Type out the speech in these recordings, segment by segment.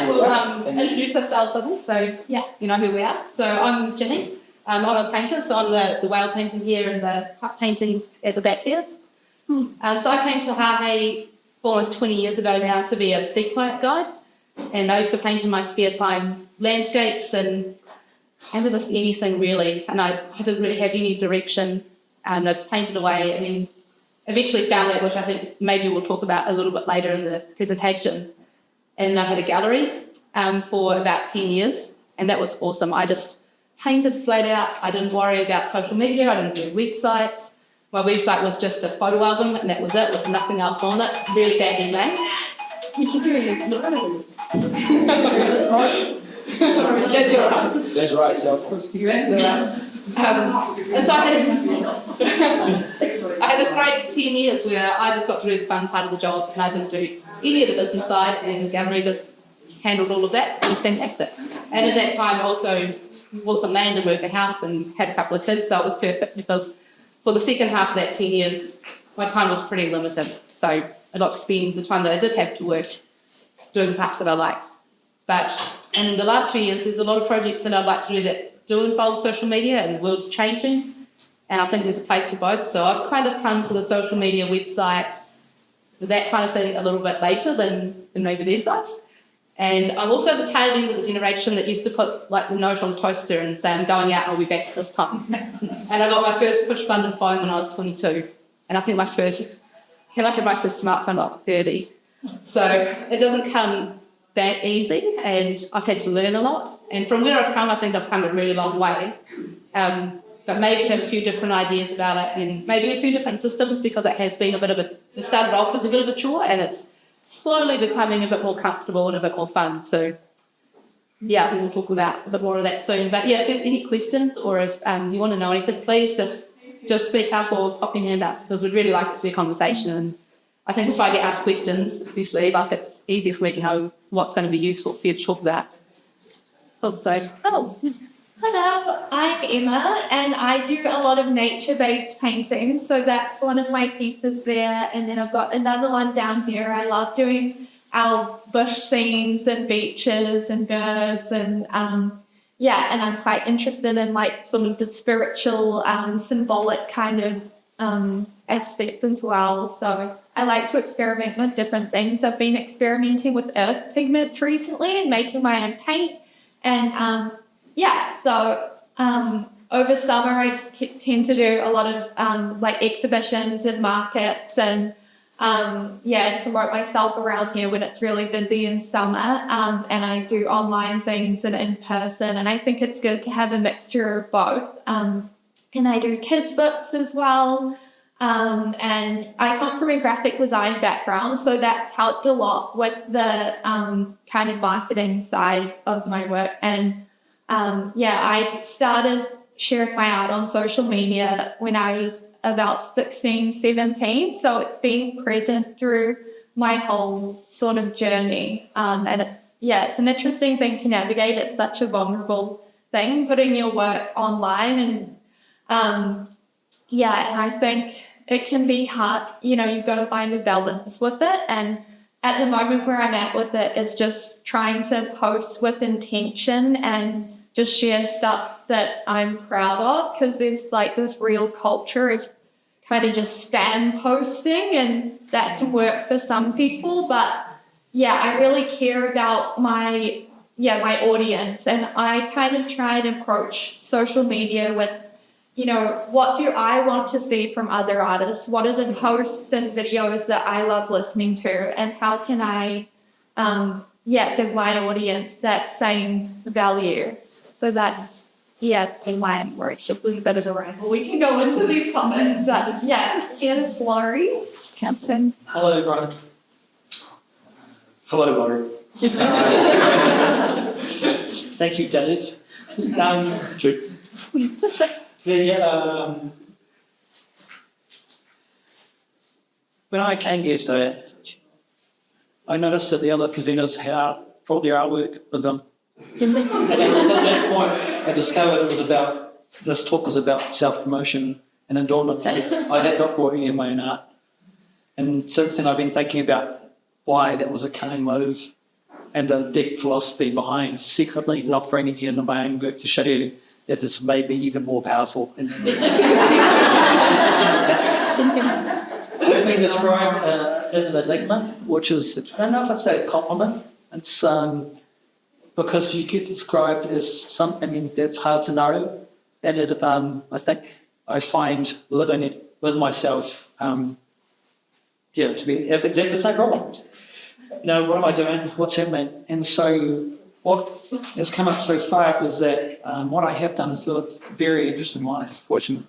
We'll introduce ourselves a little, so you know who we are. So I'm Ginney. I'm a painter, so I'm the whale painting here and the cup paintings at the back here. So I came to Hahe almost 20 years ago now to be a sea guide, and I used to paint in my spare time landscapes and just anything really, and I didn't really have any direction, and I just painted away, and then eventually found that, which I think maybe we'll talk about a little bit later in the presentation. And I had a gallery for about 10 years, and that was awesome. I just painted flat out. I didn't worry about social media. I didn't do websites. My website was just a photo album, and that was it, with nothing else on it. Really badly made. That's right, self. And so I had this great 10 years where I just got to do the fun part of the job, and I didn't do any of the business side, and the gallery just handled all of that. It was fantastic. And at that time, I also bought some land and moved a house and had a couple of kids, so it was perfect because for the second half of that 10 years, my time was pretty limited. So I got to spend the time that I did have to work doing the parts that I liked. But in the last few years, there's a lot of projects that I'd like to do that do involve social media, and the world's changing, and I think there's a place for both. So I've kind of come to the social media website, that kind of thing, a little bit later than maybe these guys. And I'm also the tail end of the generation that used to put like the note on the toaster and say, I'm going out and I'll be back this time. And I got my first push button phone when I was 22. And I think I had my first smartphone at 30. So it doesn't come that easy, and I've had to learn a lot. And from where I've come, I think I've come a really long way. But maybe to have a few different ideas about it, and maybe a few different systems, because it has been it started off as a bit of a chore, and it's slowly becoming a bit more comfortable and a bit more fun. So I think we'll talk about a bit more of that soon. But if there's any questions, or if you want to know anything, please just speak up or pop your hand up, because we'd really like it to be a conversation. And I think if I get asked questions, especially, it's easier for me to know what's going to be useful for you to talk about. Hello, I'm Emma, and I do a lot of nature-based painting, so that's one of my pieces there, and then I've got another one down here. I love doing our bush scenes and beaches and birds, and and I'm quite interested in sort of the spiritual, symbolic kind of aspect as well. So I like to experiment with different things. I've been experimenting with earth pigments recently and making my own paint, and so over summer I tend to do a lot of exhibitions and markets, and promote myself around here when it's really busy in summer, and I do online things and in person, and I think it's good to have a mixture of both. And I do kids books as well, and I come from a graphic design background, so that's helped a lot with the kind of marketing side of my work. And I started sharing my art on social media when I was about 16, 17, so it's been present through my whole sort of journey, and it's an interesting thing to navigate. It's such a vulnerable thing, putting your work online, and I think it can be hard. You've got to find a balance with it, and at the moment where I'm at with it, it's just trying to post with intention and just share stuff that I'm proud of, because there's this real culture of kind of just spam posting, and that can work for some people. But I really care about my audience, and I kind of try and approach social media with, what do I want to see from other artists? What are the posts and videos that I love listening to, and how can I give my audience that same value? So that's, in my words, a little bit as a ramble. We can go into these comments. Here's Laurie. Captain. Hello, everyone. Hello, Laurie. Thank you, Dave. When I came here today, I noticed that the other presenters had brought their artwork with them. And at that point, I discovered this talk was about self-promotion and endorsement. I had not brought any of my own art. And since then I've been thinking about why that was a cunning move and the deep philosophy behind secretly not bringing it into my own work to show you that it's maybe even more powerful. I've been described as an enigma, which is, I don't know if I'd say a compliment. It's because you get described as something that's hard to know, and it, I think I find living it with myself, to be have exactly the same problem. What am I doing? What's happening? And so what has come up so far is that what I have done is lived a very interesting life, fortunately.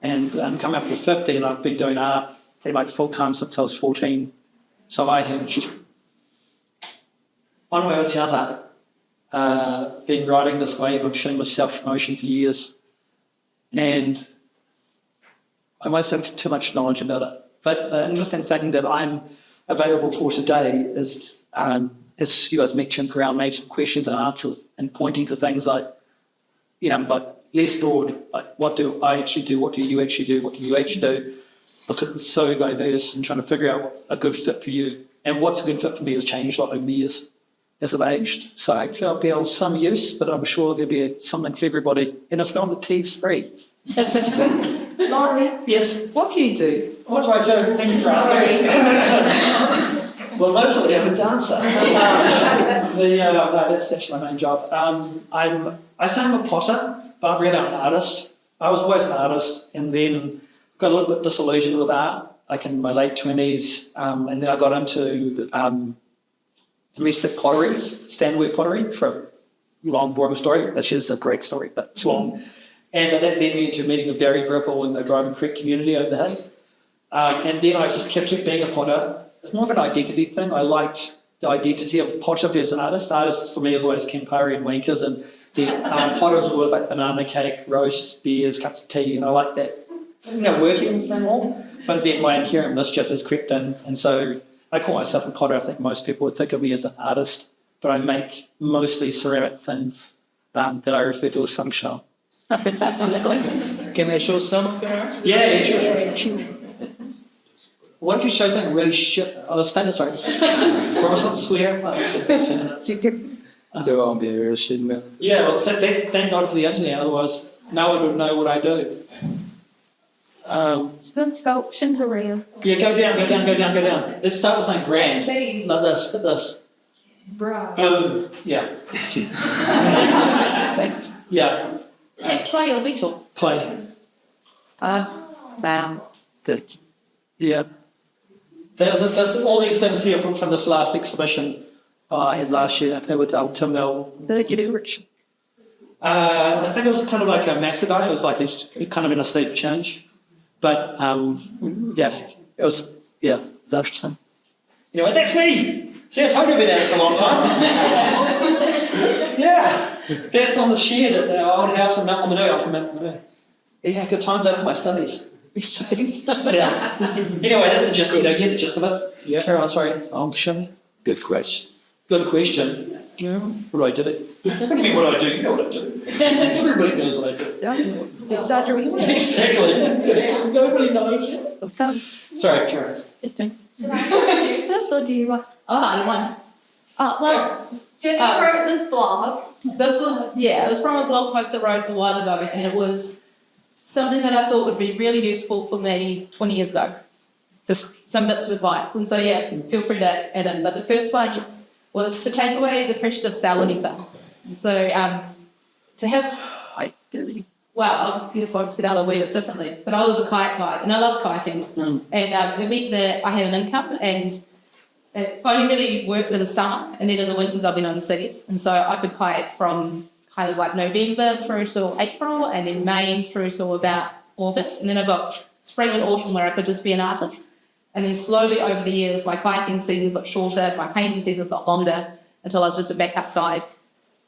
And come up to 50, and I've been doing art pretty much full time since I was 14. So I have, one way or the other, been riding this wave of shameless self-promotion for years. And I must have too much knowledge about it. But the interesting thing that I'm available for today is, as you guys mentioned, around maybe some questions and answers and pointing to things like, like less broad, like what do I actually do, what do you actually do, what do you actually do? Because it's so diverse and trying to figure out what's a good fit for you. And what's a good fit for me has changed a lot over the years as I've aged. So I feel I'll be of some use, but I'm sure there'll be something for everybody. And it's not the tea's free. That's it. Laurie, yes. What do you do? What do I do? Thank you for asking. Well, mostly I'm a dancer. No, that's actually my main job. I say I'm a potter, but really I'm an artist. I was always an artist, and then got a little bit disillusioned with art, like in my late 20s, and then I got into domestic pottery, standware pottery, for a long, boring story, which is a great story, but it's long. And that led me into meeting with Barry Brickle in the Driving Creek community over there. And then I just kept being a potter. It's more of an identity thing. I liked the identity of pottery as an artist. Artists for me is always Campari and Wankers, and the potters are all like banana cake, roast, beers, cups of tea, and I like that. Working in the same all. But then my inherent mischief has crept in, and so I call myself a potter. I think most people would think of me as an artist, but I make mostly ceramic things that I refer to as functional. Can I show some of your art? Yeah, sure. What if you show something really shit? Oh, stand sorry. Promise not to swear. They won't be very shit, man. Yeah, well, thank God for the internet, otherwise no one would know what I do. The sculpture career. Yeah, go down. Let's start with something grand. Like this. Bruh. Boom. Yeah. Yeah. Clay or metal? Clay. Good. Yeah. There's all these things here from this last exhibition I had last year with Tim Mill. Did you do rich? I think it was kind of like a Macedonia. It was like it's kind of in a state of change. But, it was interesting. Anyway, that's me. See, I told you I've been at it for a long time. Yeah. That's on the shed at our old house in Mount Lamanui. I'm from Mount Lamanui. Yeah, good times out of my studies. Yeah. Anyway, that's the gist. You get the gist of it. Yeah. Carry on, sorry. I'm showing. Good question. Good question. Yeah. What do I do? What do you mean what do I do? You know what I do. Everybody knows what I do. You start your Exactly. Nobody knows. Sorry, Karen. This or do you want? I don't want. Jenny wrote this blog. This was, it was from a blog post I wrote a while ago, and it was something that I thought would be really useful for me 20 years ago. Just some bits of advice. And so, feel free to add in. But the first one was to take away the pressure to sell anything. So, to have, I'll be focused it out a wee bit differently. But I was a kite guide, and I love kiting. And the week that I had an income, and it only really worked in the summer, and then in the winters I've been overseas. And so I could kite from kind of like November through till April, and then May through till about August. And then I got spring and autumn where I could just be an artist. And then slowly over the years, my kiting seasons got shorter, my painting seasons got longer, until I was just a backup guide.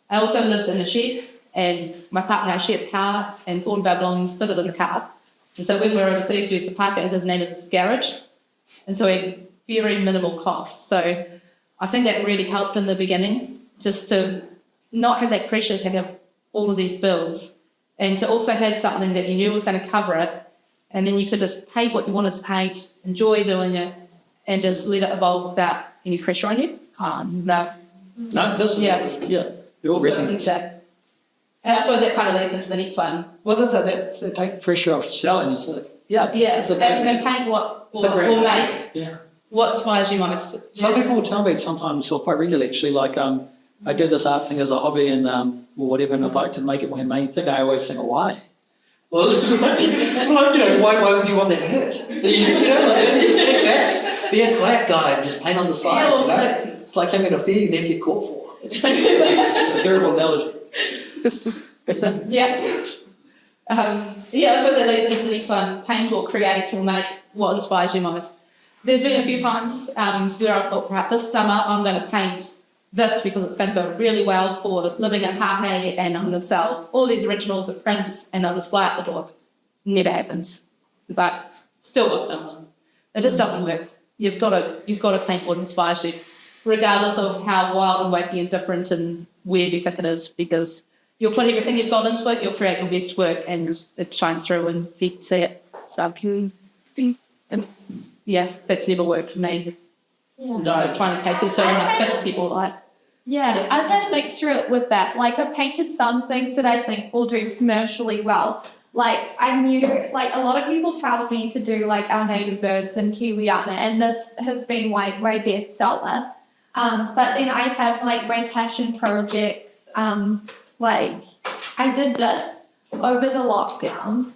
I also lived in a shed, and my partner and I shared a car, and all of our belongings fitted in the car. And so when we were overseas, we used to park it in his neighbour's garage. And so we had very minimal costs. So I think that really helped in the beginning, just to not have that pressure to have all of these bills, and to also have something that you knew was going to cover it, and then you could just paint what you wanted to paint, enjoy doing it, and just let it evolve without any pressure on you. No. No, it doesn't. Yeah. Yeah. You're all I think ready. so. And I suppose that kind of leads into the next one. Well, that take the pressure off selling. It's like, yeah. Yeah, It's a and paint what it's a will great- make Yeah. what inspires you most. Some people will tell me sometimes, or quite regularly actually, like, I do this art thing as a hobby and, or whatever, and I'd like to make it my main thing. I always think, why? Well, why would you want that hurt? Just take that. Be a kayak guy and just paint on the side. Yeah, You know? It's like having a fear you never get caught for. It's a terrible analogy. Yeah. Yeah, I suppose that leads into the next one. Paint or create or make what inspires you most. There's been a few times where I've thought, right, this summer I'm going to paint this because it's going to go really well for living in Hawaii, and I'm going to sell all these originals of prints and they'll just fly out the door. Never happens. But still got someone. It just doesn't work. You've got to paint what inspires you, regardless of how wild and wacky and different and weird you think it is, because you'll put everything you've got into it, you'll create your best work, and it shines through and people see it. So, and yeah, that's never worked for me. No. Trying to take it so much people like. Yeah, I've had a mixture with that. Like, I've painted some things that I think will do commercially well. Like, I knew, like, a lot of people tell me to do, like, our native birds and Kiwiana, and this has been, like, my best seller. But then I have, like, my passion projects. Like, I did this over the lockdowns.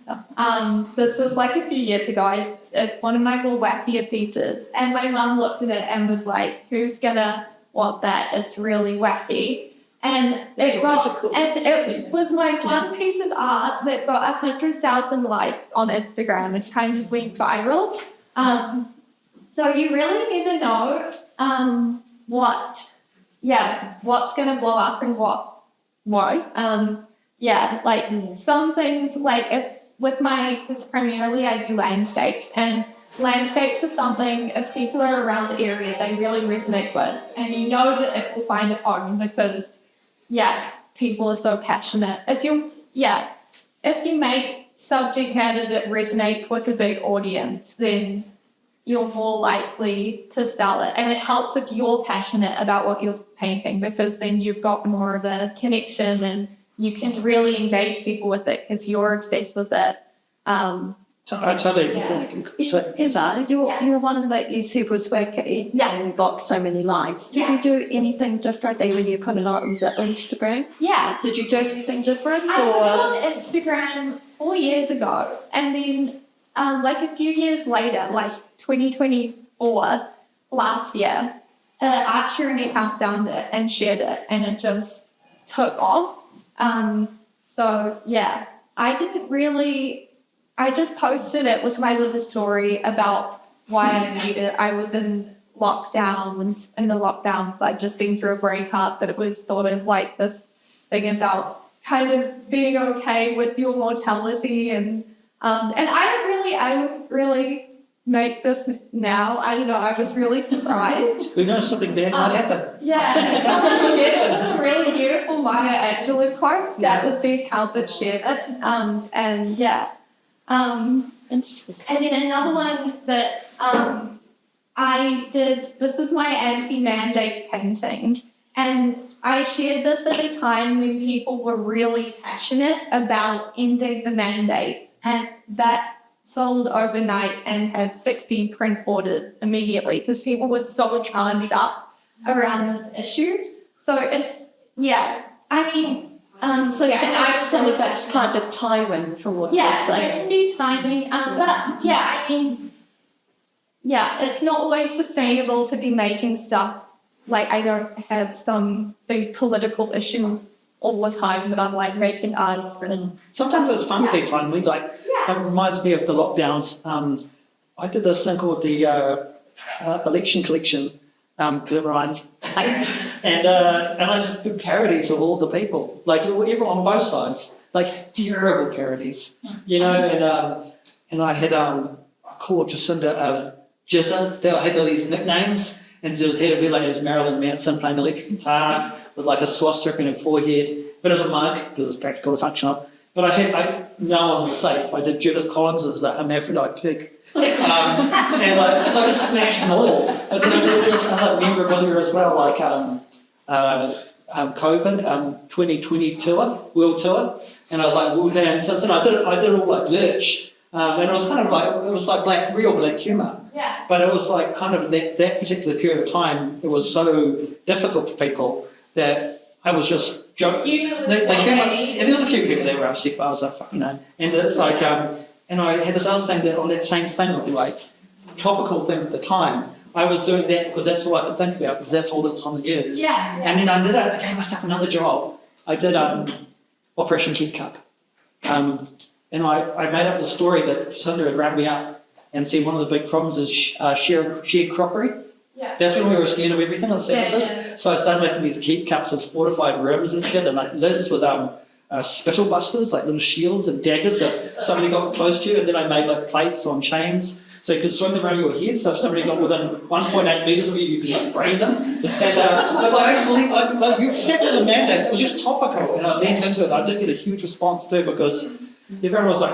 This was, like, a few years ago. It's one of my more wackier pieces. And my mum looked at it and was like, who's gonna want that? It's really wacky. And it was my one piece of art that got 100,000 likes on Instagram, which kind of went viral. So you really need to know what's going to blow up and what won't. Like some things, like because primarily I do landscapes, and landscapes are something, if people are around the area, they really resonate with, and you know that it will find a home because, people are so passionate. If you make subject matter that resonates with a big audience, then you're more likely to sell it. And it helps if you're passionate about what you're painting, because then you've got more of a connection and you can really engage people with it because you're obsessed with it. I totally. Emma, you're one that you said was wacky and got so many likes. Did you do anything differently when you put it on? Was it Instagram? Yeah. Did you do anything different? I put it on Instagram 4 years ago, and then like a few years later, like 2024, last year, art sharing account found it and shared it, and it just took off. I just posted it with my little story about why I made it. I was in lockdown, and in the lockdown, like just been through a breakup, but it was sort of like this thing about kind of being okay with your mortality, and I would really make this now. I don't know, I was really surprised. Who knows, something bad might happen. It was a really beautiful Maya Angelou quote. That was the account that shared it. And then another one that I did, this is my anti-mandate painting, and I shared this at a time when people were really passionate about ending the mandates, and that sold overnight and had 60 print orders immediately because people were so charged up around this issue. So So that's kind of timing for what you're saying. it can be timing. It's not always sustainable to be making stuff. Like, I don't have some big political issue all the time that I'm like making art. And Sometimes it's fun to be timely. Like, it reminds me of the lockdowns. I did this thing called the election collection. And I just did parodies of all the people, like everyone on both sides, like terrible parodies, and I had I called Jacinda Jizza. They had all these nicknames, and there was head of her like as Marilyn Manson playing electric guitar with like a swastika in her forehead, but it was a mug because it was practical, it's functional. But no one was safe. I did Judith Collins's The Hermaphrodite Pig. And so I just smashed them all. But then I did this other memorabilia as well, like COVID 2020 tour, world tour. And I was like, Wuhan. So then I did all like merch. And it was kind of like, it was like real black humour. Yeah. But it was like kind of that particular period of time, it was so difficult for people that I was just joking. Humour was And there was a few people that were upset, but I was like, and it's like, and I had this other thing that on that same thing with like topical things at the time. I was doing that because that's all I could think about, because that's all that was on the news. Yeah. And then I gave myself another job. I did Operation Keep Cup. And I made up the story that somebody would round me up and said one of the big problems is shared crockery. Yeah. That's when we were scared of everything on services. Yeah. So I started making these keep cups with fortified rims and shit, and like lids with spittle busters, like little shields and daggers that somebody got close to you. And then I made like plates on chains so you could swing them around your head. So if somebody got within 1.8 meters of you, you could like brain them. And like you exactly the mandates. It was just topical, and I leaned into it. I did get a huge response too, because everyone was like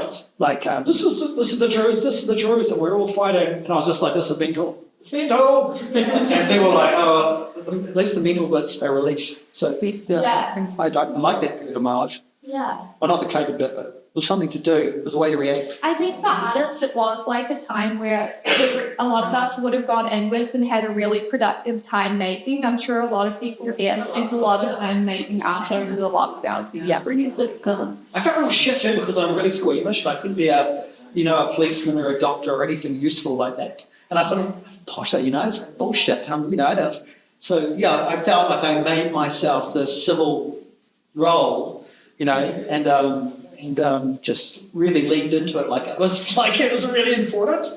this is the truth, this is the truth, and we're all fighting. And I was just like, this is mental. It's mental. And they were like, at least the mental bits are released. So I don't like that bit of my life. Yeah. Well, not the COVID bit, but it was something to do. It was a way to react. I think for artists, it was like a time where a lot of us would have gone inwards and had a really productive time making. I'm sure a lot of people here spent a lot of time making art over the lockdown. Yeah, really good. I felt real shit too, because I'm really squeamish. I couldn't be a policeman or a doctor or anything useful like that. And I thought, Potter, it's bullshit. That. So yeah, I felt like I made myself the civil role, and just really leaned into it like it was really important.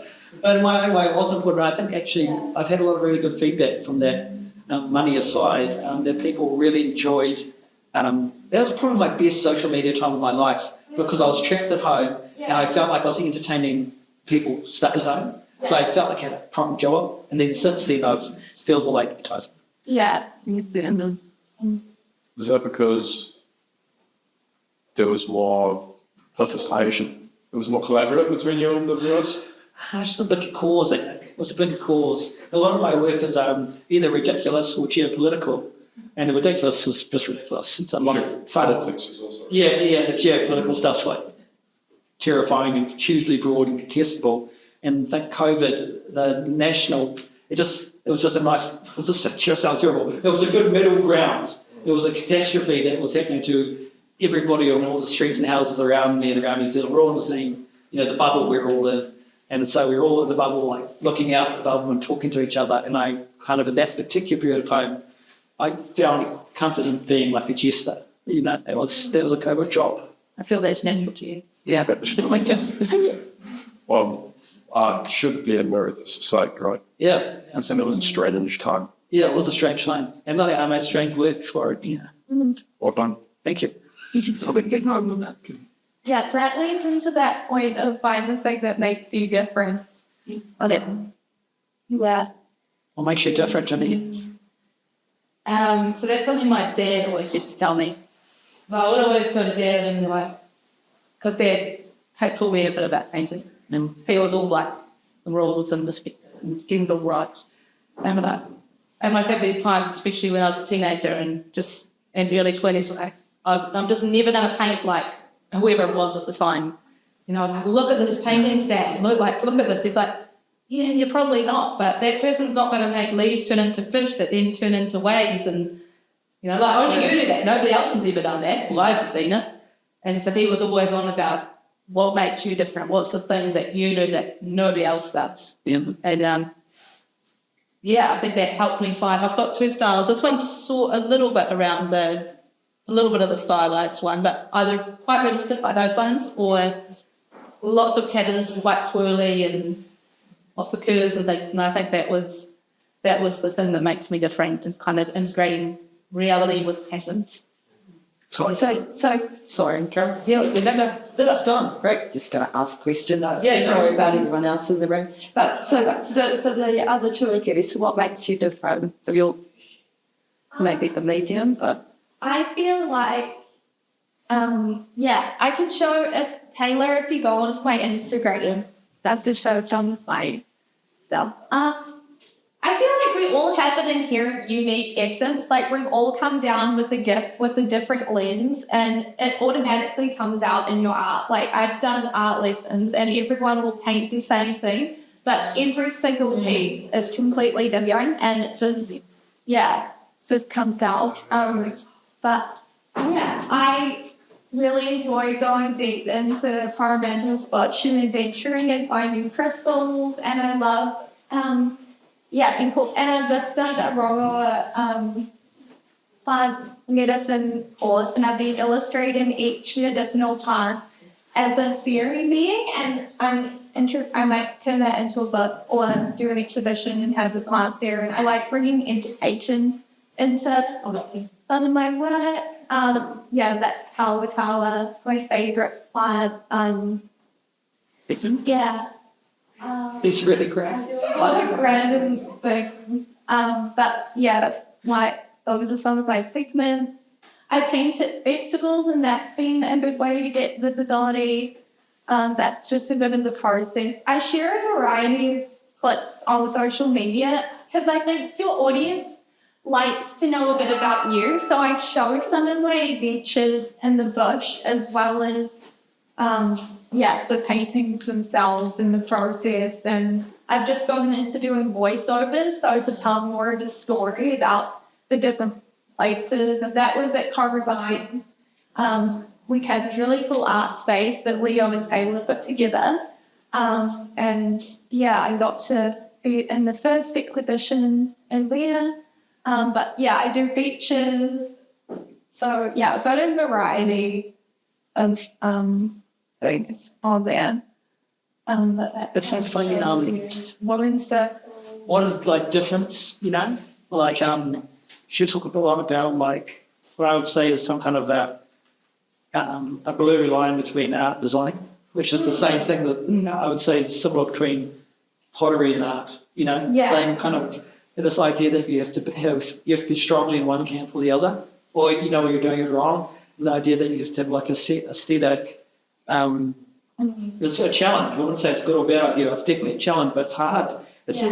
But in my own way, it wasn't important. I think actually I've had a lot of really good feedback from that, money aside, that people really enjoyed. That was probably my best social media time of my life, because I was trapped at home and I felt like I was entertaining people stuck at home. So I felt like I had a proper job. And then since then, it feels all like advertising. Yeah. Was that because there was more participation? It was more collaborative between you and the viewers? It's a bigger cause, I think. It was a bigger cause. A lot of my work is either ridiculous or geopolitical. And the ridiculous was just ridiculous. It's a lot of fun. Politics is also... Yeah, the geopolitical stuff's like terrifying and hugely broad and contestable. And I think COVID, the national, it was just it sounds terrible. It was a good middle ground. It was a catastrophe that was happening to everybody on all the streets and houses around me and around New Zealand. We're all in the same, the bubble we're all in. And so we were all in the bubble, like looking out the bubble and talking to each other. And I kind of, in that particular period of time, I found comfort in being like a jester. That was a COVID job. I feel that's natural to you. Yeah, but like this. Well, art should be a mirror to society, right? Yeah. And so it was a strange time. Yeah, it was a strange time. And I made strange work for it, yeah. Well done. Thank you. Yeah, that leads into that point of find the thing that makes you different. Yeah. What makes you different to me? So that's something my dad always used to tell me. So I would always go to Dad and because Dad had taught me a bit about painting. And he was all like the rules and getting it all right. And I'd have these times, especially when I was a teenager and just in the early 20s, like I'm just never going to paint like whoever it was at the time. Like, look at this paintings, Dad. Look at this. He's like, yeah, you're probably not, but that person's not going to make leaves turn into fish that then turn into waves. And, only you do that. Nobody else has ever done that. Well, I haven't seen it. And so he was always on about what makes you different. What's the thing that you do that nobody else does? Yeah. And, I think that helped me find. I've got two styles. This one's a little bit around a little bit of the stylized one, but either quite realistic like those ones, or lots of patterns and white swirly and lots of curves and things. And I think that was the thing that makes me different, is kind of integrating reality with patterns. Sorry, Carol. Yeah, remember? That's done. Great. Just going to ask questions. Yeah, Sorry about everyone else in the room. But so for the other two guests, what makes you different? So you'll maybe the medium, but I feel like I can show Taylor if you go onto my Instagram. That's to show some of my stuff. I feel like we all have an inherent unique essence. Like we all come down with a gift with a different lens, and it automatically comes out in your art. Like I've done art lessons, and everyone will paint the same thing, but every single piece is completely different, and it's just comes out. I really enjoy going deep into environmental sports and adventuring and finding crystals, and I love and I've just done a raw plant medicine course, and I've been illustrating each medicinal plant as a theory being, and I might turn that into a book or do an exhibition and have the plants there, and I like bringing education into some of my work. That's Kalawakawa, my favourite plant. It's really great. A lot of random things. Those are some of my figments. I paint at festivals, and that's been a good way to get visibility. That's just a bit of the process. I share a variety of clips on social media because I think your audience likes to know a bit about you. So I show some of my adventures in the bush as well as the paintings themselves and the process. And I've just gotten into doing voiceovers, so to tell more of the story about the different places. And that was at Carver. We had a really cool art space that Leo and Taylor put together. I got to be in the first exhibition in there. I do features. So, I've got a variety of things on there. It's so funny. What is like difference, Like, she talk a lot about like what I would say is some kind of a blurry line between art and design, which is the same thing that I would say is similar between pottery and art. Same kind of this idea that you have to be strongly in one camp or the other, or when you're doing it wrong. The idea that you have to have like a set aesthetic. It's a challenge. I wouldn't say it's good or bad idea. It's definitely a challenge, but it's hard. It's I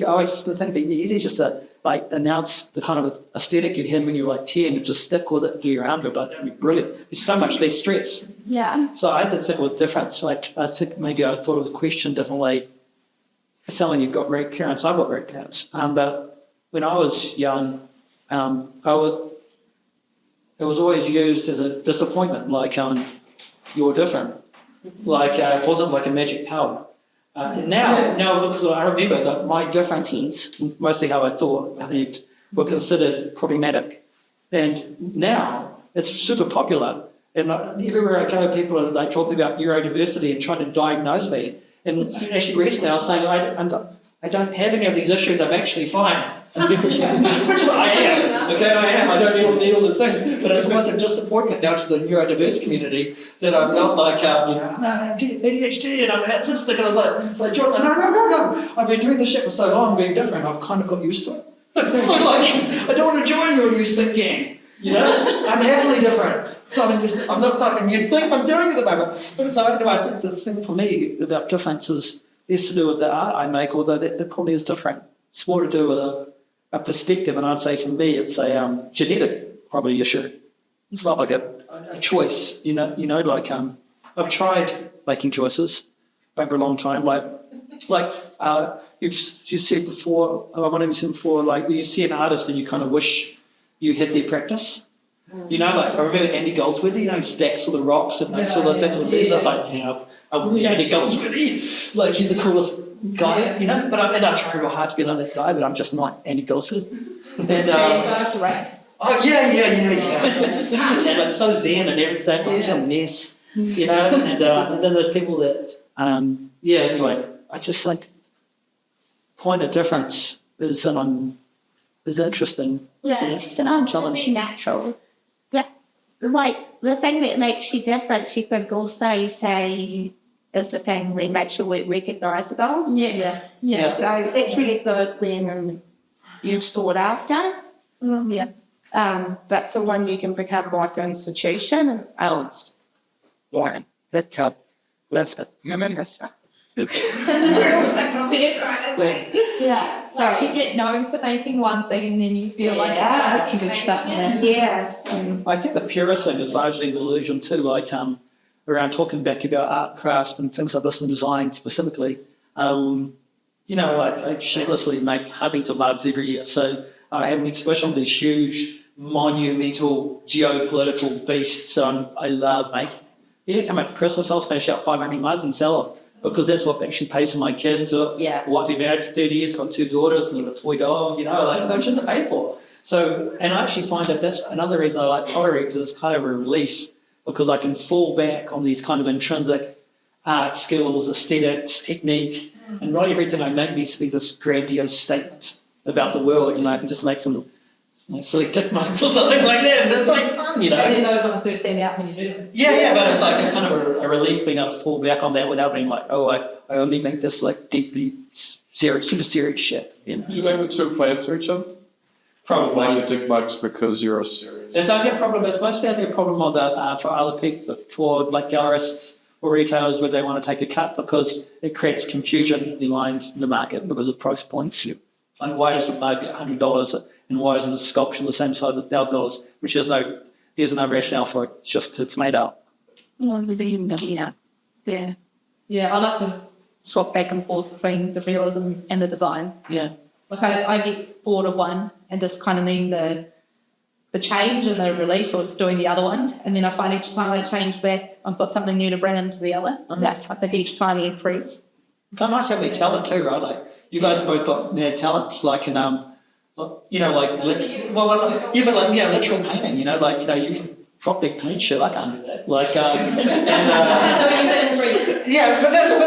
always think it'd be easy just to like announce the kind of aesthetic you had when you were like 10 and just stick with it until you're 100. Like, that'd be brilliant. There's so much less stress. Yeah. So I did think it was different. So I think maybe I thought it was a question differently. Someone you've got great parents. I've got great parents. But when I was young, it was always used as a disappointment. Like you're different. Like it wasn't like a magic power. And now, because I remember that my differences, mostly how I thought, were considered problematic. And now it's super popular. And everywhere I go, people are like talking about neurodiversity and trying to diagnose me. And actually recently I was saying, I don't have any of these issues, I'm actually fine. Which is I am. Okay, I am. I don't need all the things. But it's almost a disappointment now to the neurodiverse community that I'm not like, I'm ADHD and I'm autistic. And I was like, John, no. I've been doing this shit for so long, being different. I've kind of got used to it. So like, I don't want to join your new stick gang. I'm happily different. I'm not stuck in new thing I'm doing at the moment. So I think the thing for me about difference is less to do with the art I make, although that probably is different. It's more to do with a perspective, and I'd say for me it's a genetic probably issue. It's not like a choice, like I've tried making choices over a long time, like you said before, like you see an artist and you kind of wish you had their practice. Like I remember Andy Goldsworthy, he stacks all the rocks and makes all the things with these. I was like, I want to be Andy Goldsworthy. Like he's the coolest guy, But I try real hard to be like this guy, but I'm just not Andy Goldsworthy. And that's right. Oh yeah. Damn it, so zen and everything, it's a mess, And then there's people that, anyway, I just like point of difference is interesting. Yeah, it's an challenge. Natural. Yeah, like the thing that makes you different, you could also say is the thing that makes you recognisable. Yeah. So it's really good when you're sought after. Yeah. But so when you can become more of an institution and else. Warren, let's help. Let's remember stuff. Yeah. So you get known for making one thing and then you feel like you can stuff in it. Yes. I think the purist thing is largely an illusion too, like around talking back about art, crafts and things like this and design specifically. I shamelessly make hundreds of mugs every year. So I have an exhibition of these huge, monumental, geopolitical beasts. So I love making. Yeah, come up Christmas, I'll smash out 500 mugs and sell them because that's what actually pays for my kids. Or one's been married for 30 years, got 2 daughters, and a toy dog, those shit to pay for. So, and I actually find that that's another reason I like pottery because it's kind of a release because I can fall back on these kind of intrinsic art skills, aesthetics, technique, and not everything I make needs to be this grandiose statement about the world. I can just make some silly tick marks or something like that. And it's like fun, And then those ones do stand out when you do them. Yeah, but it's like a kind of a relief being able to fall back on that without being like, I only make this like deeply serious, super serious shit. Do you ever two play up to each other? Probably. Playing the dick mugs because you're serious. It's only a problem. It's mostly only a problem on the, for other people, for like gallerists or retailers where they want to take a cut because it creates confusion in the market because of price points. Like why is a mug $100 and why is it a sculpture the same size as $1,000? Which there's no rationale for it. It's just because it's made out. Yeah. Yeah, I like to swap back and forth between the realism and the design. Yeah. Like I get bored of one and just kind of need the change and the relief of doing the other one. And then I find each time I change back, I've got something new to bring into the other. That I think each time it improves. It's kind of nice having talent too, right? Like you guys have both got mad talents, like in literal painting. You can drop big paint shit. I can't do that.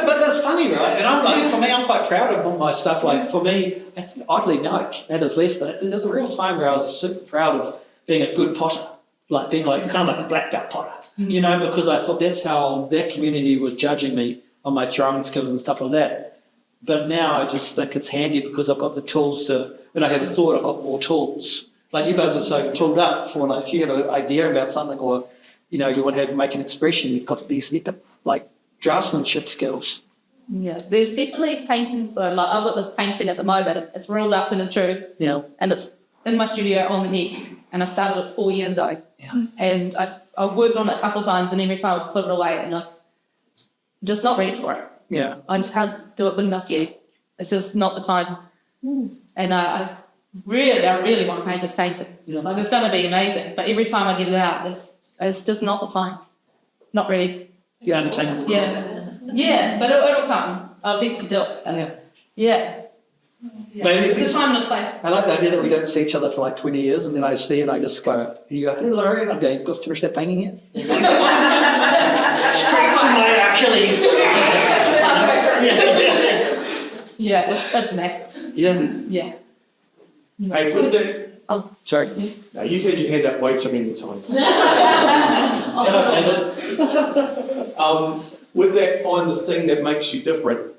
But that's funny, right? And I'm like, for me, I'm quite proud of all my stuff. Like for me, it's oddly no, that is less. But there's a real time where I was super proud of being a good potter, like being like kind of like a black belt potter. Because I thought that's how that community was judging me on my throwing skills and stuff like that. But now I just think it's handy because I've got the tools to. When I have a thought, I've got more tools. Like you guys are so tooled up for like if you have an idea about something or you want to make an expression, you've got these like draftsmanship skills. Yeah, there's definitely paintings though. Like I've got this painting at the moment. It's rolled up in a tube. Yeah. And it's in my studio on the net. And I started it 4 years ago. Yeah. And I worked on it a couple of times, and every time I put it away, and I'm just not ready for it. Yeah. I just can't do it good enough yet. It's just not the time. And I really want to paint this painting. Yeah. Like it's going to be amazing, but every time I get it out, it's just not the time. Not ready. Yeah, entertainment. Yeah, but it'll come. I'll definitely do it. Yeah. Maybe It's the time and the place. I like the idea that we don't see each other for like 20 years, and then I see it, and I just go, you go, hey, Laurie, and I'm going, got to finish that painting yet? Stretching my Achilles. Yeah, that's massive. Yeah. Hey, with that, Sorry. now you've had your hand up way too many times. With that, find the thing that makes you different.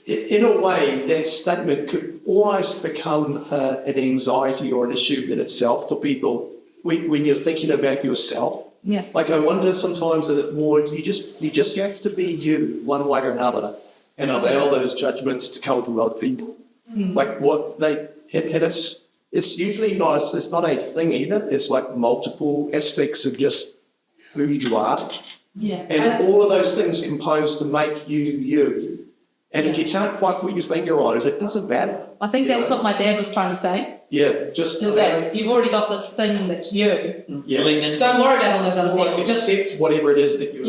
In a way, that statement could almost become an anxiety or an issue in itself for people when you're thinking about yourself. Yeah. Like I wonder sometimes that you just have to be you one way or another and allow those judgments to come from other people. Like what they and it's usually not it's not a thing either. It's like multiple aspects of just who you are. Yeah. And all of those things compose to make you. And if you can't quite put your finger on it, it doesn't matter. I think that's what my dad was trying to say. Yeah, just Is that you've already got this thing that's you. yeah. Don't worry about all those other Like things. Just accept whatever it is that you're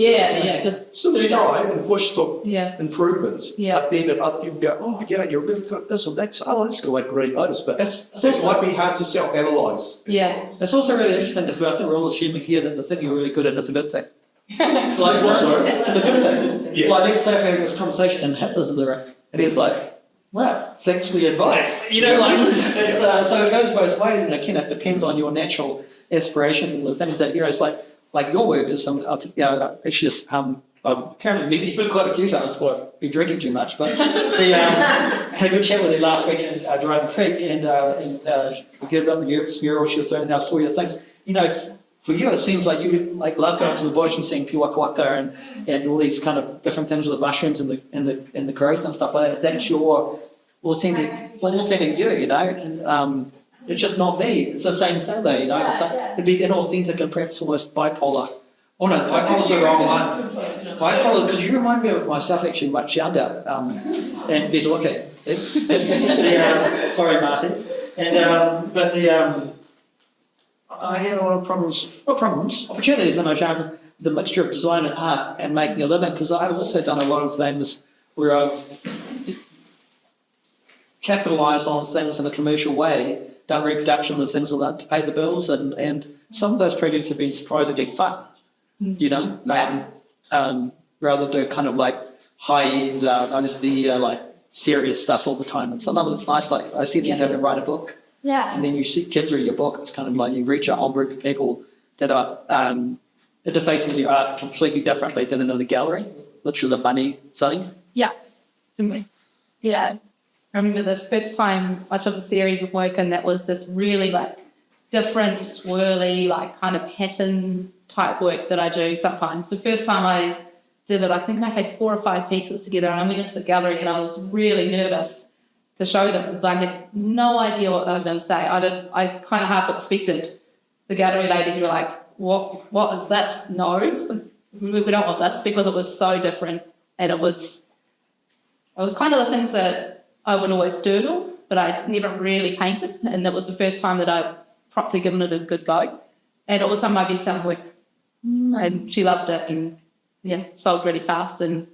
just still do that. strive and push for Yeah. improvements. Yeah. But then if other people go, oh yeah, you're really good at this or that, that's good, like really notice. But it might be hard to self-analyse. Yeah. It's also really interesting because I think we're all assuming here that the thing you're really good at is a good thing. It's like, it's a good thing. Yeah. Like, let's say if we're having this conversation and Hitler's lyric, and he's like, wow, thanks for the advice. So it goes both ways, and again, it depends on your natural aspirations and the things that, it's like, like your work is it's just I've apparently met you quite a few times, but I've been drinking too much. But had a good chat with you last week in Dryden Creek, and we heard about the mural she was doing, how story of things. For you, it seems like you love going to the bush and seeing piwakawaka and all these kind of different things with the mushrooms and the growth and stuff like that. That's your authentic you, and it's just not me. It's the same thing though, It's like, it'd be inauthentic and perhaps almost bipolar. Oh no, bipolar's the wrong one. Bipolar, because you remind me of myself actually much younger and better looking. Sorry, Martin. I had a lot of opportunities when I was young, the mixture of design and art and making a living, because I've also done a lot of things where I've capitalised on things in a commercial way, done reproduction of things like that to pay the bills, and some of those projects have been surprisingly fun, rather than kind of like high-end, like serious stuff all the time. And sometimes it's nice, like I see you have to write a book. Yeah. And then you see kids read your book. It's kind of like you reach a whole group of people that are interfacing the art completely differently than in a gallery, which is a money thing. Yeah. Yeah. I remember the first time I took a series of work, and that was this really like different, swirly, like kind of pattern type work that I do sometimes. The first time I did it, I think I had 4 or 5 pieces together, and I went into the gallery and I was really nervous to show them because I had no idea what they were going to say. I kind of half expected the gallery ladies were like, what is this? No, we don't want this, because it was so different, and it was kind of the things that I would always doodle, but I never really painted, and that was the first time that I'd properly given it a good go. And it was some of my best selling work, and she loved it, and sold really fast and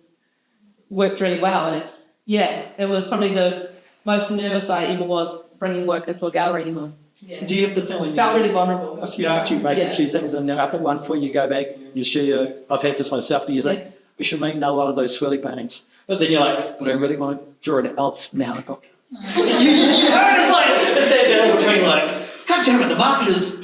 worked really well. And it was probably the most nervous I ever was bringing work into a gallery. Yeah. Do you have the feeling? Felt really vulnerable. After you make a few things and then up at one point you go back and you share, I've had this myself, and you think, we should make another one of those swirly paintings. But then you're like, but I really want to draw it out now. It's like, it's that battle between like, God damn it, the marketers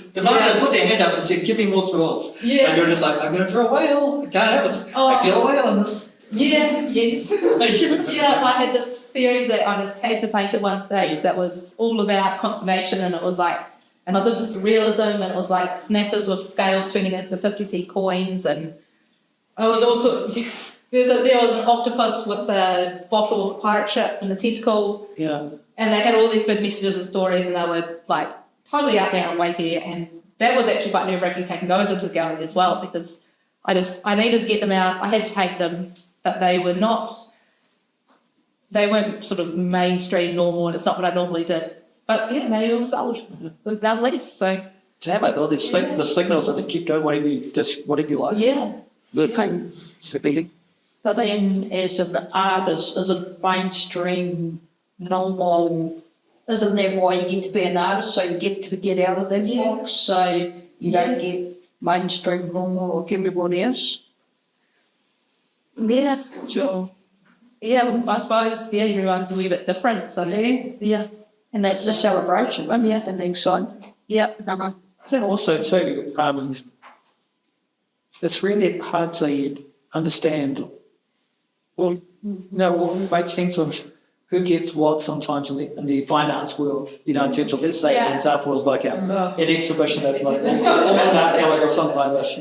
put their hand up and said, give me more swirls. Yeah. And you're just like, I'm going to draw a whale. I can't have it. I feel a whale in this. Yes. I had this series that I just had to paint at one stage that was all about conservation, and it was like, and I was into surrealism, and it was like snappers with scales turning into 50-cent coins, and I was also, there was an octopus with a bottle of pirate ship and a tentacle, and they had all these big messages and stories, and they were like totally out there and wacky, and that was actually quite nerve-wracking taking those into the gallery as well, because I needed to get them out, I had to paint them, but they weren't sort of mainstream normal, and it's not what I normally did. But they all sold. It was lovely. So damn it, all the signals that keep going, whatever you like. Yeah. But then as an artist, as a mainstream, normal, isn't that why you get to be an artist? So you get to get out of that box, so you don't get mainstream normal like everybody else? Yeah, sure. Yeah, I suppose, everyone's a wee bit different, so And that's a celebration, and it's fun. Yeah. I think also too, it's really hard to understand, what makes sense of who gets what sometimes in the fine arts world, in terms of, let's say, an example is like an exhibition at like an art gallery or something like this,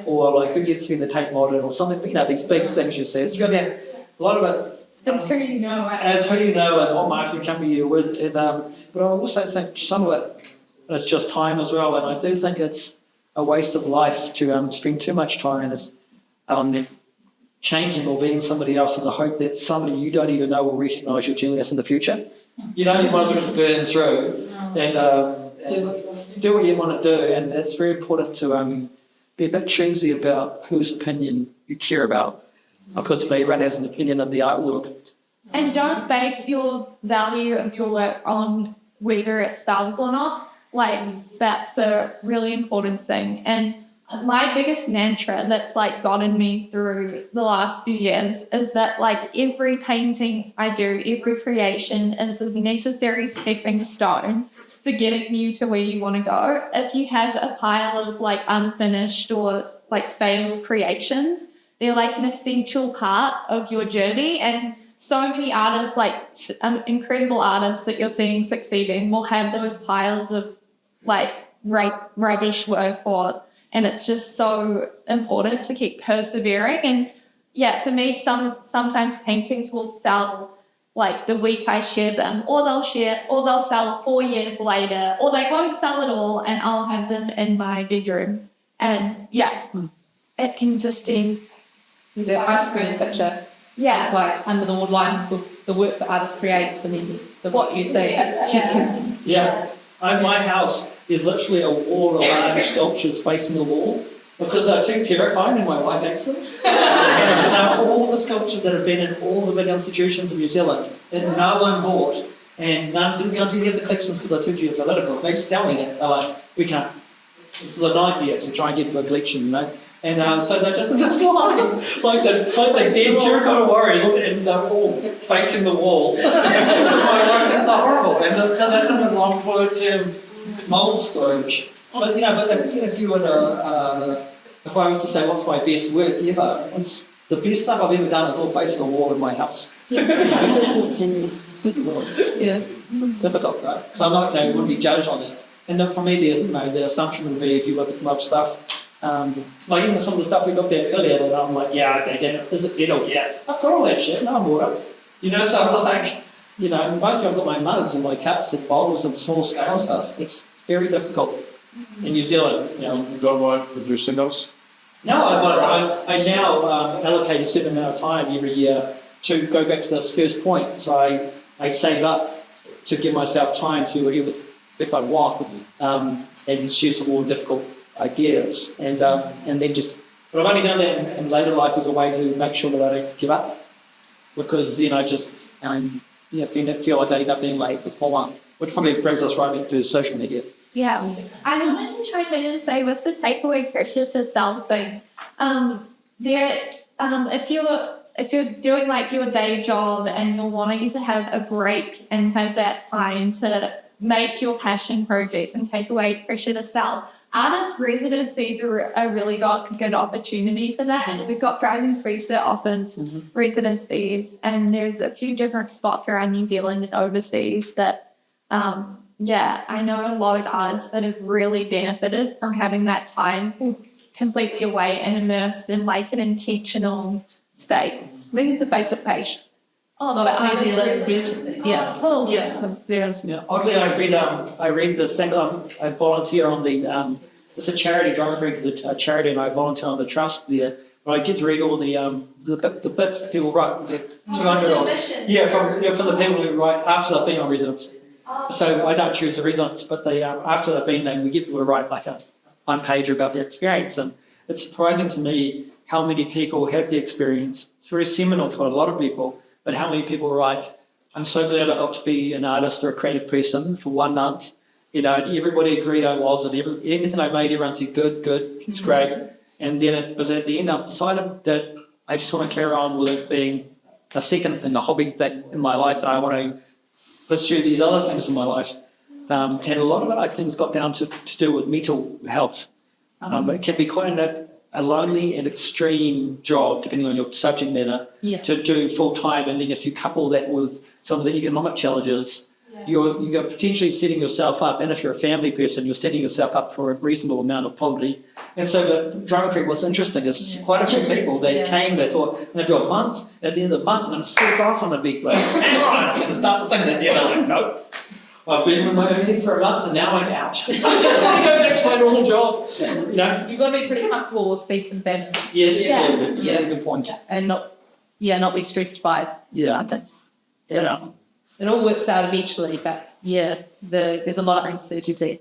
or like who gets to be in the Tate Modern or something, these big things you see. It's got a lot of it. That's who you know. As who you know and what marketing company you're with. And, but I also think some of it is just time as well. And I do think it's a waste of life to spend too much time on changing or being somebody else in the hope that somebody you don't even know will recognise your genius in the future. You might as well just burn through and do what you want to do. And it's very important to be a bit choosy about whose opinion you care about. Because everyone has an opinion in the art world. And don't base your value of your work on whether it sells or not. That's a really important thing. And my biggest mantra that's gotten me through the last few years is that every painting I do, every creation is a necessary stepping stone for getting you to where you want to go. If you have a pile of like unfinished or like failed creations, they're like an essential part of your journey. And so many artists, like incredible artists that you're seeing succeeding, will have those piles of like rubbish work, and it's just so important to keep persevering. And yeah, for me, sometimes paintings will sell like the week I share them, or they'll sell 4 years later, or they won't sell at all, and I'll have them in my bedroom. And yeah, it can just be. There's an ice cream picture. Yeah. Like under the woodline, the work the artist creates and then what you see. Yeah. My house is literally a wall of large sculptures facing the wall because they're too terrifying and my wife hates them. And all the sculptures that have been in all the big institutions of New Zealand that no one bought and none didn't go to any of the collections because they're too geopolitical. They just tell me that they're like, we can't. This is a nightmare to try and get to a collection, you know. And so they're just lying, like the dead terracotta warriors, and they're all facing the wall. My wife thinks they're horrible, and so they're kind of long-term mold storage. But you know, but if you were to, if I was to say what's my best work ever, the best stuff I've ever done is all facing the wall in my house. Yeah, difficult, right? So I'm not, wouldn't be judged on it. And then for me, the assumption would be if you look at most stuff. Like even some of the stuff we looked at earlier, and I'm like, yeah, okay, again, is it better? Yeah, I've got all that shit, no more. You know, so I'm like, you know, mostly I've got my mugs and my cups and bottles and small scale stuff. It's very difficult in New Zealand, you know. You don't want producing those? No, I now allocate a certain amount of time every year to go back to this first point. So I save up to give myself time to, if I want, and share some more difficult ideas, and then just. But I've only done that in later life as a way to make sure that I don't give up, because just feel like I end up being late before one, which probably brings us right into social media. Yeah, I wanted to chime in and say with the takeaway pressure to sell thing, if you're doing like your day job and you're wanting to have a break and have that time to make your passion projects and take away pressure to sell, artist residencies are a really good opportunity for that. And we've got Dragon Freeze that offers residencies, and there's a few different spots around New Zealand and overseas that, I know a lot of artists that have really benefited from having that time completely away and immersed in like an intentional state. I think it's a Facebook page. Oh, but New Zealand, yeah. Oh, Yeah, there's. Yeah, oddly, I read the thing. I volunteer on the. It's a charity. Drama Freak is a charity, and I volunteer on the trust there. But I get to read all the bits that people write. The 200 from the people who write after they've been on residence. So I don't choose the residence, but they after they've been there, we get people to write like a one-pager about their experience, and it's surprising to me how many people have the experience. It's very seminal for a lot of people. But how many people write, I'm so glad I got to be an artist or a creative person for 1 month. Everybody agreed I was, and anything I made, everyone said, good, it's great. And then but at the end, I've decided that I just want to carry on with it being a second thing, a hobby thing in my life, and I want to pursue these other things in my life. And a lot of it, I think, has got down to do with mental health. It can be quite a lonely and extreme job, depending on your subject matter, to do full time. And then if you couple that with some of the economic challenges, you're potentially setting yourself up. And if you're a family person, you're setting yourself up for a reasonable amount of poverty. And so the Drama Creek was interesting. It's quite a few people, they came, they thought, I'm going to do a month. At the end of the month, I'm going to sleep off on a big like, hang on, I'm going to start the thing. And then I'm like, nope. I've been with my music for a month and now I'm out. I just want to go back to my normal job. You've got to be pretty comfortable with feast and famine. Yes, good point. And not be stressed by it. It all works out eventually, but there's a lot of uncertainty.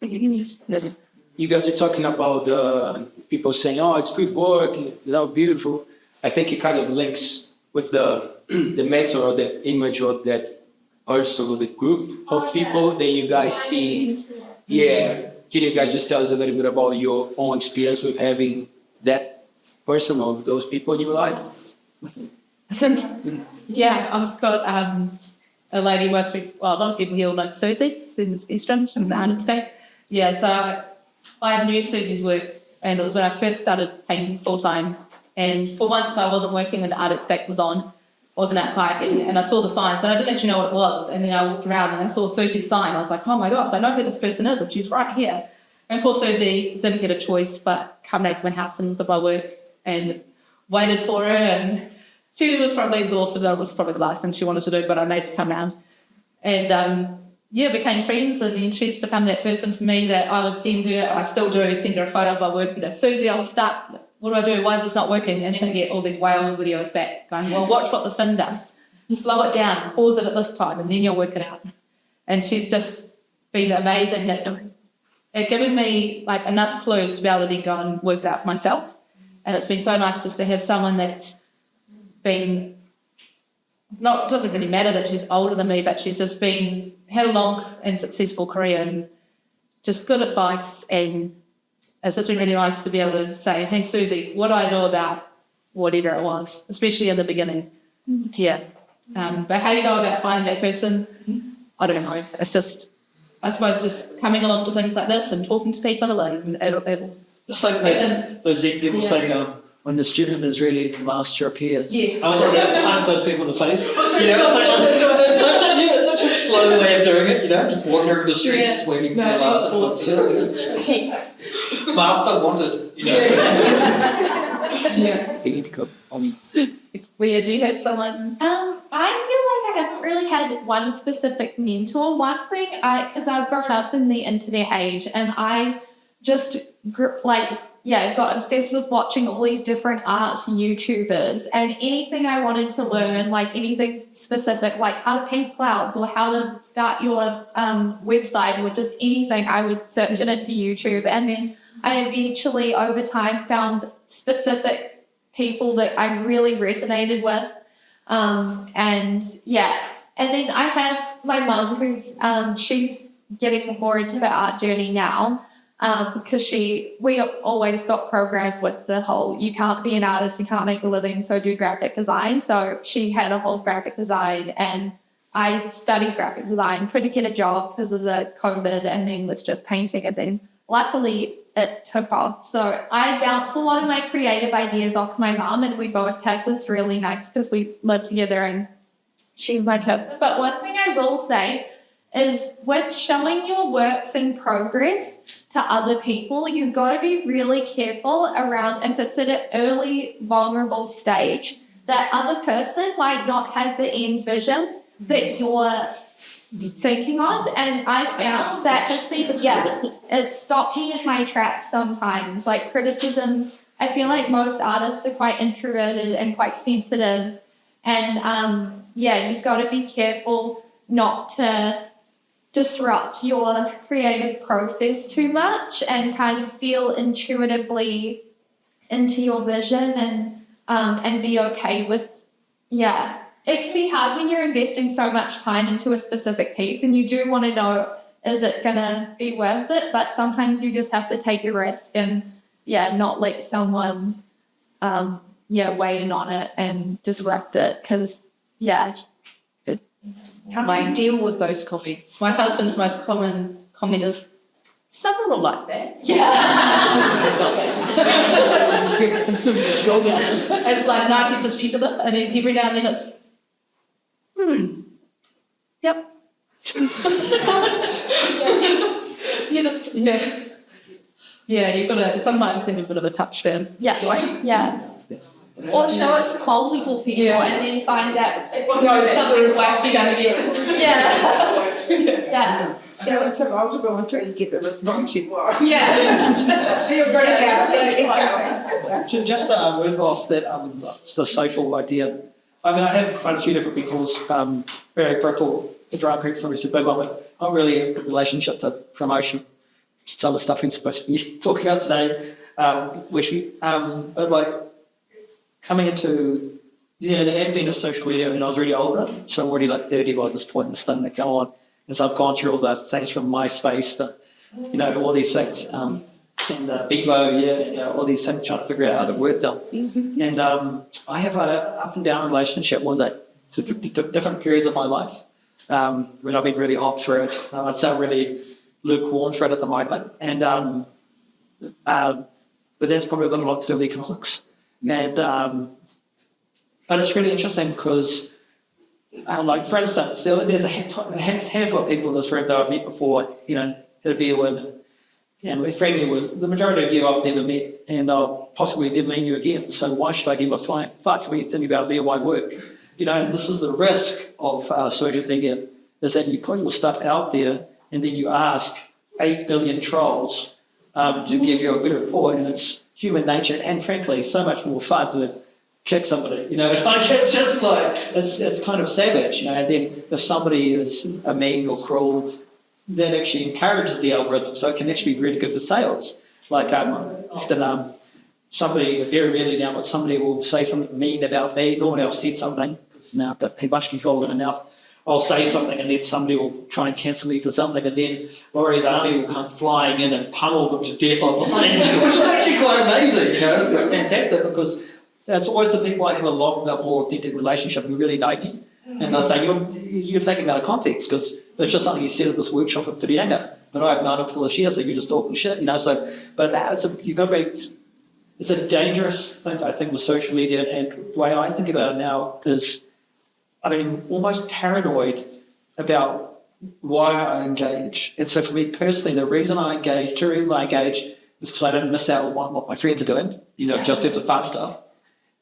You guys are talking about people saying, "Oh, it's good work, beautiful." I think it kind of links with the meta or the image of that also the group of people that you guys see. Yeah, can you guys just tell us a little bit about your own experience with having that person or those people in your life? Yeah, I've got a lady, a lot of people here will know Susie, Susan's Eastern from the Hunted State. Yeah, so I knew Susie's work, and it was when I first started painting full-time. And for once, I wasn't working when the art exec was on, wasn't out kayaking, and I saw the signs, and I didn't actually know what it was. And then I walked around and I saw Susie's sign. I was like, oh my gosh, I know who this person is, and she's right here. And poor Susie didn't get a choice but come back to my house and look at my work and waited for her. And she was probably exhausted. That was probably the last thing she wanted to do, but I made her come round. And became friends, and then she's become that person for me that I would send her, I still do, send her a photo of my work. But Susie, I'll start, what do I do? Why is this not working? And then I get all these whale videos back going, well, watch what the fin does. You slow it down, pause it at this time, and then you'll work it out. And she's just been amazing at giving me like enough clues to be able to then go and work it out for myself. And it's been so nice just to have someone that's been, it doesn't really matter that she's older than me, but she's just had a long and successful career and just good advice. And it's just been really nice to be able to say, hey, Susie, what do I know about whatever it was, especially in the beginning. Yeah. But how you go about finding that person, I don't know. It's just, I suppose, just coming along to things like this and talking to people and it'll Just like those people say, when the student is really the master appears. Yes. I was going to punch those people in the face. It's such a slow way of doing it, just wandering the streets waiting for the master. Master wanted, Where do you have someone? I feel like I haven't really had one specific mentor. One thing, because I've grown up in the internet age, and I just got obsessed with watching all these different art YouTubers, and anything I wanted to learn, like anything specific, like how to paint clouds or how to start your website or just anything, I would search it into YouTube, and then I eventually over time found specific people that I really resonated with. And then I have my mum who's she's getting more into her art journey now, because we always got programmed with the whole, you can't be an artist, you can't make a living, so do graphic design. So she had a whole graphic design, and I studied graphic design, couldn't get a job because of the COVID, and then was just painting, and then luckily it took off. So I bounce a lot of my creative ideas off my mum, and we both had this really nice, because we lived together and she's my cousin. But one thing I will say is with showing your works in progress to other people, you've got to be really careful around if it's at an early vulnerable stage, that other person might not have the end vision that you're thinking of. And I found that has been, it stopped me in my tracks sometimes. Like criticisms, I feel like most artists are quite introverted and quite sensitive. And you've got to be careful not to disrupt your creative process too much and kind of feel intuitively into your vision and be okay with, it can be hard when you're investing so much time into a specific piece and you do want to know, is it going to be worth it? But sometimes you just have to take a risk and, not let someone, weigh in on it and disrupt it. Because, Like, deal with those comments. My husband's most common comment is, some people like that. It's like 90% of it, and then every now and then it's, yep. You've got to sometimes have a bit of a touch down. Or show it to multiple people and then find out if something's wax you're going to get. So it's multiple and trying to get them as much you want. Just with us that the social idea. I mean, I have quite a few different mentors. Very Brickle, the Drum Creek's obviously a big one, but not really a good relationship to promotion. Just other stuff we're supposed to be talking about today. But like coming into the advent of social media when I was really older, so I'm already like 30 by this point, this thing that go on. And so I've gone through all those things from MySpace to, all these things, and Bebo, all these things, trying to figure out how to work them. And I have had an up and down relationship with it to different periods of my life. when I've been really hot for it. I'd say I'm really lukewarm for it at the moment. And but that's probably got a lot to do with economics. And but it's really interesting because, like for instance, there's a handful of people in this room that I've met before, had a beer with, and we're friendly with. The majority of you I've never met, and I'll possibly never meet you again. So why should I give a flying fuck when you think about beer wine work? This is the risk of social media, is that you put your stuff out there and then you ask 8 billion trolls to give you a good report, and it's human nature, and frankly, so much more fun to kick somebody. It's just like it's kind of savage, And then if somebody is mean or cruel, that actually encourages the algorithm, so it can actually be really good for sales. Like somebody very rarely now, but somebody will say something mean about me. No one else said something. Now I've got much control of it enough. I'll say something and then somebody will try and cancel me for something, and then Laurie's army will come flying in and pummel them to death online, which is actually quite amazing, It's quite fantastic, because that's always the people I have a longer, more authentic relationship who really know me. And they'll say, you're taking out of context, because it's just something you said at this workshop at Whirianga, but I've known it for this year, so you're just talking shit, you go back. It's a dangerous thing, I think, with social media, and the way I think about it now is, almost paranoid about why I engage. And so for me personally, two reasons I engage is because I don't miss out on what my friends are doing, just do the fun stuff.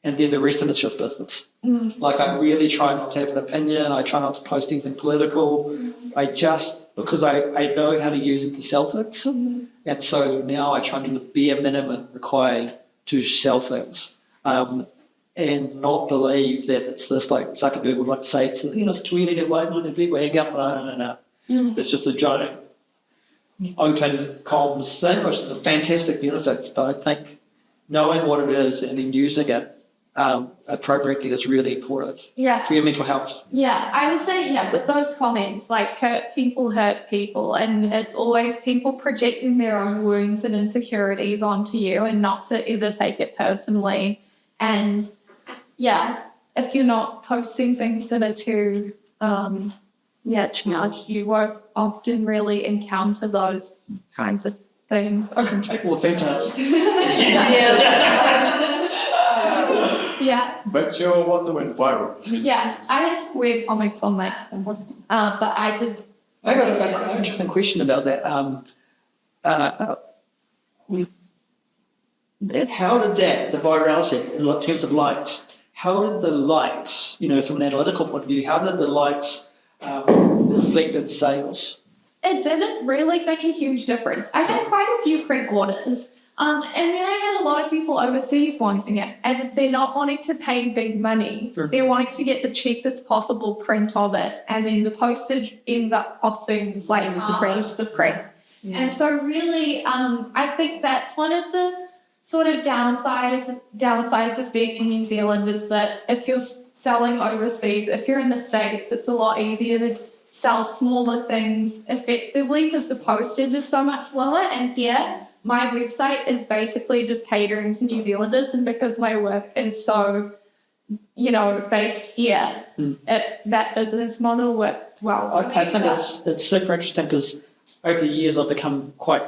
And then the rest of it's just business. Like, I really try not to have an opinion. I try not to post anything political. Because I know how to use it to sell things. And so now I try to do the bare minimum required to sell things. And not believe that it's this, like Zuckerberg would like to say, it's 20 way, people hang up. No. It's just a giant open comms thing, which is a fantastic benefit. But I think knowing what it is and then using it appropriately is really important for your mental health. Yeah, I would say, with those comments, like hurt people, and it's always people projecting their own wounds and insecurities onto you, and not to ever take it personally. And if you're not posting things that are too charged, you won't often really encounter those kinds of things. I can take more photos. But your one went viral. I had some weird comments on that, but I did. I got an interesting question about that. How did the virality, in terms of likes, how did the likes, from an analytical point of view, how did the likes reflect in sales? It didn't really make a huge difference. I had quite a few print orders, and then I had a lot of people overseas wanting it, and they're not wanting to pay big money. Sure. They're wanting to get the cheapest possible print of it, and then the postage ends up costing like the print. And so really, I think that's one of the sort of downsides of being in New Zealand, is that if you're selling overseas, if you're in the States, it's a lot easier to sell smaller things effectively because the postage is so much lower. And my website is basically just catering to New Zealanders, and because my work is so, based here, that business model works well. I think it's super interesting because over the years I've become quite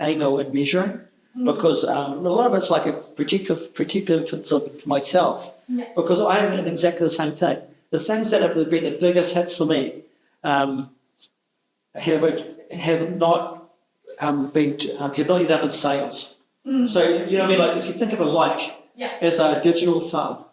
anal in measuring. Because a lot of it's like a predictive for myself. Because I'm in exactly the same thing. The things that have been the biggest hits for me have not been have not ended up in sales. So like if you think of a like as a digital thumb,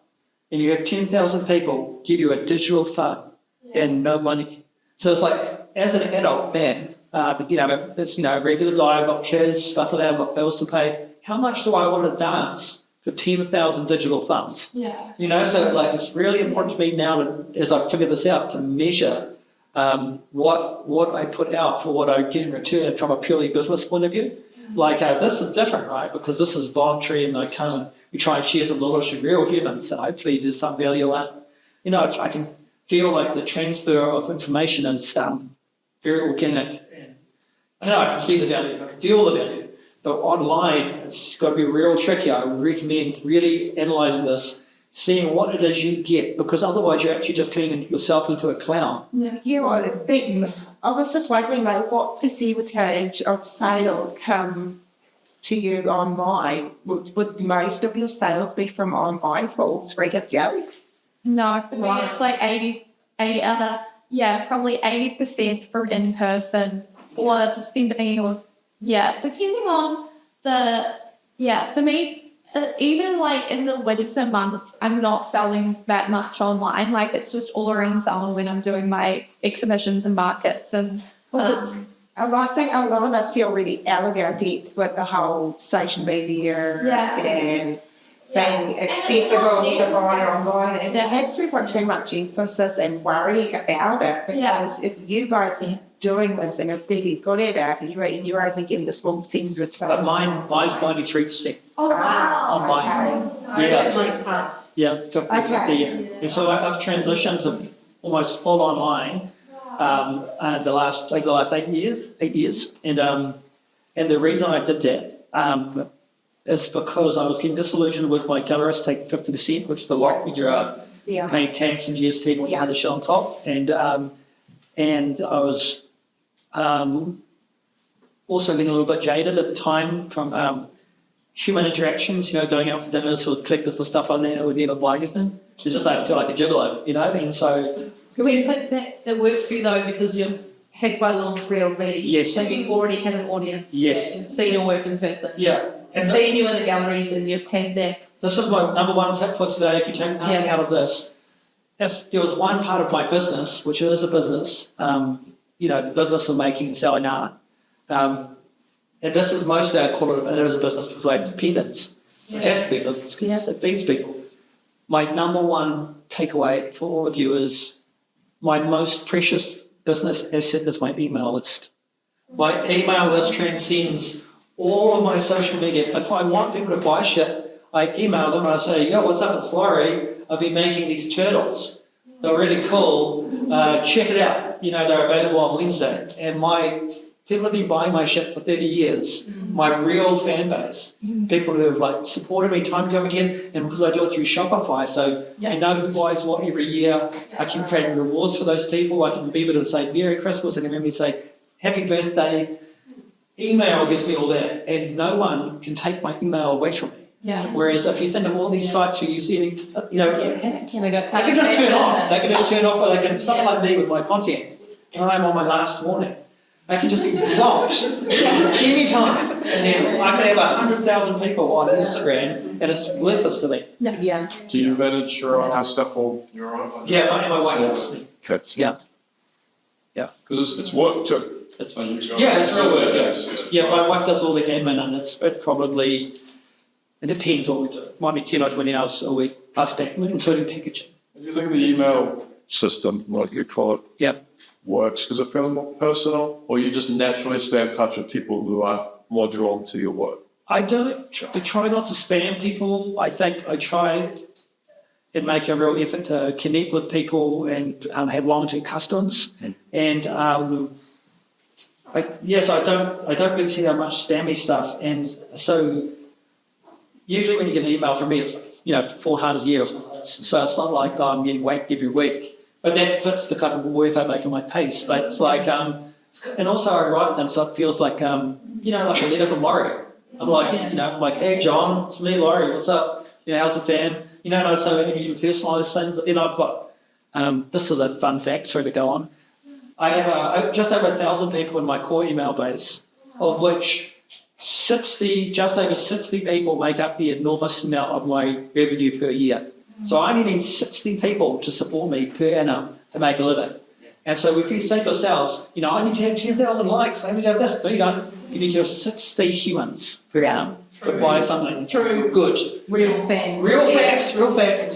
and you have 10,000 people give you a digital thumb and no money. So it's like, as an adult man, it's a regular guy, I've got kids, stuff like that, I've got bills to pay. How much do I want to dance for 10,000 digital thumbs? So like it's really important to me now, as I figure this out, to measure what I put out for what I get in return from a purely business point of view. Like this is different, right? Because this is voluntary, and I come and we try and share some knowledge with real humans, and hopefully there's some value in. I can feel like the transfer of information is very organic. I know I can see the value, I can feel the value, but online it's got to be real tricky. I would recommend really analysing this seeing what it is you get, because otherwise you're actually just turning yourself into a clown. You are the thing. I was just wondering, like, what percentage of sales come to you online? Would most of your sales be from online falls regularly? No, for me it's like 80 other, probably 80% from in person or depending on, depending on for me, even like in the winter months, I'm not selling that much online. Like it's just all around summer when I'm doing my exhibitions and markets and I think a lot of us feel really elevated with the whole social media and being accessible to buy online. And perhaps we put too much emphasis and worry about it, because if you guys are doing this and are really good at it, you're only getting the small percentage of But mine's 93%. oh wow. Online. Yeah. Yeah, 50-50, yeah. And so I've transitioned to almost full online the last 8 years. And the reason I did that is because I was getting disillusioned with my gallerist taking 50%, which is a lot when you're paying tax and GST and what you had to show on top. And I was also getting a little bit jaded at the time from human interactions, going out for dinners with collectors and stuff like that, I would never buy anything. So just like, I feel like a gigolo, and so... Can we think that works for you though, because you've had quite a long career already? Yes. So you've already had an audience. Yes. And seen your work in person. Yeah. And seeing you in the galleries and you've had that. This is my number one tip for today. If you take nothing out of this, if there was one part of my business, which is a business, the business of making and selling art, and this is mostly, I call it is a business because I have dependents. It has to be a business because it feeds people. My number one takeaway for all of you is my most precious business asset is my email list. My email list transcends all of my social media. If I want people to buy shit, I email them and I say, yo, what's up, it's Laurie. I've been making these turtles. They're really cool. Check it out. They're available on Wednesday. And people have been buying my shit for 30 years. My real fan base. People who have supported me time and time again. And because I do it through Shopify, so I know who buys what every year. I can create rewards for those people. I can remember to say Merry Christmas. I can remember to say Happy Birthday. Email gives me all that. And no one can take my email away from me. Yeah. Whereas if you think of all these sites where you see, Can I go? they can just turn off. They can just turn off, or they can, someone like me with my content, and I'm on my last warning. I can just be blocked anytime, and then I can have 100,000 people on Instagram, and it's worthless to me. Yeah. Do you manage your own stuff or your own? Yeah, my wife helps me. Okay. Yeah. Because it's work too. It's fun. Yeah, it's real work. Yeah, my wife does all the admin, and it's probably, it depends what we do. It might be 10 or 20 hours a week, plus that, including packaging. Do you think the email system, like you call it, Yeah. works? Does it feel more personal, or you just naturally stay in touch with people who are more drawn to your work? I try not to spam people. I think I try and make a real effort to connect with people and have long-term customers. And I don't really see that much spammy stuff. And so usually when you get an email from me, it's $400 a year or something. So it's not like I'm getting whacked every week. But that fits the kind of work I make in my pace. But it's like, and also I write them so it feels like, like a letter from Laurie. I'm like, hey John, it's me, Laurie, what's up? How's the fan? And so you can personalise things. But then I've got, this is a fun fact, sorry to go on. I have just over 1,000 people in my core email base, of which just over 60 people make up the enormous amount of my revenue per year. So I only need 60 people to support me per annum to make a living. And so if you say to yourselves, I need to have 10,000 likes, I need to have this, no you don't. You need to have 60 humans per annum to buy something. True. Good. Real fans. Real facts. Real fans.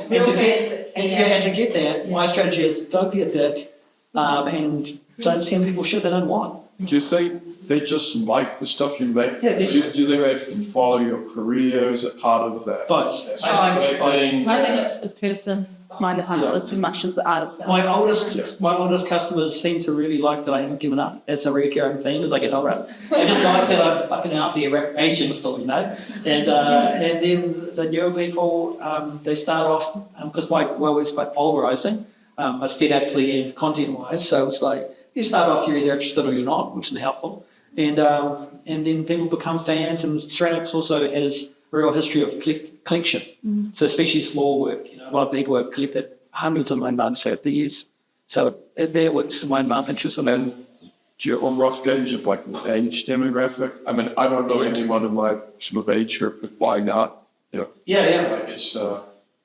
And to get there, my strategy is don't be a dick and don't send people shit they don't want. Do you think they just like the stuff you make? Yeah, definitely. Do they follow your career? Is it part of that? Both. I think it's the person. mind the hunters as much as the artists. My oldest customers seem to really like that I haven't given up. It's a recurring theme as I get older. They just like that I'm fucking out there aging still, you know. And then the newer people, they start off because my work's quite polarizing, aesthetically and content-wise. So it's like you start off, you're either interested or you're not, which is helpful. And then people become fans. And ceramics also has a real history of collection. So especially small work, you know, a lot of big work collected hundreds of my months over the years. So there was my month interest in it. Do you on rough gauge of like age demographic? I mean, I don't know anyone in my sort of age group, but why not? You know, Yeah. like it's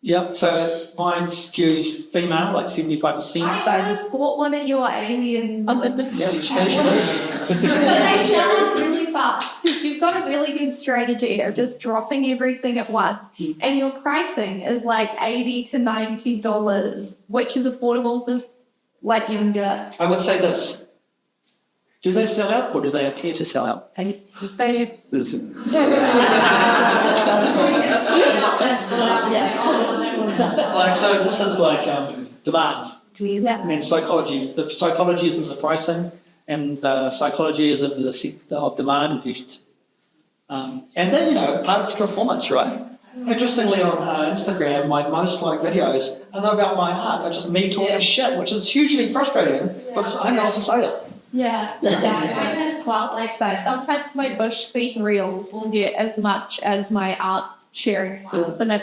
Yeah, so mine skews female, like 75%. So sport one of your alien. Yeah, But they sell it really fast because you've got a really good strategy of just dropping everything at once, and your pricing is like $80 to $90, which is affordable for like younger. I would say this. Do they sell out or do they appear to sell out? And just they Listen. Like, so this is like demand. I mean, psychology. The psychology is in the pricing, and the psychology is in the sector of demand and efficiency. And then, you know, part of it's performance, right? Interestingly, on Instagram, my most liked videos are not about my art, they're just me talking shit, which is hugely frustrating because I know how to say it. Yeah, as well. Like so, sometimes my bush feed reels will get as much as my art sharing ones, and it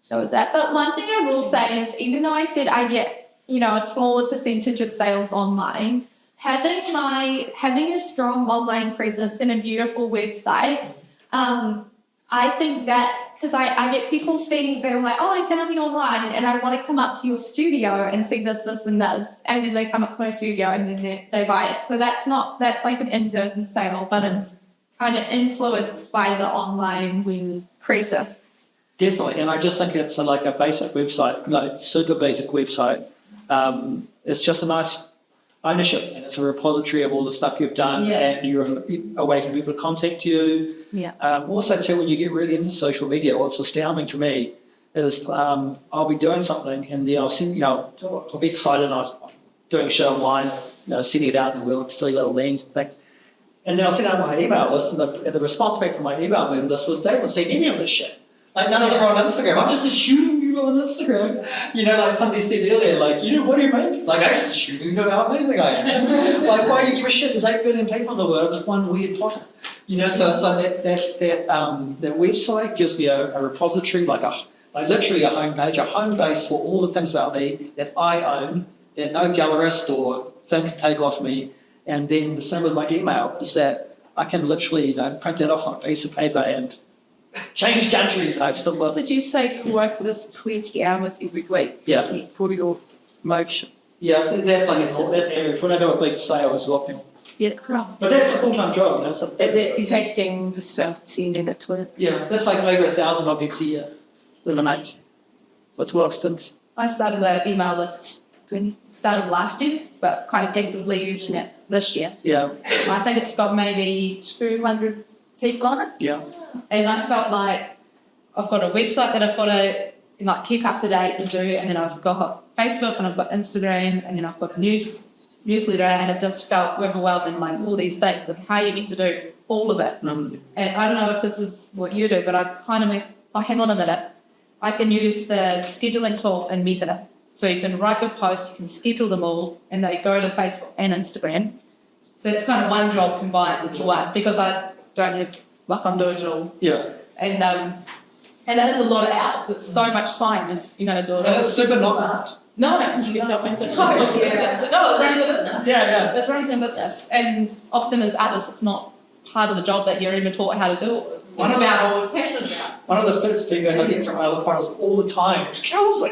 shows that. But one thing I will say is, even though I said I get, you know, a smaller percentage of sales online, having a strong online presence and a beautiful website, I think that. Because I get people saying, they're like, oh, I found you online and I want to come up to your studio and see this, and this. And then they come up to my studio and then they buy it. So that's like an in-person sale, but it's kind of influenced by the online presence. Definitely, and I just think it's like a basic website, like super basic website. It's just a nice ownership thing. It's a repository of all the stuff you've done, and you're a way for people to contact you. Yeah. Also, too, when you get really into social media, what's astounding to me is I'll be doing something, and then I'll send, you know, I'll be excited, and I'm doing a show online, you know, sending it out in the world, silly little links and things. And then I'll send out my email list, and the response back from my email list was, they haven't seen any of this shit. Like, none of them are on Instagram. I'm just assuming you're on Instagram. You know, like somebody said earlier, like, you know, what do you make? Like, I just assume you know how amazing I am. Like, why do you give a shit? There's 8 billion people in the world. There's one weird potter. You know, so it's like that website gives me a repository, like literally a home base for all the things about me that I own, that no gallerist or thing can take off me. And then the same with my email is that I can literally, you know, print that off on a piece of paper and change countries. I still love it. Did you say you work for this 20 hours every week? Yeah. For your motion? Yeah, that's like that's average. When I do a big sale, it's a lot more. Yeah. But that's a full-time job, you know. So, That's affecting the stuff, sending it to it. yeah, that's like over 1,000 objects a year. Eliminate. What's worse things? I started an email list started last year, but kind of actively using it this year. Yeah, I think it's got maybe 200 people on it. yeah. And I felt like I've got a website that I've got to like keep up to date and do, and then I've got Facebook and I've got Instagram, and then I've got a newsletter, and it just felt overwhelming, like all these things and how you get to do all of it. Mm. And I don't know if this is what you do, but I kind of went, oh, hang on a minute. I can use the scheduling tool in Meta. So you can write your posts, you can schedule them all, and they go to Facebook and Instagram. So it's kind of one job combined into one, because I don't have, like, I'm doing it all. Yeah. And that is a lot of hours. It's so much time if you're going to do it And all. it's super not art. No, you don't think it's hard. No, it's running a business. Yeah. It's running a business. And often as artists, it's not part of the job that you're even taught how to do it. One of Or passionate about. One of the first things I get from other partners all the time, which kills me.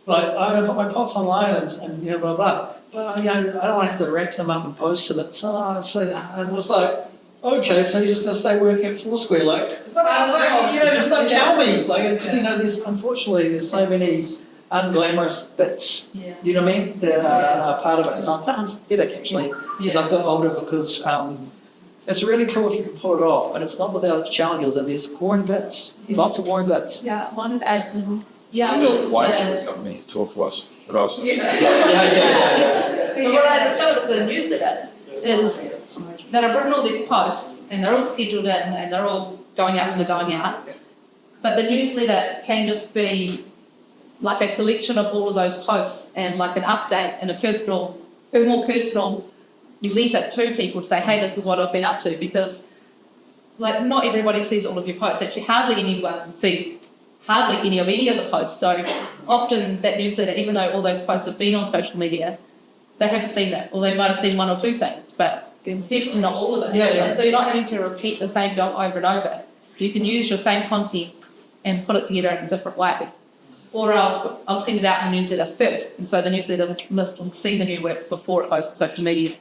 Like, I'm going to put my pots online and you know, blah, blah. But, you know, I don't want to have to rack them up and post them. So and it was like, okay, so you're just going to stay working at Foursquare. Like, you know, just don't tell me. Like, because, you know, there's so many unglamorous bits, you know what I mean, that are part of it. It's unpathetic, actually, as I've got older, because it's really cool if you can pull it off, and it's not without its challenges, and there's boring bits, lots of boring bits. Yeah, one add Yeah, I thought, Why should yeah. we come to talk to us? But also, Yeah. But what I discovered with the newsletter is that I've written all these posts and they're all scheduled in and they're all going out as they're going out. But the newsletter can just be like a collection of all of those posts and like an update and a more personal letter to people to say, hey, this is what I've been up to, because like not everybody sees all of your posts. Actually, hardly anyone sees hardly any of the posts. So often that newsletter, even though all those posts have been on social media, they haven't seen that, or they might have seen one or two things, but definitely not all of it. Yeah, yeah. And so you're not having to repeat the same job over and over. You can use your same content and put it together in a different way. Or I'll send it out in the newsletter first, and so the newsletter list will see the new work before it goes to social media.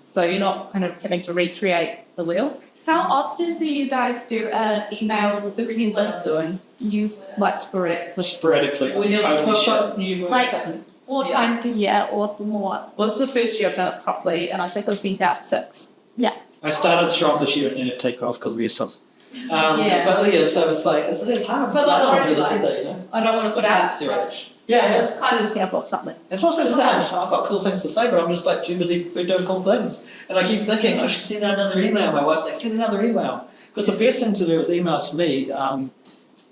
So you're not kind of having to recreate the wheel. How often do you guys do an email Depends on what it's doing. use Like sporadic. Sporadically. When you've Totally got new work. like 4 times a year or more? Well, this is the first year I've done it properly, and I think I've sent out 6. Yeah. I started strong this year and then it take off because we had some. Yeah. But yeah, so it's like, it's hard. But like I don't Laurie's really see like- that, you know? I don't want to put out Zero. rubbish. Yeah, It's kind of just I've got something. it's also sometimes I've got cool things to say, but I'm just like too busy doing cool things. And I keep thinking, I should send out another email. My wife's like, send another email. Because the best thing to do with emails to me,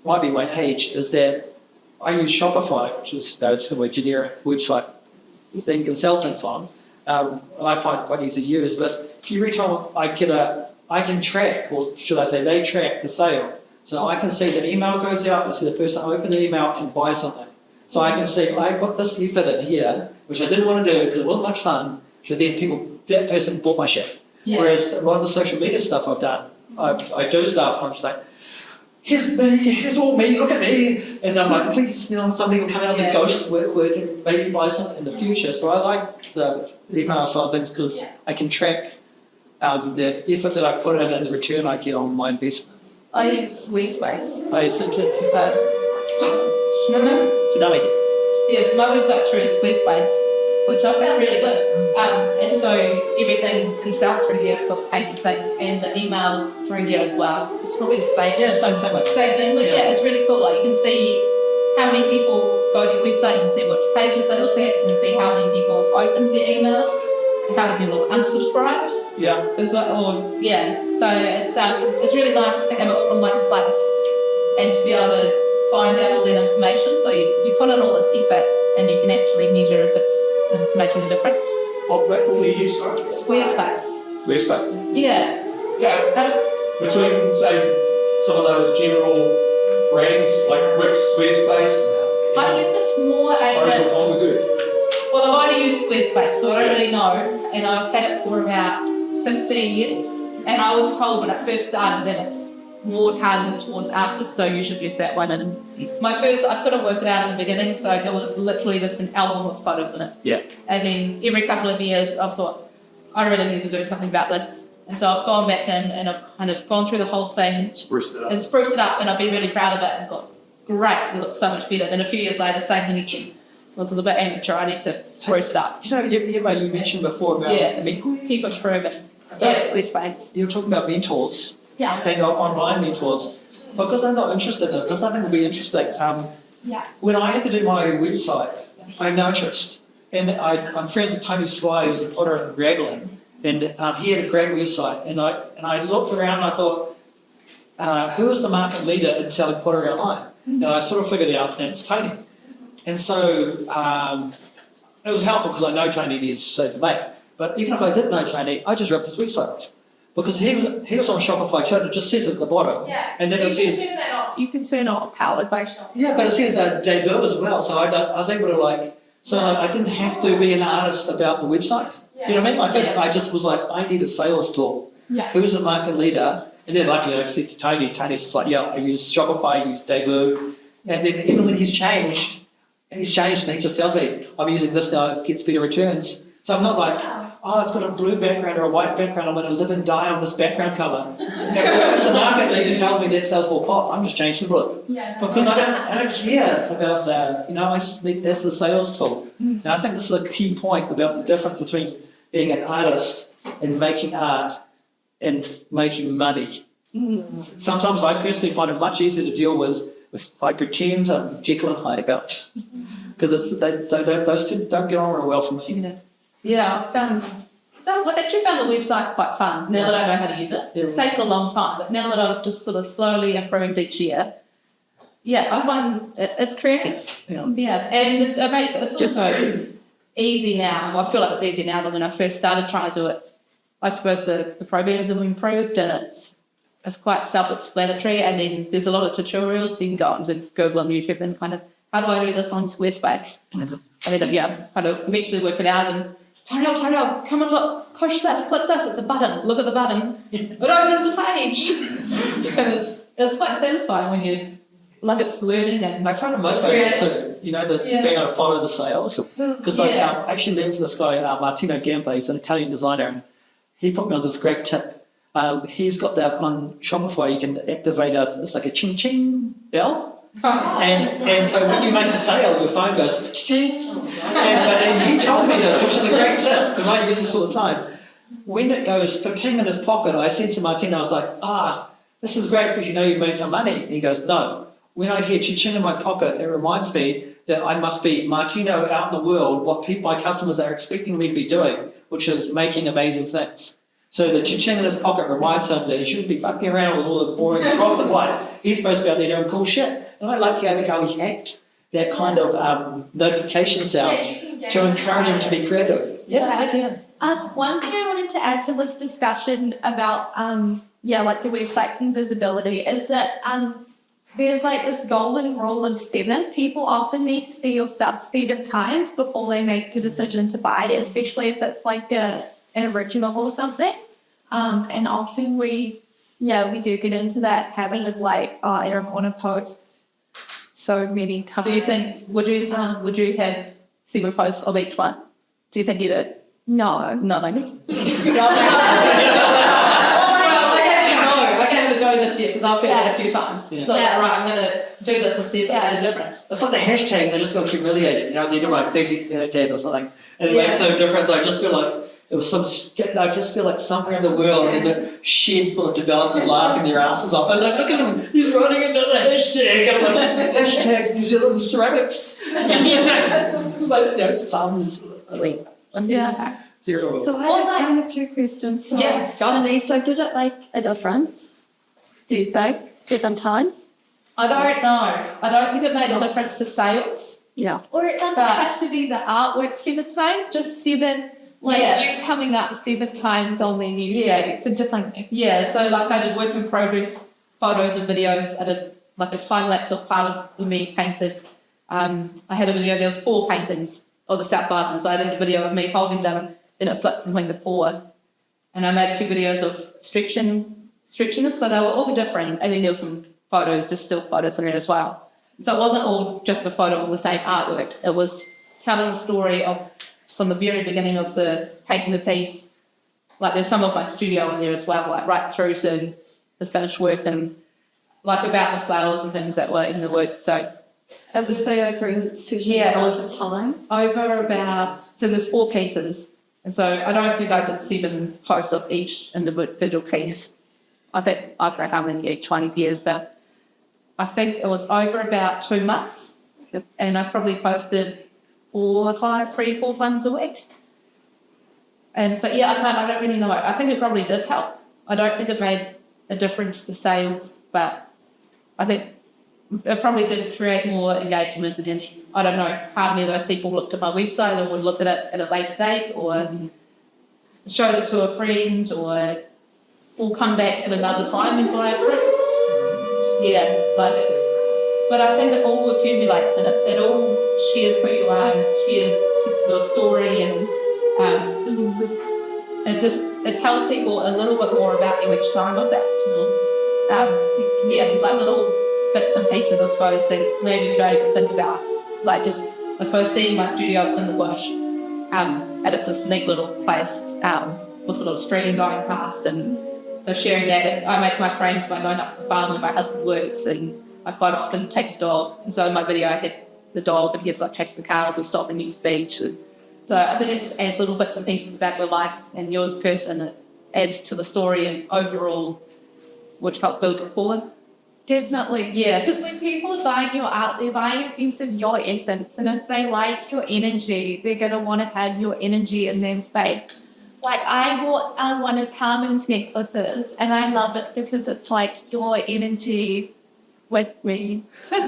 might be my age, is that I use Shopify, which is it's a generic website that you can sell things on. And I find it quite easy to use. But every time I can track, or should I say, they track the sale. So I can see that email goes out, I see the person open the email and buy something. So I can see, I put this effort in here, which I didn't want to do because it wasn't much fun, but then that person bought my shit. Yeah. Whereas a lot of the social media stuff I've done, I do stuff and I'm just like, here's me, here's all me, look at me. And I'm like, please, somebody will come out Yeah. and ghost work and maybe buy something in the future. So I like the email side of things because I can track the effort that I put in and the return I get on my investment. I use Squarespace. I simply, But no. tsunami. Yes, my website's through Squarespace, which I found really good. And so everything can sell through there. It's got the payment thing, and the emails through there as well. It's probably the same. Yeah, same way. Same thing, but yeah, it's really cool. Like you can see how many people go to your website, you can see which pages they look at, you can see how many people have opened their email, and how many people have unsubscribed Yeah. as well. Or yeah, so it's really nice to have it on one place and to be able to find out all that information. So you put in all this effort and you can actually measure if it's making a difference. What platform do you use, sorry? Squarespace. Westpac. Yeah. Yeah. That's, Between, say, some of those general brands like Wix, Squarespace, I think it's more aimed or is at, it all good? well, I've only used Squarespace, so I don't really know, and I've had it for about 15 years, and I was told when I first started that it's more targeted towards artists, so you should use that one. And I couldn't work it out in the beginning, so it was literally just an album with photos in it. Yeah. And then every couple of years, I've thought, I really need to do something about this. And so I've gone back in and I've kind of gone through the whole thing Spruced it up. and spruced it up, and I've been really proud of it and thought, great, it looks so much better. Then a few years later, same thing again. This is a bit amateur, I need to spruce it up. You know, you mentioned before about Yeah, just keep improving. Yeah, Squarespace. you were talking about mentors. Yeah. Hang on, online mentors. Because I'm not interested in it, because I think it would be interesting. Yeah. When I had to do my website, I noticed, and I'm friends with Tony Sly, who's a potter in Raglan, and he had a great website. And I looked around and I thought, who is the market leader in selling pottery online? And I sort of figured out that it's Tony. And so it was helpful because I know Tony and he's so to make. But even if I didn't know Tony, I just ripped his website off. Because he was on Shopify too, it just says at the bottom. Yeah. And then it says, You can turn off powered by Shopify. yeah, but it says debut as well. So I was able to I didn't have to be an artist about the website. You know what I mean? I just was like, I need a sales tool. Yeah. Who's the market leader? And then luckily I said to Tony, Tony's just like, yeah, I use Shopify, I use Debut. And then even when he's changed, and he just tells me, I'm using this now, it gets better returns. So I'm not like, oh, it's got a blue background or a white background, I'm going to live and die on this background colour. If the market leader tells me that sells more pots, I'm just changing the blue. Yeah. Because I don't care about that. I just think that's the sales tool. And I think this is a key point about the difference between being an artist and making art and making money. Sometimes I personally find it much easier to deal with I pretend I'm Jekyll and Hyde about, because those two don't get on real well for me. Yeah, I've actually found the website quite fun now that I know how to use it. Yeah. It's taken a long time, but now that I've just sort of slowly improved each year, yeah, I find it's creative. Yeah. And it's also easy now. Well, I feel like it's easier now than when I first started trying to do it. I suppose the programs have improved and it's quite self-explanatory, and then there's a lot of tutorials. So you can go onto Google and YouTube and kind of, how do I do this on Squarespace? And then, kind of eventually work it out and turn out, come and look, push this, click this, it's a button, look at the button, it opens a page. Because it's quite satisfying when you, like, it's learning and I find it motivating too, to being able to follow the sales. Because I actually learned from this guy, Martino Gamba, he's an Italian designer, and he put me on this great tip. He's got that on Shopify, you can activate it's like a ching ching bell. And so when you make a sale, your phone goes ching. And he told me this, which is a great tip, because I use this all the time. When it goes ping in his pocket, I said to Martino, I was like, this is great because you've made some money. And he goes, no. When I hear ching in my pocket, it reminds me that I must be Martino out in the world, what my customers are expecting me to be doing, which is making amazing things. So the ching in his pocket reminds him that he shouldn't be fucking around with all the boring dross of life. He's supposed to be out there doing cool shit. And I like how he hacked that kind of notification sound to encourage him to be creative. Yeah. One thing I wanted to add to this discussion about, like the websites and visibility is that there's like this golden rule of 7. People often need to see your stuff 7 times before they make the decision to buy it, especially if it's like an original or something. And often we do get into that habit of like, I don't want to post so many times. Do you think, would you have 7 posts of each one? Do you think you did? No. Not like me. I gave it a go this year because I've been there a few times. Yeah. So I'm going to do this and see if it made a difference. It's like the hashtags, I just feel humiliated. They do my 30th day or something, and it makes no difference. I just feel like it was I just feel like somewhere in the world there's a shed full of developers laughing their asses off. I'm like, look at him, he's running another hashtag. I'm like, hashtag New Zealand ceramics. But thumbs. Zero. So I have 2 questions. So, so did it make a difference? Do you think 7 times? I don't know. I don't think it made a difference to sales. Yeah. Or it doesn't have to be the artwork 7 times, just 7, you coming up 7 times on their new day for different things. Yeah, so like I did work in progress, photos and videos. I did like a time lapse of part of me painted. I had a video, there was 4 paintings of the South Island, so I did a video of me holding them, then it flipped between the 4. And I made a few videos of stretching it, so they were all different. And then there were some photos, just still photos in there as well. So it wasn't all just a photo of the same artwork. It was telling the story of from the very beginning of the painting the piece. Like there's some of my studio in there as well, like right through to the finished work and like about the flowers and things that were in the work. So It was the over it was time. over about, so there's 4 pieces. And so I don't think I did 7 posts of each individual piece. I think, I don't know how many each one is, but I think it was over about 2 months. And I probably posted 4 times a week. But I don't really know. I think it probably did help. I don't think it made a difference to sales, but I think it probably did create more engagement. And then, I don't know how many of those people looked at my website or would look at it at a later date or showed it to a friend or come back at another time and buy a print. But I think it all accumulates and it all shares who you are and it shares your story and it tells people a little bit more about you each time of that. There's like little bits and pieces, I suppose, that maybe you don't even think about. Like just, I suppose, seeing my studio, it's in the bush, and it's this neat little place with a little stream going past, and so sharing that. I make my friends by going up to the farm where my husband works, and I quite often take the dog, and so in my video I had the dog, and he'd like chase the cars and stop and use the beach. And so I think it just adds little bits and pieces about your life and yours person. It adds to the story and overall, which helps build rapport. Definitely, yeah. Because when people are buying your art, they're buying a piece of your essence, and if they like your energy, they're going to want to have your energy in their space. Like I bought one of Carmen's necklaces, and I love it because it's like your energy with me. Yeah,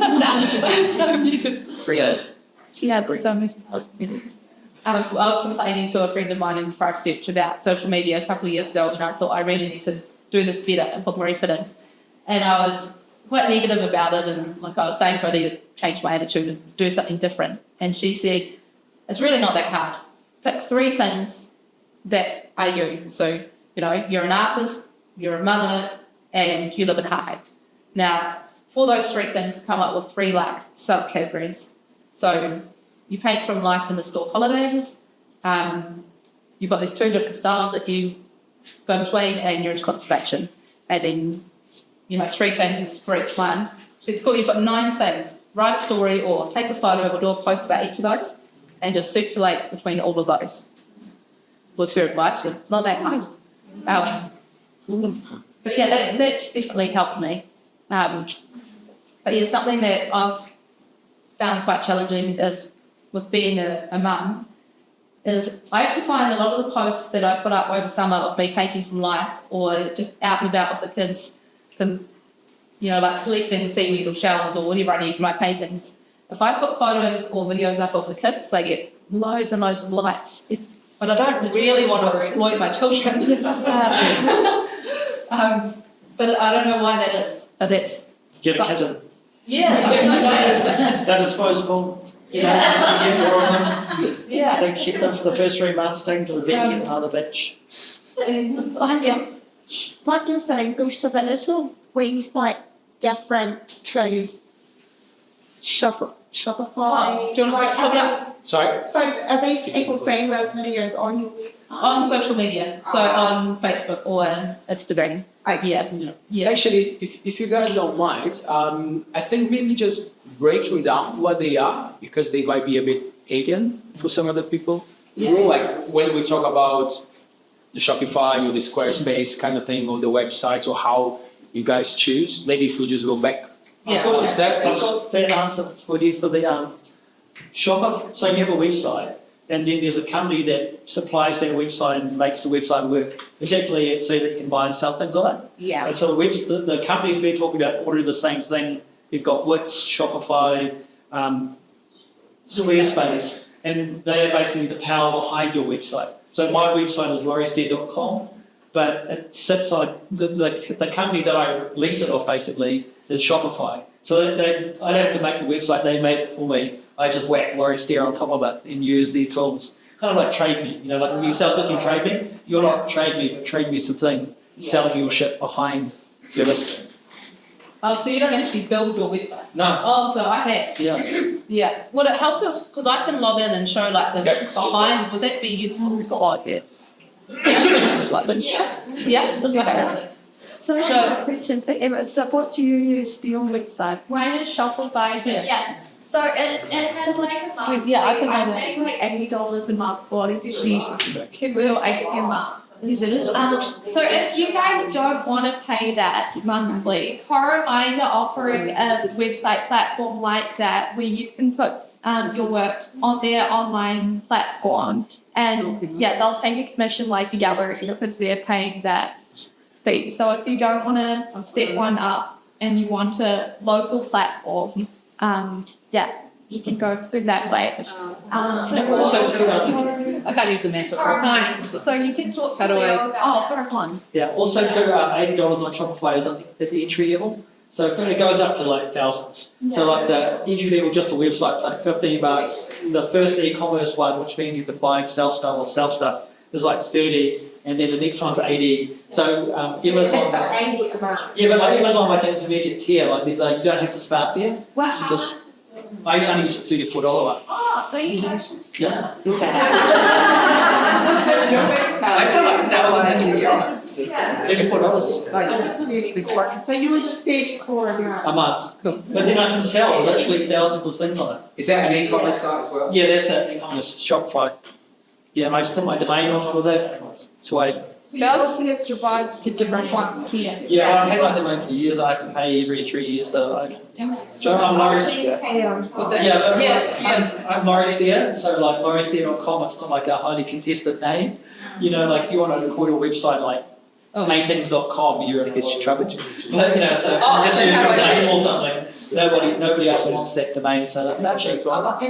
I was complaining to a friend of mine in Christchurch about social media a couple of years ago, and I thought I really need to do this better and put more effort in. And I was quite negative about it, and like I was saying, I need to change my attitude and do something different. And she said, it's really not that hard. Pick 3 things that are you. So, you're an artist, you're a mother, and you live in Hyde. Now, for those 3 things, come up with 3 subcategories. So you paint from life in the store holidays. You've got these 2 different styles that you go between, and you're into construction. And then, 3 things for each one. So you've got 9 things. Write a story or take a photo or do a post about each of those and just circulate between all of those. Was her advice. It's not that hard. But yeah, that's definitely helped me. But yeah, something that I've found quite challenging is with being a mum is I actually find a lot of the posts that I put up over summer of me painting from life or just out and about with the kids, like collecting seaweed or shells or whatever I need for my paintings. If I put photos or videos up of the kids, they get loads and loads of likes. But I don't really want to exploit my children. But I don't know why that is. But that's Get a kitten. yeah. They're disposable. Yeah. They keep them for the first 3 months, take them to the vet, get another batch. Yeah. What you're saying goes to the little ways like different to Shopify. Do you want to look it up? Sorry? So are these people saying those videos on your website? On social media, so on Facebook or Instagram. Yeah. Actually, if you guys don't mind, I think maybe just breaking down what they are, because they might be a bit alien for some other people. Yeah. Like when we talk about the Shopify or the Squarespace kind of thing, or the websites, or how you guys choose, maybe if we just go back. Yeah. I've got that answer for you for the Shopify. So you have a website, and then there's a company that supplies that website and makes the website work. Exactly, it's so that you can buy and sell things on it. Yeah. And so the companies we're talking about all do the same thing. You've got Wix, Shopify, Squarespace, and they are basically the power behind your website. So my website is lauriesteer.com, but it sits on the company that I lease it off basically is Shopify. So I don't have to make the website, they make it for me. I just whack Laurie Steer on top of it and use their tools. Kind of like Trade Me, like when you sell something Trade Me, you're not Trade Me, but Trade Me's the thing, selling your shit behind your listing. Oh, so you don't actually build your website? No. Oh, so I have. Yeah. Yeah. Would it help us? Because I can log in and show like the behind. Would that be useful? Yeah. Yeah. Okay. So I have a question for Emma. So what do you use for your website? Mine is Shopify. Yeah. So it has like a month. Yeah, I can I have it. pay like $80 a month for it. It's real 80 a month. So if you guys don't want to pay that monthly, Horrormind are offering a website platform like that where you can put your work on their online platform, and they'll take a commission like the gallery because they're paying that fee. So if you don't want to set one up and you want a local platform, you can go through that way. I can't use the message. So you can talk How do I- one. Yeah, also too, $80 on Shopify is at the entry level. So it goes up to like thousands. So like the entry level, just the website's like $15. The first e-commerce one, which means you can buy and sell stuff or sell stuff, is like 30, and then the next one's 80. So Amazon, but like Amazon like intermediate tier, like there's like you don't have to start there. You just I only use the $34 one. Oh, thank you. Yeah. I feel like $34 So you would just stage for a month. But then I can sell literally thousands of things on it. Is that an e-commerce site as well? Yeah, that's an e-commerce Shopify. Yeah, most of my domain was for that. So I You also have to buy to different ones. Yeah, I've had my domain for years. I have to pay every 3 years though. So I'm Laurie's. What's that? Yeah, but yeah. I'm Laurie's Dear, so like lauriesdear.com, it's not like a highly contested name. You know, like if you want to call your website like paintings.com, you're going to get trouble. But you know, so just use your name or something. Nobody else uses that domain, so that checks well. I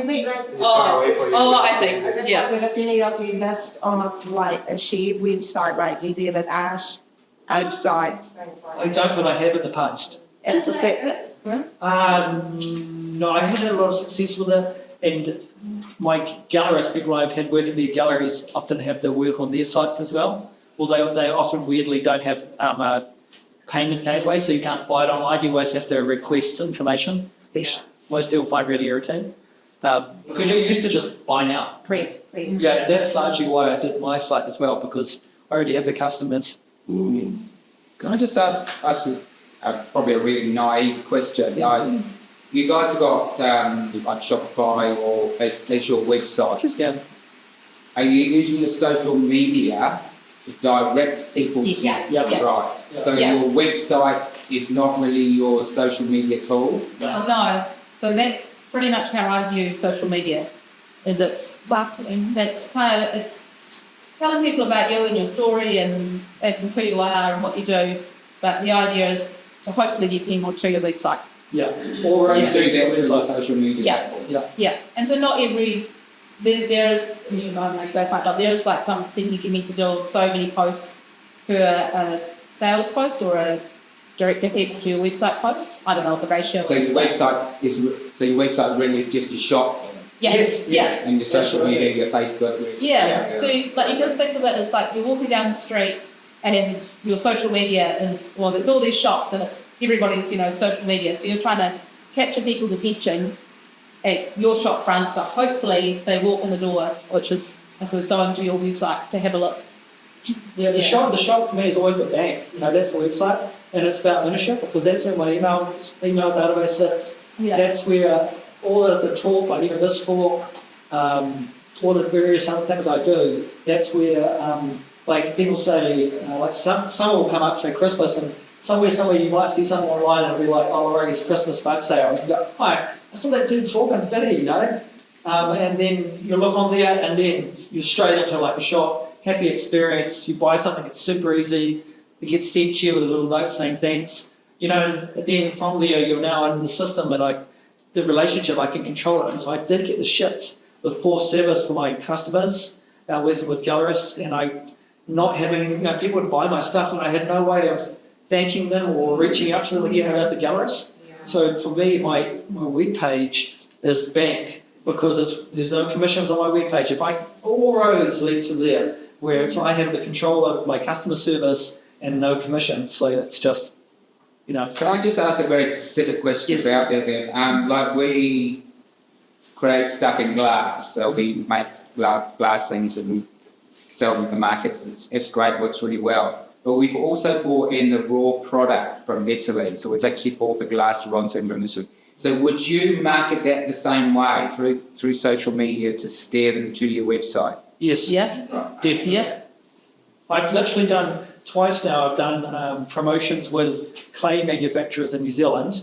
see. Yeah. With a penny of you, that's on like a shared website, right? Easier than ours. Websites. I don't, but I have in the past. It's a separate. No, I haven't had a lot of success with it, and my gallerists, people I've had work in their galleries, often have their work on their sites as well. Although they often weirdly don't have payment gateway, so you can't buy it online. You always have to request information. Most people find really irritating because you're used to just buy now. Please. Yeah, that's largely why I did my site as well, because I already have the customers. Can I just ask you probably a really naive question? You guys have got like Shopify or as your website. Yeah. Are you using the social media to direct people to right? So your website is not really your social media tool? No, so that's pretty much how I view social media. It's marketing. That's kind of it's telling people about you and your story and who you are and what you do. But the idea is to hopefully get people to your website. Yeah. Or you do that through social media. Yeah. And so not every there's you know like they find out there's like some percentage you need to do so many posts per sales post or a directing people to your website post. I don't know what the ratio So is. your website really is just your shop. Yes. And your social media, your Facebook. So like you can think of it as like you're walking down the street and your social media is there's all these shops and it's everybody's social media. So you're trying to capture people's attention at your shop front. So hopefully they walk in the door, which is I suppose going to your website to have a look. Yeah, the shop for me is always the bank. That's the website, and it's about ownership because that's where my email database sits. Yeah. That's where all of the talk, like even this talk, all the various other things I do. That's where like people say, like some will come up say Christmas, and somewhere you might see something online and it'll be like, oh, Laurie's Christmas bug sale. And you go, hi, I saw that dude talking Vinny, and then you look on there, and then you're straight into like a shop, happy experience. You buy something, it's super easy. It gets sent to you with a little note saying thanks. And then from there you're now in the system, and the relationship I can control it. And so I did get the shits with poor service for my customers, working with gallerists, and I not having people would buy my stuff, and I had no way of thanking them or reaching out to them again about the gallerist. So for me, my web page is bank because there's no commissions on my web page. All roads lead to there, where I have the control of my customer service and no commissions. So it's just, Can I just ask a very specific question about that then? Like we create stuff in glass, so we make glass things and we sell them to markets. It's great, works really well. But we've also brought in the raw product from Italy, so we've actually bought the glass rods and Italy. So would you market that the same way through social media to steer them to your website? yes, Yeah. definitely. Yeah. I've literally done twice now. I've done promotions with clay manufacturers in New Zealand,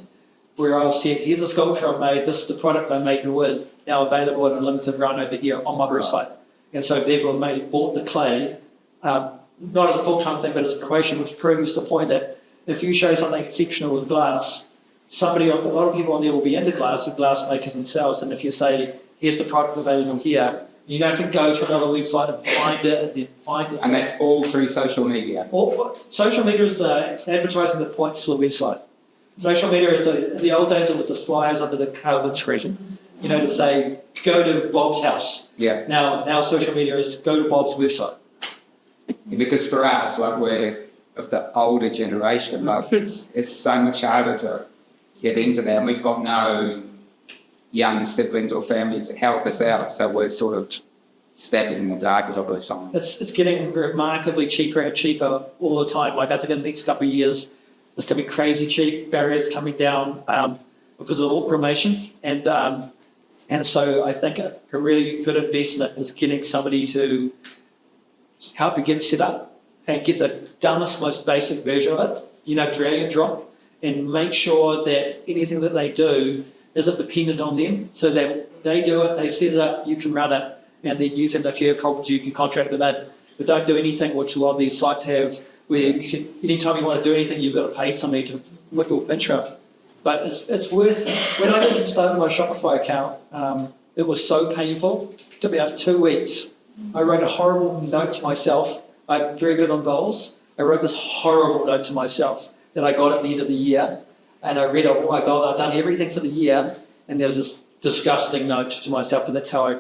where I've said, here's a sculpture I've made, this is the product I made it with, now available in a limited run over here on my website. And so people have bought the clay, not as a full-time thing, but as a promotion, which proves the point that if you show something exceptional with glass, a lot of people on there will be into glass and glass makers themselves. And if you say, here's the product available here, you don't have to go to another website and find it and then find it. And that's all through social media? Social media is the advertising that points to the website. Social media is the old days, it was the flyers under the car windscreen, to say, go to Bob's house. Yeah. Now social media is go to Bob's website. Because for us, like we're of the older generation, like it's so much harder to get into that. And we've got no young siblings or families to help us out, so we're sort of stabbing in the dark as I something. It's getting remarkably cheaper and cheaper all the time. Like I think in the next couple of years, it's going to be crazy cheap. Barriers coming down because of all promotion, and so I think a really good investment is getting somebody to help you get set up. and get the dumbest, most basic version of it, drag and drop, and make sure that anything that they do isn't dependent on them, so that they do it, they set it up, you can run it, and then you can, if you have problems, you can contract them in. But don't do anything which a lot of these sites have, where anytime you want to do anything, you've got to pay somebody to look your picture up. But it's worth, when I started my Shopify account, it was so painful. It took me about 2 weeks. I wrote a horrible note to myself. I'm very good on goals. I wrote this horrible note to myself that I got at the end of the year. And I read, oh my God, I've done everything for the year. And there was this disgusting note to myself, and that's how I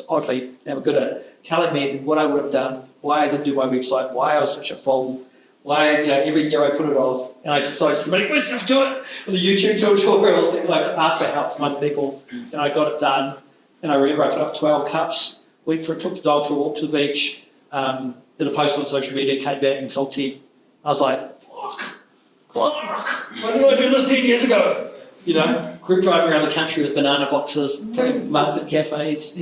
oddly am good at telling me what I would have done, why I didn't do my website, why I was such a fool, why every year I put it off, and I decided to make myself do it with the YouTube tutorials, and I asked for help from other people, and I got it done. And I remember I put up 12 cups, took the dog for a walk to the beach, did a post on social media, came back and salty. I was like, why did I do this 10 years ago? Group driving around the country with banana boxes, doing mugs at cafes,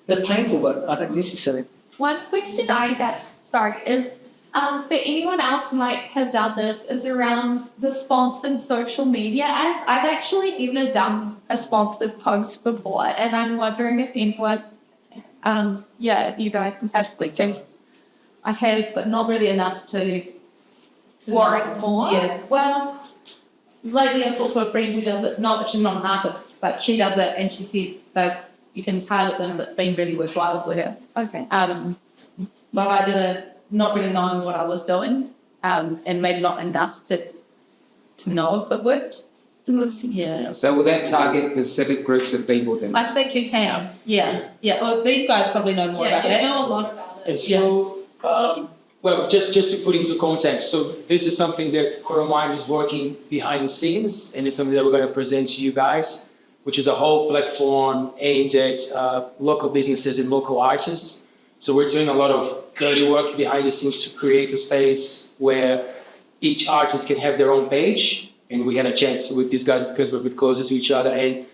It's painful, but I think necessary. One question I have, is, but anyone else might have done this, is around the sponsored social media ads. I've actually never done a sponsored post before, and I'm wondering if anyone, if you guys have questions. I have, but not really enough to Warrant more? Yeah, well, lately I've talked to a friend who does it, she's not an artist, but she does it, and she said that you can target them, but it's been really worthwhile for her. Okay. But I did it not really knowing what I was doing, and maybe not enough to know if it worked. Yeah. So will that target specific groups of people then? I think you can. Yeah. Well, these guys probably know more about They that. know a lot about it. And so, well, just to put into context, so this is something that Coromine is working behind the scenes, and it's something that we're going to present to you guys, which is a whole platform aimed at local businesses and local artists. So we're doing a lot of dirty work behind the scenes to create a space where each artist can have their own page. And we had a chance with these guys because we're a bit closer to each other and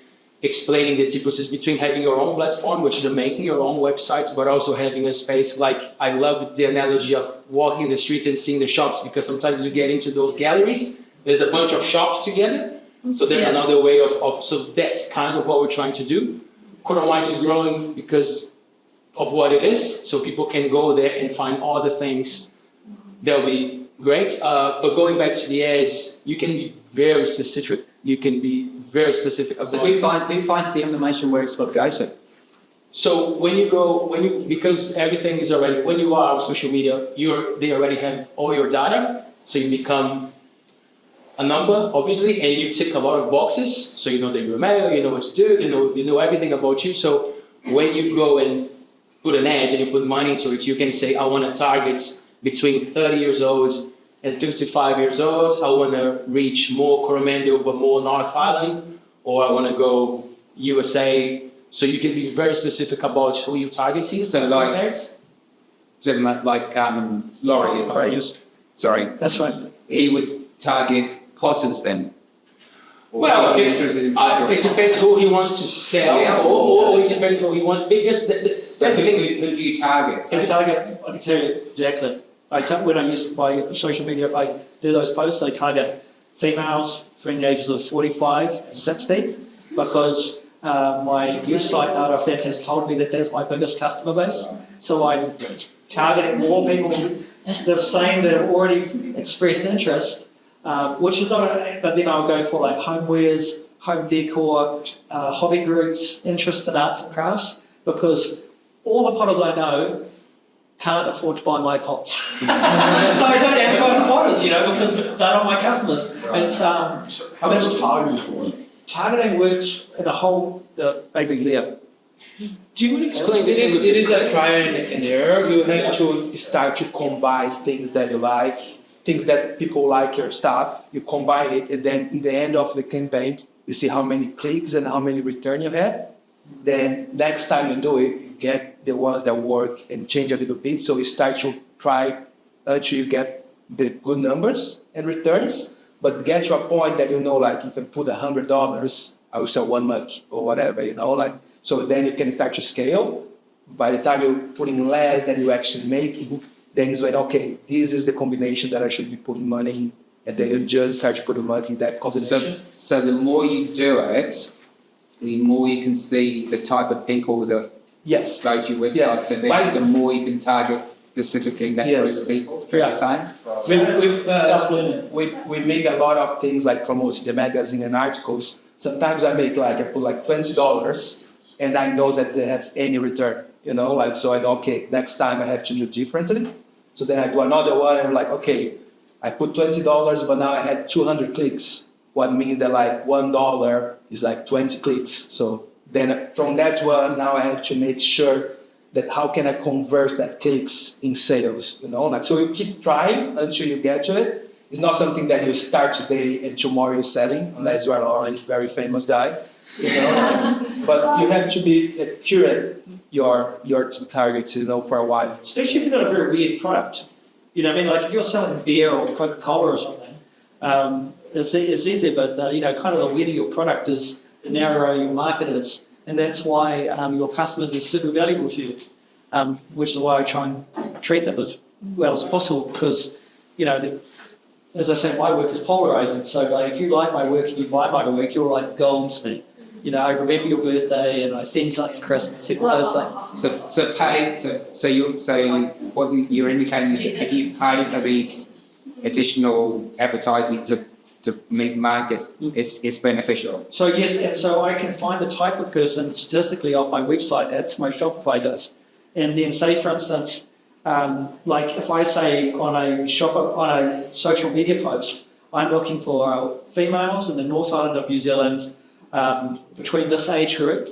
explaining the differences between having your own platform, which is amazing, your own websites, but also having a space like, I love the analogy of walking the streets and seeing the shops, because sometimes you get into those galleries, there's a bunch of shops together. So there's another way of, so that's kind of what we're trying to do. Coromine is growing because of what it is, so people can go there and find all the things. They'll be great. But going back to the ads, you can be very specific. You can be very specific. So who finds the information where it's supposed to go to? So because everything is already, when you are on social media, they already have all your data. So you become a number, obviously, and you tick a lot of boxes. So you know that you're male, you know what to do, you know everything about you. So when you go and put an ad and you put money into it, you can say, I want to target between 30 years old and 55 years old. I want to reach more Coromandel, but more North Island, or I want to go USA. So you can be very specific about who you target. So like Laurie, sorry. That's right. He would target potters then. Well, it depends who he wants to sell, or it depends who he wants. Because that's the thing. Who do you target? I can tell you exactly. When I use my social media, if I do those posts, I target females between the ages of 45 and 60, because my website data set has told me that that's my biggest customer base. So I'm targeting more people the same that have already expressed interest, which is not, but then I'll go for like homewares, home decor, hobby groups, interest in arts and crafts, because all the potters I know can't afford to buy my pots. So I don't advertise the potters, because they're not my customers. Right. It's, How does targeting work? targeting works in a whole baby layer. Do you want to explain? It is a trial and error. You have to start to combine things that you like, things that people like your stuff. You combine it, and then in the end of the campaign, you see how many clicks and how many returns you had. Then next time you do it, you get the ones that work and change a little bit. So you start to try until you get the good numbers and returns. But get to a point that like if I put $100, I will sell one mug or whatever, so then you can start to scale. By the time you're putting less than you actually make, then it's when, okay, this is the combination that I should be putting money in. And then you just start to put the money in that combination. So the more you do it, the more you can see the type of people that Yes. go to your website, Yeah. and then the more you can target specifically that group of people. Yeah. You're saying? We make a lot of things like promoting the magazine and articles. Sometimes I put like $20 and I know that they have any return, like, so I know, okay, next time I have to do differently. So then I do another one and I'm like, okay, I put $20, but now I had 200 clicks. What means that like $1 is like 20 clicks. So then from that one, now I have to make sure that how can I convert that clicks in sales, like, so you keep trying until you get to it. It's not something that you start today and tomorrow you're selling, unless you are already a very famous guy, But you have to be curate your targets, for a while. Especially if you've got a very weird product. Like if you're selling beer or Coca-Cola or something, it's easy, but kind of the weirder your product is, the narrower your market is. And that's why your customers are super valuable to you, which is why I try and treat them as well as possible because, as I said, my work is polarizing. So if you like my work and you buy my work, you're like gold to me. I remember your birthday and I send something to Christmas. Those things. So what you're indicating is that if you pay for these additional advertising to meet markets, it's beneficial. So yes, and so I can find the type of person statistically off my website. That's my Shopify does. And then say, for instance, like if I say on a social media post, I'm looking for females in the North Island of New Zealand between this age group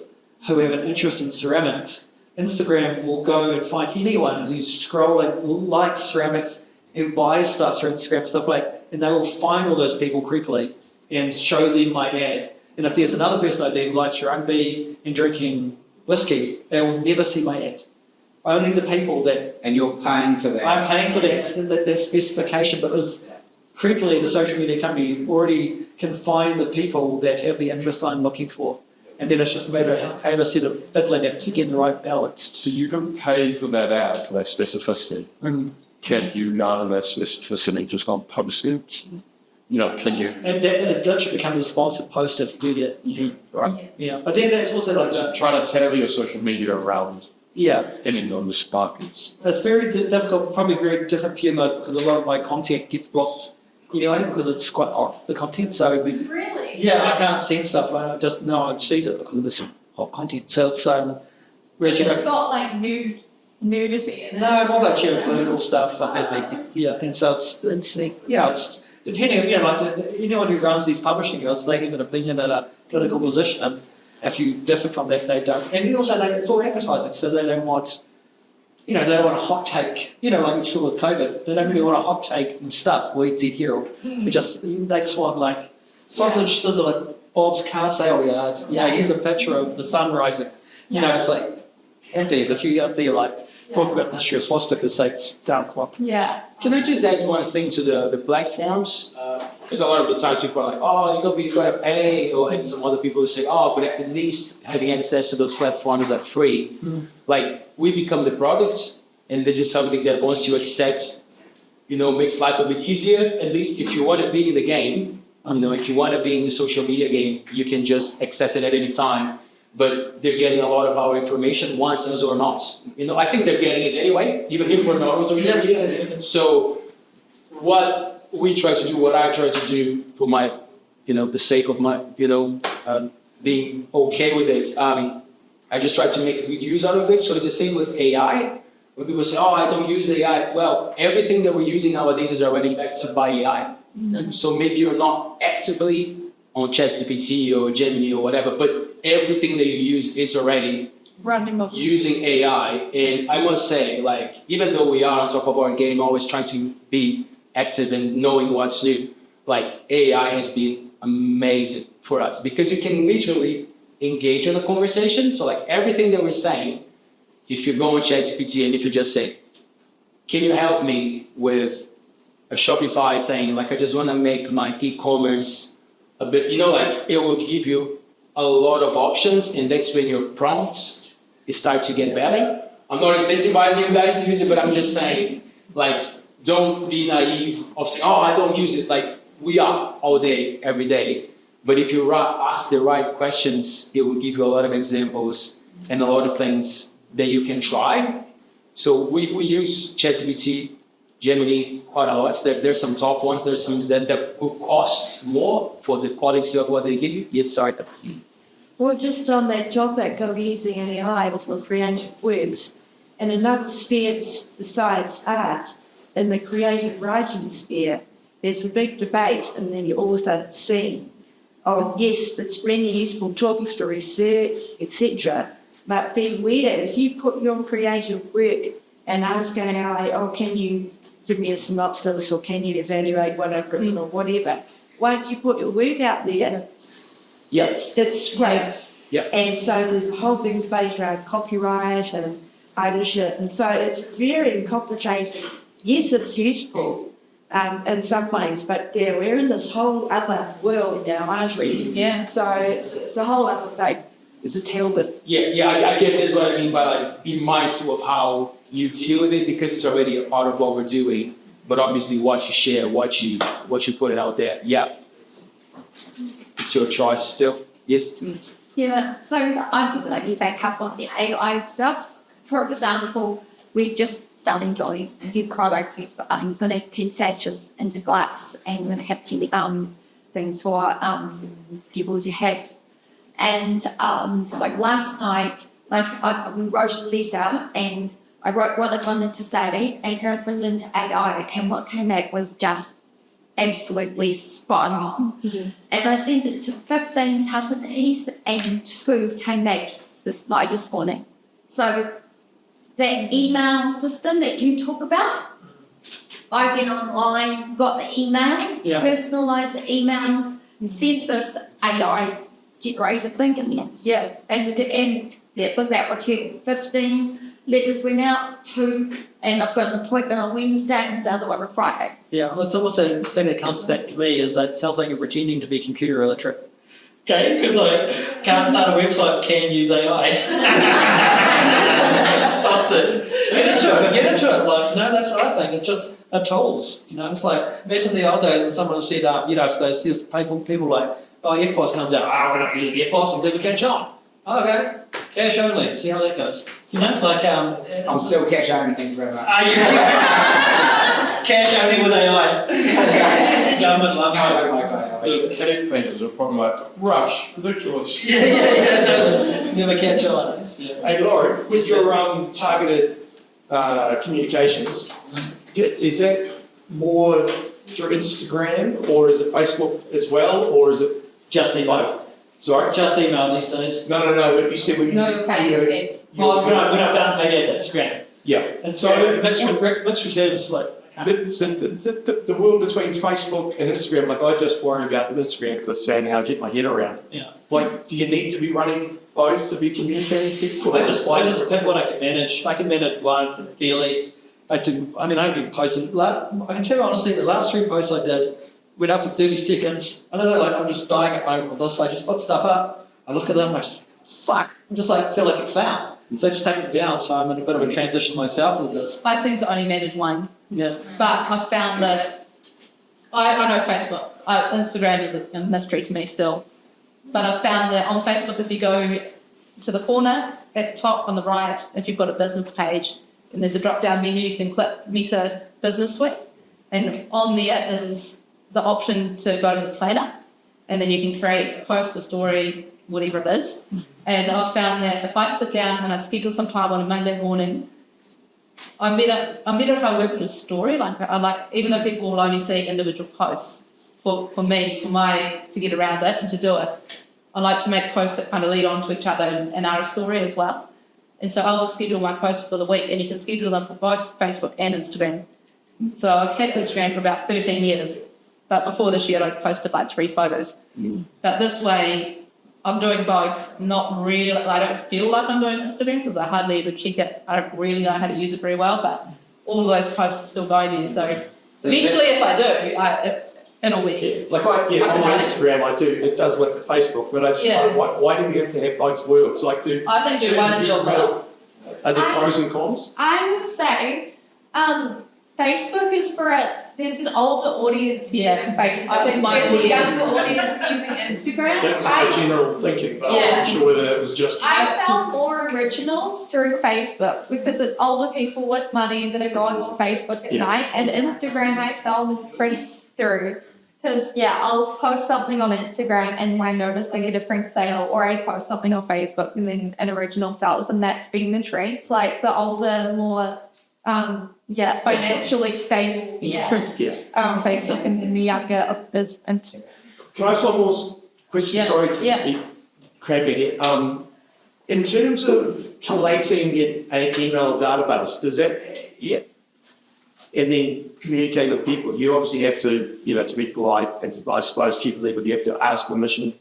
who have an interest in ceramics. Instagram will go and find anyone who's scrolling, likes ceramics, who buys stuff through Instagram, stuff and they will find all those people creepily and show them my ad. And if there's another person out there who likes rugby and drinking whiskey, they will never see my ad. Only the people that... And you're paying for that. I'm paying for that specification because creepily the social media company already can find the people that have the interest I'm looking for. And then it's just a matter of how to set of fiddling it to get the right balance. So you can pay for that ad, for that specificity. Can you not have that specificity just on post it? Can you? And that literally becomes a sponsored post if you do that. Right. Yeah. But then that's also like that. Trying to tailor your social media around any enormous markets. It's very difficult, probably very different for you because a lot of my content gets blocked anyway because it's quite hot, the content. So Really? Yeah, I can't send stuff. I just know I see it because of this hot content. So it's It's got like nudity in it. No, more like geopolitical stuff. And so it's depending. Like anyone who runs these publishing houses, they have an opinion at a political position. And if you differ from that, they don't. And also, it's all advertising, so they don't want. They don't want a hot take. Like you saw with COVID, they don't really want a hot take and stuff. Weeds Dead Herald. They just want like sausage sizzle at Bob's car sale yard. Here's a picture of the sun rising. It's like, indeed, if you up there like. Talk about the history of swastikas, say it's down clock. Yeah. Can I just add one thing to the platforms? Because a lot of the times people are like, oh, you're going to be trying to pay, and some other people will say, oh, but at least having access to those platforms are free. Like, we become the product, and this is something that once you accept, makes life a bit easier. At least if you want to be in the game, if you want to be in the social media game, you can just access it at any time. But they're getting a lot of our information, wants us or not. I think they're getting it anyway, even if we're not on social media. So what we try to do, what I try to do for my, the sake of my, being okay with it, I just try to make good use out of it. So it's the same with AI. When people say, oh, I don't use AI. Well, everything that we're using nowadays is already backed by AI. So maybe you're not actively on ChatGPT or Gemini or whatever, but everything that you use, it's already using AI. And I must say, even though we are on top of our game, always trying to be active and knowing what's new, AI has been amazing for us because you can literally engage in a conversation. So everything that we're saying, if you go on ChatGPT and if you just say, can you help me with a Shopify thing? I just want to make my e-commerce a bit, it will give you a lot of options, and that's when your prompts start to get better. I'm not incentivizing you guys to use it, but I'm just saying, like, don't be naive of saying, oh, I don't use it. Like, we are all day, every day. But if you ask the right questions, it will give you a lot of examples and a lot of things that you can try. So we use ChatGPT, Gemini quite a lot. There's some top ones, there's some that will cost more for the quality of what they give you. Yes, sorry. Well, just on that topic of using AI for creative works, and another sphere besides art, in the creative writing sphere, there's a big debate in the author scene. Oh, yes, it's really useful talking to research, etc. But beware, if you put your creative work and ask AI, oh, can you give me a synopsis, or can you evaluate what I've written, or whatever, once you put your work out there, it's great. Yeah. And so there's a whole big debate around copyright and ownership, and so it's very complicated. Yes, it's useful in some ways, but yeah, we're in this whole other world now, aren't we? Yeah. So it's a whole other thing to deal with. Yeah, I guess that's what I mean by like be mindful of how you deal with it, because it's already a part of what we're doing. But obviously, what you share, what you put it out there, yeah, it's your choice still. Yes. Yeah, so I'd just like to back up on the AI stuff. For example, we're just starting to new product with putting pincers into glass, and we're having things for people to have. And so last night, we wrote a letter, and I wrote what I wanted to say, and I put it into AI, and what came back was just absolutely spot on. Mm-hmm. And I sent it to 15 companies, and 2 came back this morning. So that email system that you talk about, I went online, got the emails, personalised the emails, sent this AI generated thing, and that was that return. 15 letters went out, 2, and I've got an appointment on Wednesday and the other one on Friday. Yeah, well, it's almost a thing that comes back to me is that it sounds like you're pretending to be computer illiterate. Okay, because I can't start a website, can use AI. Busted. Get into it. Like, that's what I think. It's just a tools. It's like, imagine the old days when someone said, so there's people like, oh, FPOS comes out, we're not using FPOS, I'm doing cash on. Oh, okay, cash only, see how that goes. I'm still cash only, thank you very much. Cash only with AI. Government love The cave painters are probably like, rush, ridiculous. totally. Never catch on. Yeah. Hey, Laurie, with your targeted communications, is that more through Instagram, or is it Facebook as well, or is it just email? Sorry? Just email these days. No, but you said when you... No, okay, yes. Well, when I've done paid Instagram. Yeah. And so, mixture terms, like... The world between Facebook and Instagram, like I just worry about the Instagram because it's saying how to get my head around. Yeah. Like, do you need to be running both to be communicating with people? I just pick what I can manage. I can manage one daily. I've been posting. I can tell you honestly, the last 3 posts I did went up for 30 seconds. I don't know, I'm just dying at the moment with this. I just put stuff up. I look at them. I just I'm just feel like a clown. So I just take it down. So I'm in a bit of a transition myself with this. I seem to only manage one. Yeah. But I found that I know Facebook. Instagram is a mystery to me still. But I found that on Facebook, if you go to the corner at the top on the right, if you've got a business page, and there's a drop-down menu, you can click Meta Business Suite, and on there is the option to go to the planner, and then you can create a post, a story, whatever it is. And I've found that if I sit down and I schedule some time on a Monday morning, I'm better if I work with a story. Even though people will only see individual posts, for me, to get around it and to do it, I like to make posts that kind of lead on to each other and are a story as well. And so I'll schedule my posts for the week, and you can schedule them for both Facebook and Instagram. So I've had Instagram for about 13 years, but before this year I posted 3 photos. But this way, I'm doing both. Not really, I don't feel like I'm doing Instagram because I hardly ever check it. I don't really know how to use it very well, but all of those posts are still going there. So eventually, if I do, it'll be. Like on my Instagram, it does work for Facebook, but I just why do we have to have both worlds? I think do one and do another. Are there pros and cons? I would say, Facebook is for there's an older audience here on Facebook. I think my there's a audience- younger audience using Instagram. That's my general thinking, but I wasn't sure whether it was just. I sell more originals through Facebook because it's older people with money that are going on Facebook at night, and Instagram I sell the prints through. Because I'll post something on Instagram and I notice I get a print sale, or I post something on Facebook and then an original sells, and that's been the trend. Like the older, more financially stable, Yes. Facebook, and then the younger is Instagram. Can I ask one more question? Yeah. Sorry to Yeah. be cramping it. In terms of collating an email database, does that, and then communicate with people, you obviously have to, to be polite, and I suppose keep it legal, you have to ask permission.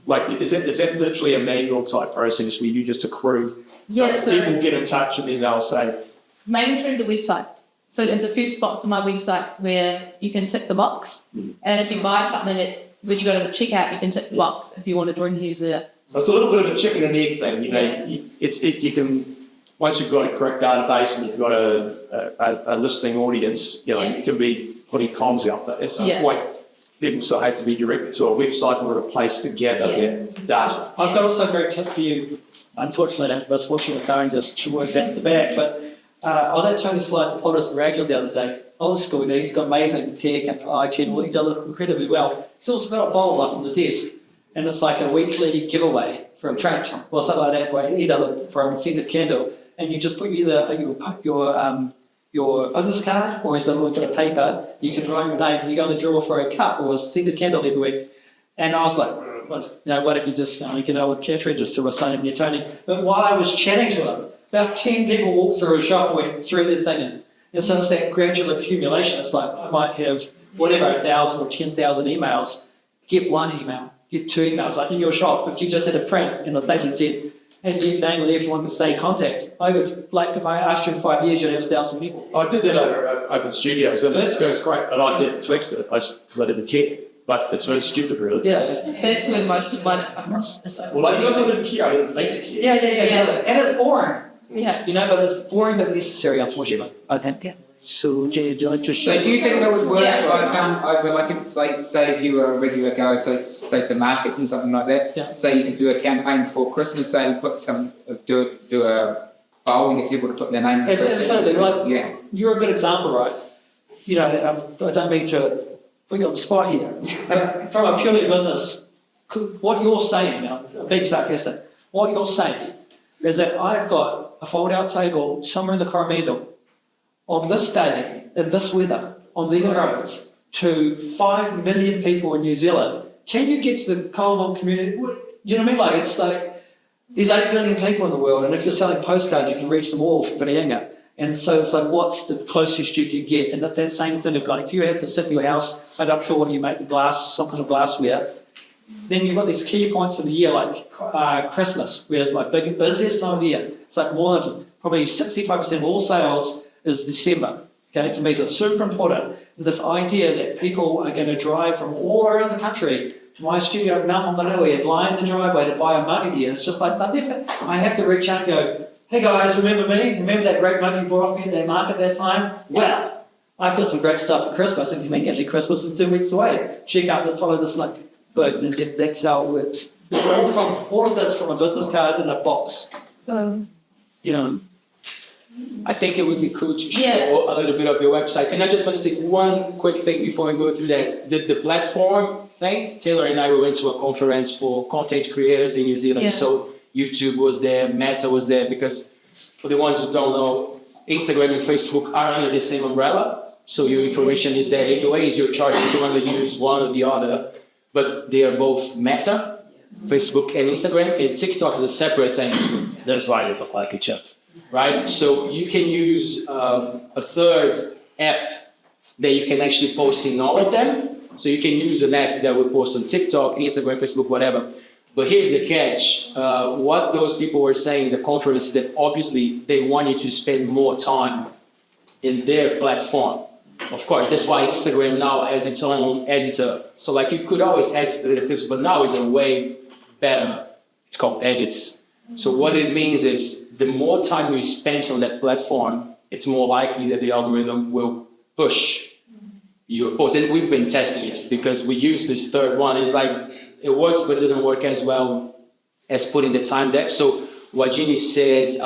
Like, is that literally a manual type process where you just accrue? Yeah, so People get in touch and then they'll say, mainly through the website. So there's a few spots on my website where you can tick the box, and if you buy something, when you go to the checkout, you can tick the box if you want to join the user. so it's a little bit of a chicken and egg thing, you can, once you've got a correct database and you've got a listening audience, you can be putting comms out, but at some point, people still have to be directed to a website or a place to gather their data. I've got also a great tip for you. Unfortunately, I was watching the phone just to work that at the back, but I was at Tony Slide Potter's regular the other day. Old school, he's got amazing tech and IT, and he does it incredibly well. He's also got a bowl up on the desk, and it's like a weekly giveaway from Trench or something like that, where he does it from Scented Candle, and you just put either your business card or he's got a little bit of paper, you can write your name and you go in the draw for a cup or a Scented Candle every week. And I was like, why don't you just get old cash register or something near Tony? But while I was chatting to him, about 10 people walked through a shop, went through their thing, and so it's that gradual accumulation. It's like I might have 1,000 or 10,000 emails. Get one email, get two emails. Like in your shop, if you just had a print and the thing that said, and your name with everyone can stay in contact. If I asked you in 5 years, you'd have 1,000 people. I did that over Open Studios, and it goes great, and I didn't collect it, because I didn't care. But it's very stupid, really. Yeah. That's where most of my Well, because I didn't care, I didn't think to care. Yeah. And it's boring. Yeah. But it's boring but necessary, unfortunately. okay. So, Jay, do you like to So do you think that would work Yeah. like say if you were a regular guy, say to markets and something like that, Yeah. say you could do a campaign before Christmas, say put do a poll and get people to put their name. Absolutely. You're a good example, right? I don't mean to put you on the spot here, but from a purely business, what you're saying now, being sarcastic, what you're saying is that I've got a fold-out table somewhere in the Coromandel on this day, in this weather, on these roads, to 5 million people in New Zealand. Can you get to the Colville community? You know what I mean? Like, it's like, there's 8 billion people in the world, and if you're selling postcards, you can reach them all for Whiringa. And so it's like, what's the closest you can get? And if that same thing of like, if you have to sit in your house, I'm not sure what you make the glass, some kind of glassware, then you've got these key points of the year, like Christmas, where it's my busiest time of the year. It's like more than probably 65% of all sales is December. Okay, for me, so it's super important. This idea that people are going to drive from all around the country to my studio at Mount Maunganui and lie in the driveway to buy a mug here. It's just like, I have to reach out and go, hey guys, remember me? Remember that great mug you brought me at that market that time? Well, I've got some great stuff for Christmas, and you make it Christmas is 2 weeks away. Check out and follow this link. But that's how it works. All of this from a business card in a box. So, I think it would be cool to show a little bit of your website. And I just want to say one quick thing before we go through that. The platform thing, Taylor and I went to a conference for content creators in New Zealand. Yeah. So YouTube was there, Meta was there, because for the ones who don't know, Instagram and Facebook are under the same umbrella. So your information is there anyways. Your choice if you want to use one or the other. But they are both Meta, Facebook and Instagram. And TikTok is a separate thing. That's why they look like each other. Right? So you can use a third app that you can actually post in all of them. So you can use an app that will post on TikTok, Instagram, Facebook, whatever. But here's the catch. What those people were saying in the conference, that obviously they want you to spend more time in their platform. Of course, that's why Instagram now has its own editor. So like you could always edit the clips, but now it's a way better. It's called edits. So what it means is the more time you spend on that platform, it's more likely that the algorithm will push your post. And we've been testing it because we use this third one. It's like, it works, but it doesn't work as well as putting the time there. So what Ginney said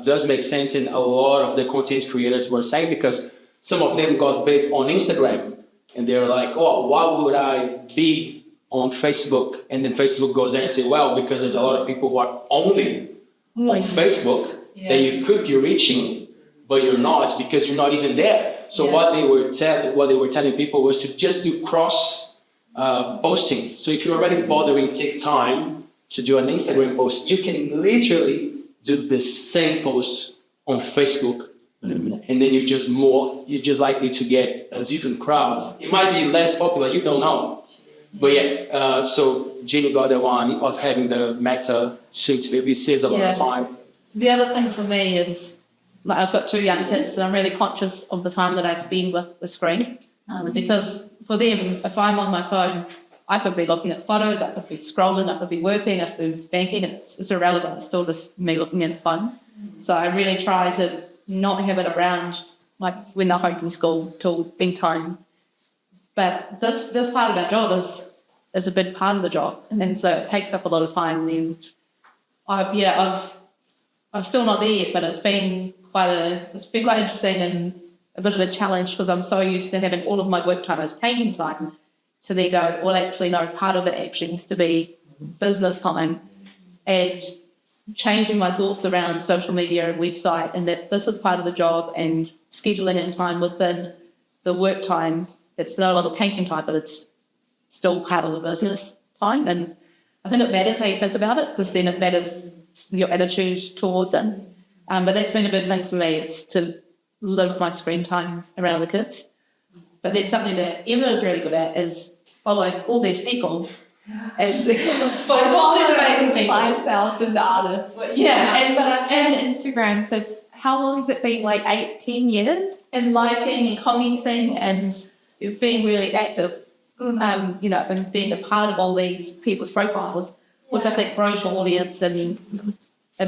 does make sense, and a lot of the content creators were saying, because some of them got big on Instagram and they're like, oh, why would I be on Facebook? And then Facebook goes there and say, well, because there's a lot of people who are only on Facebook that you could be reaching, but you're not because you're not even there. So what they were telling people was to just do cross posting. So if you're already bothering take time to do an Instagram post, you can literally do the same post on Facebook, and then you're just likely to get a different crowd. It might be less popular, you don't know. But so Ginney got the one of having the meta suits, maybe saves a lot of time. The other thing for me is, like, I've got 2 young kids, so I'm really conscious of the time that I spend with the screen. Because for them, if I'm on my phone, I could be looking at photos, I could be scrolling, I could be working, I could be banking. It's irrelevant. It's still just me looking at the phone. So I really try to not have it around, like when they're home from school till bedtime. But this part of our job is a big part of the job, and then so it takes up a lot of time. And I'm still not there yet, but it's been quite interesting and a bit of a challenge, because I'm so used to having all of my work time as painting time. So they go, well, actually, no, part of it actually has to be business time, and changing my thoughts around social media and website, and that this is part of the job, and scheduling in time within the work time. It's no longer painting time, but it's still part of the business time. And I think it matters how you think about it, because then it matters your attitude towards it. But that's been a big thing for me. It's to limit my screen time around the kids. But then something that Emma is really good at is following all these people. And all these amazing people. 5,000 artists. And Instagram for how long has it been? Like 8-10 years? And liking and commenting and being really active. And being a part of all these people's profiles, which I think grows your audience and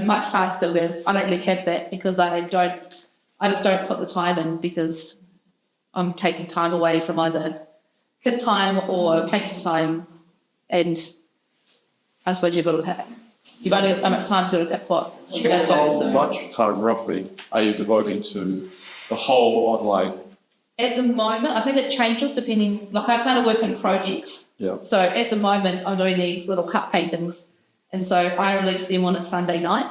much faster. Whereas I don't really have that, because I just don't put the time in, because I'm taking time away from either kid time or painting time, and I suppose you've only got so much time to look at what you're going to do. How much time roughly are you devoting to the whole online? At the moment, I think it changes depending, like I kind of work in projects. Yeah. So at the moment, I'm doing these little cut paintings, and so I release them on a Sunday night.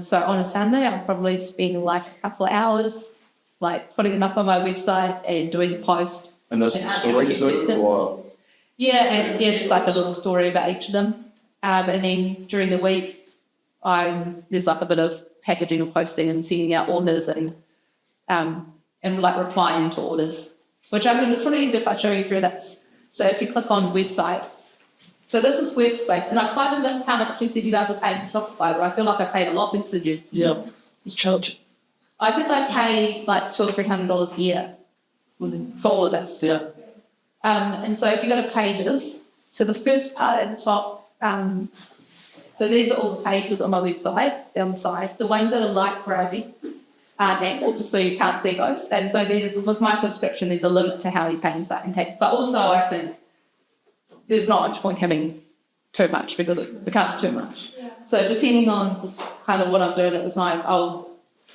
So on a Sunday, I'll probably spend like a couple of hours, like putting them up on my website and doing a post. And those stories or? Yeah, and yeah, just like a little story about each of them. And then during the week, there's like a bit of packaging and posting and sending out orders and like replying to orders, which I mean, it's pretty easy if I show you through this. So if you click on website, so this is Workspace, and I kind of missed how much you said you guys are paying for Shopify, but I feel like I paid a lot less than you. Yeah, it's challenging. I think I pay like $200 or $300 a year for all of this. Yeah. And so if you go to pages, so the first part at the top, so these are all the pages on my website down the side. The ones that are light gray, just so you can't see those. And so with my subscription, there's a limit to how you pay inside and take. But also I think there's not much point having too much, because it becomes too much. Yeah. So depending on kind of what I'm doing at the time, I'll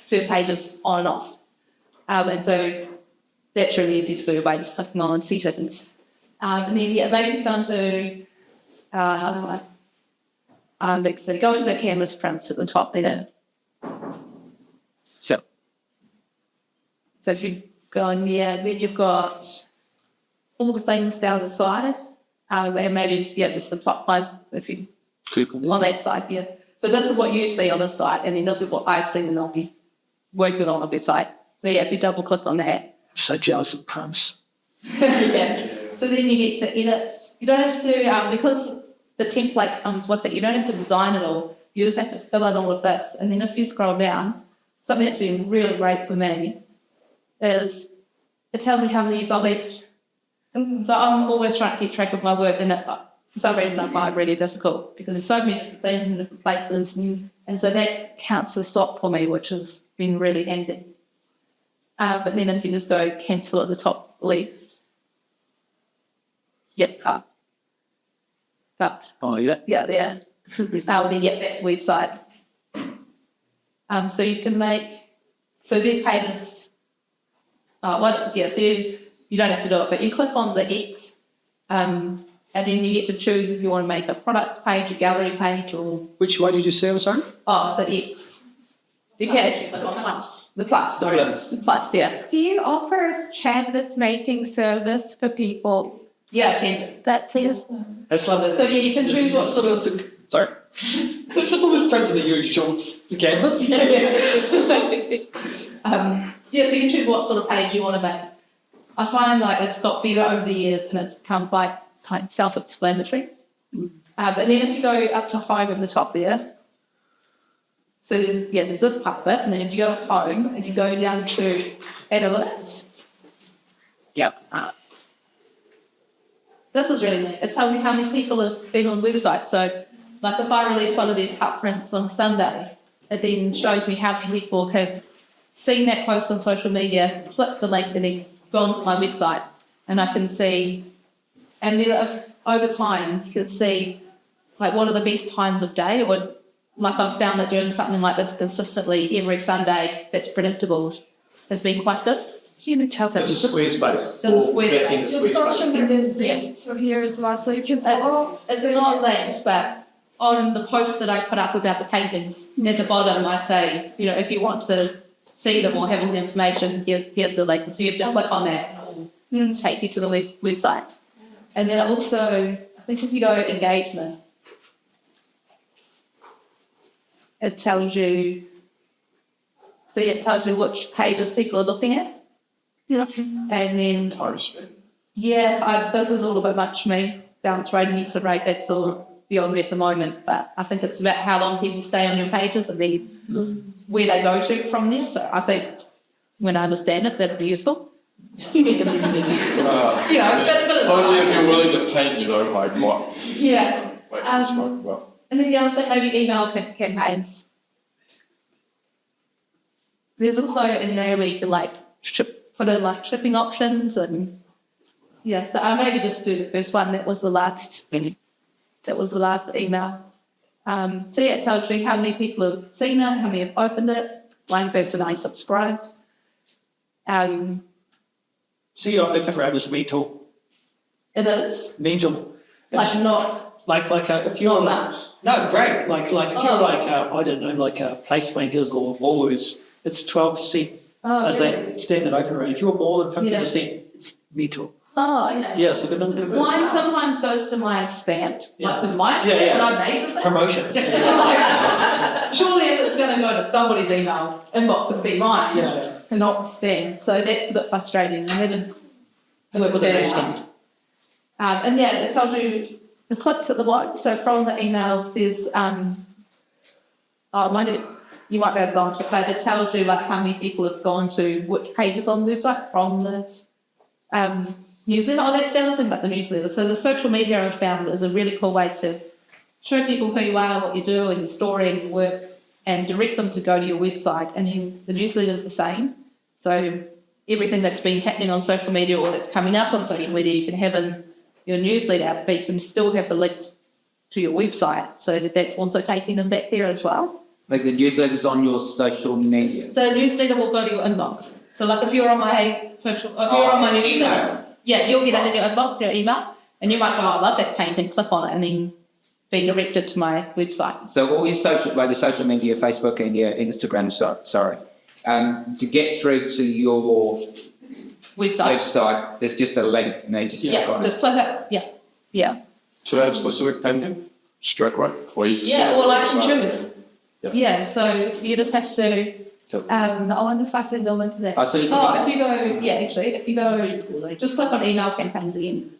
do pages on and off. And so that's really easy to do by just clicking on settings. And then then you've gone to so go into the canvas prints at the top there. So if you go in then you've got all the things down the side, and maybe just the top line if you click on that side here. So this is what you see on this side, and then this is what I've seen, and I'll be working on the website. So yeah, if you double click on that. So jealous of puns. Yeah. So then you get to edit. You don't have to, because the template comes with it, you don't have to design it all. You just have to fill in all of this. And then if you scroll down, something that's been really great for me is it tells me how many you've got left. So I'm always trying to keep track of my work, and for some reason I find it really difficult, because there's so many different things in different places, and so that counts as stock for me, which has been really handy. But then if you just go cancel at the top left. Yep, but Oh, yeah. yeah, there. Then yep, that website. So you can make, so these pages, so you don't have to do it, but you click on the X, and then you get to choose if you want to make a product page, a gallery page, or Which one did you say, I'm sorry? the X. You can actually click on the plus. The plus, sorry. Yes. The plus, yeah. Do you offer a canvas making service for people? Yeah, I can. That's it. I just love that. So yeah, you can choose what sort of Sorry. There's just all those friends of the huge shorts, the canvas. so you can choose what sort of page you want to make. I find like it's got better over the years and it's become quite kind of self-explanatory. But then if you go up to home in the top there, so there's this part of it, and then if you go home, if you go down to analytics, this is really neat. It tells you how many people have been on the website. So, like if I release one of these cut prints on Sunday, it then shows me how many people have seen that post on social media, clicked the link, and then gone to my website. And I can see, and then over time, you can see like what are the best times of day. Like I've found that doing something like this consistently every Sunday that's predictable has been quite good. You know, tell That's a Squarespace. There's a Squarespace. Your social media is best, so here as well, so you can follow. It's not linked, but on the post that I put up about the paintings, at the bottom I say, if you want to see them or have all the information, here's the link. So you have to click on that and it will take you to the website. And then also, I think if you go engagement, it tells you which pages people are looking at. And then, this is all a bit much for me. Bounce rate and exit rate, that's all beyond me at the moment. But I think it's about how long people stay on your pages and then where they go to from there. So I think when I understand it, that'd be useful. Only if you're willing to paint, like what? Yeah. Well. And then the other thing, maybe email campaigns. There's also in there where you can put in shipping options and so I maybe just do the first one. That was the last email. It tells you how many people have seen it, how many have opened it, one person I subscribed. So your Instagram is mental. It is Mental. not If you're not much. no, great. If you're I don't know, placemakers or Woolworths, it's 12% as that standard open rate. If you're more than 50%, it's mental. Oh, yeah. Yeah, so the number Mine sometimes goes to my spam, to my spam when I made the promotions. Surely if it's going to go to somebody's email inbox, it'll be mine and not spam. So that's a bit frustrating. I haven't worked with that out. And it tells you the clicks at the bottom. So from the email, there's you might be able to go onto it, but it tells you how many people have gone to which pages on the website from the newsletter. Oh, that's the other thing about the newsletter. So the social media I've found is a really cool way to show people who you are, what you do, and your story and your work, and direct them to go to your website. And then the newsletter is the same. So everything that's been happening on social media or that's coming up on social media, you can have in your newsletter, but you can still have the link to your website, so that's also taking them back there as well. Like the newsletter's on your social media. The newsletter will go to your inbox. So if you're on my newsletter, you'll get it in your inbox, your email, and you might go, I love that painting, click on it, and then be directed to my website. So all your the social media, Facebook and your Instagram, to get through to your website, there's just a link, and they just click on just click it. Yeah. So that's specific painting? Straight away? Or you just Or I can choose. Yeah. Yeah, so you just have to. I wonder if I can go into that. So if you go, just click on email campaigns again.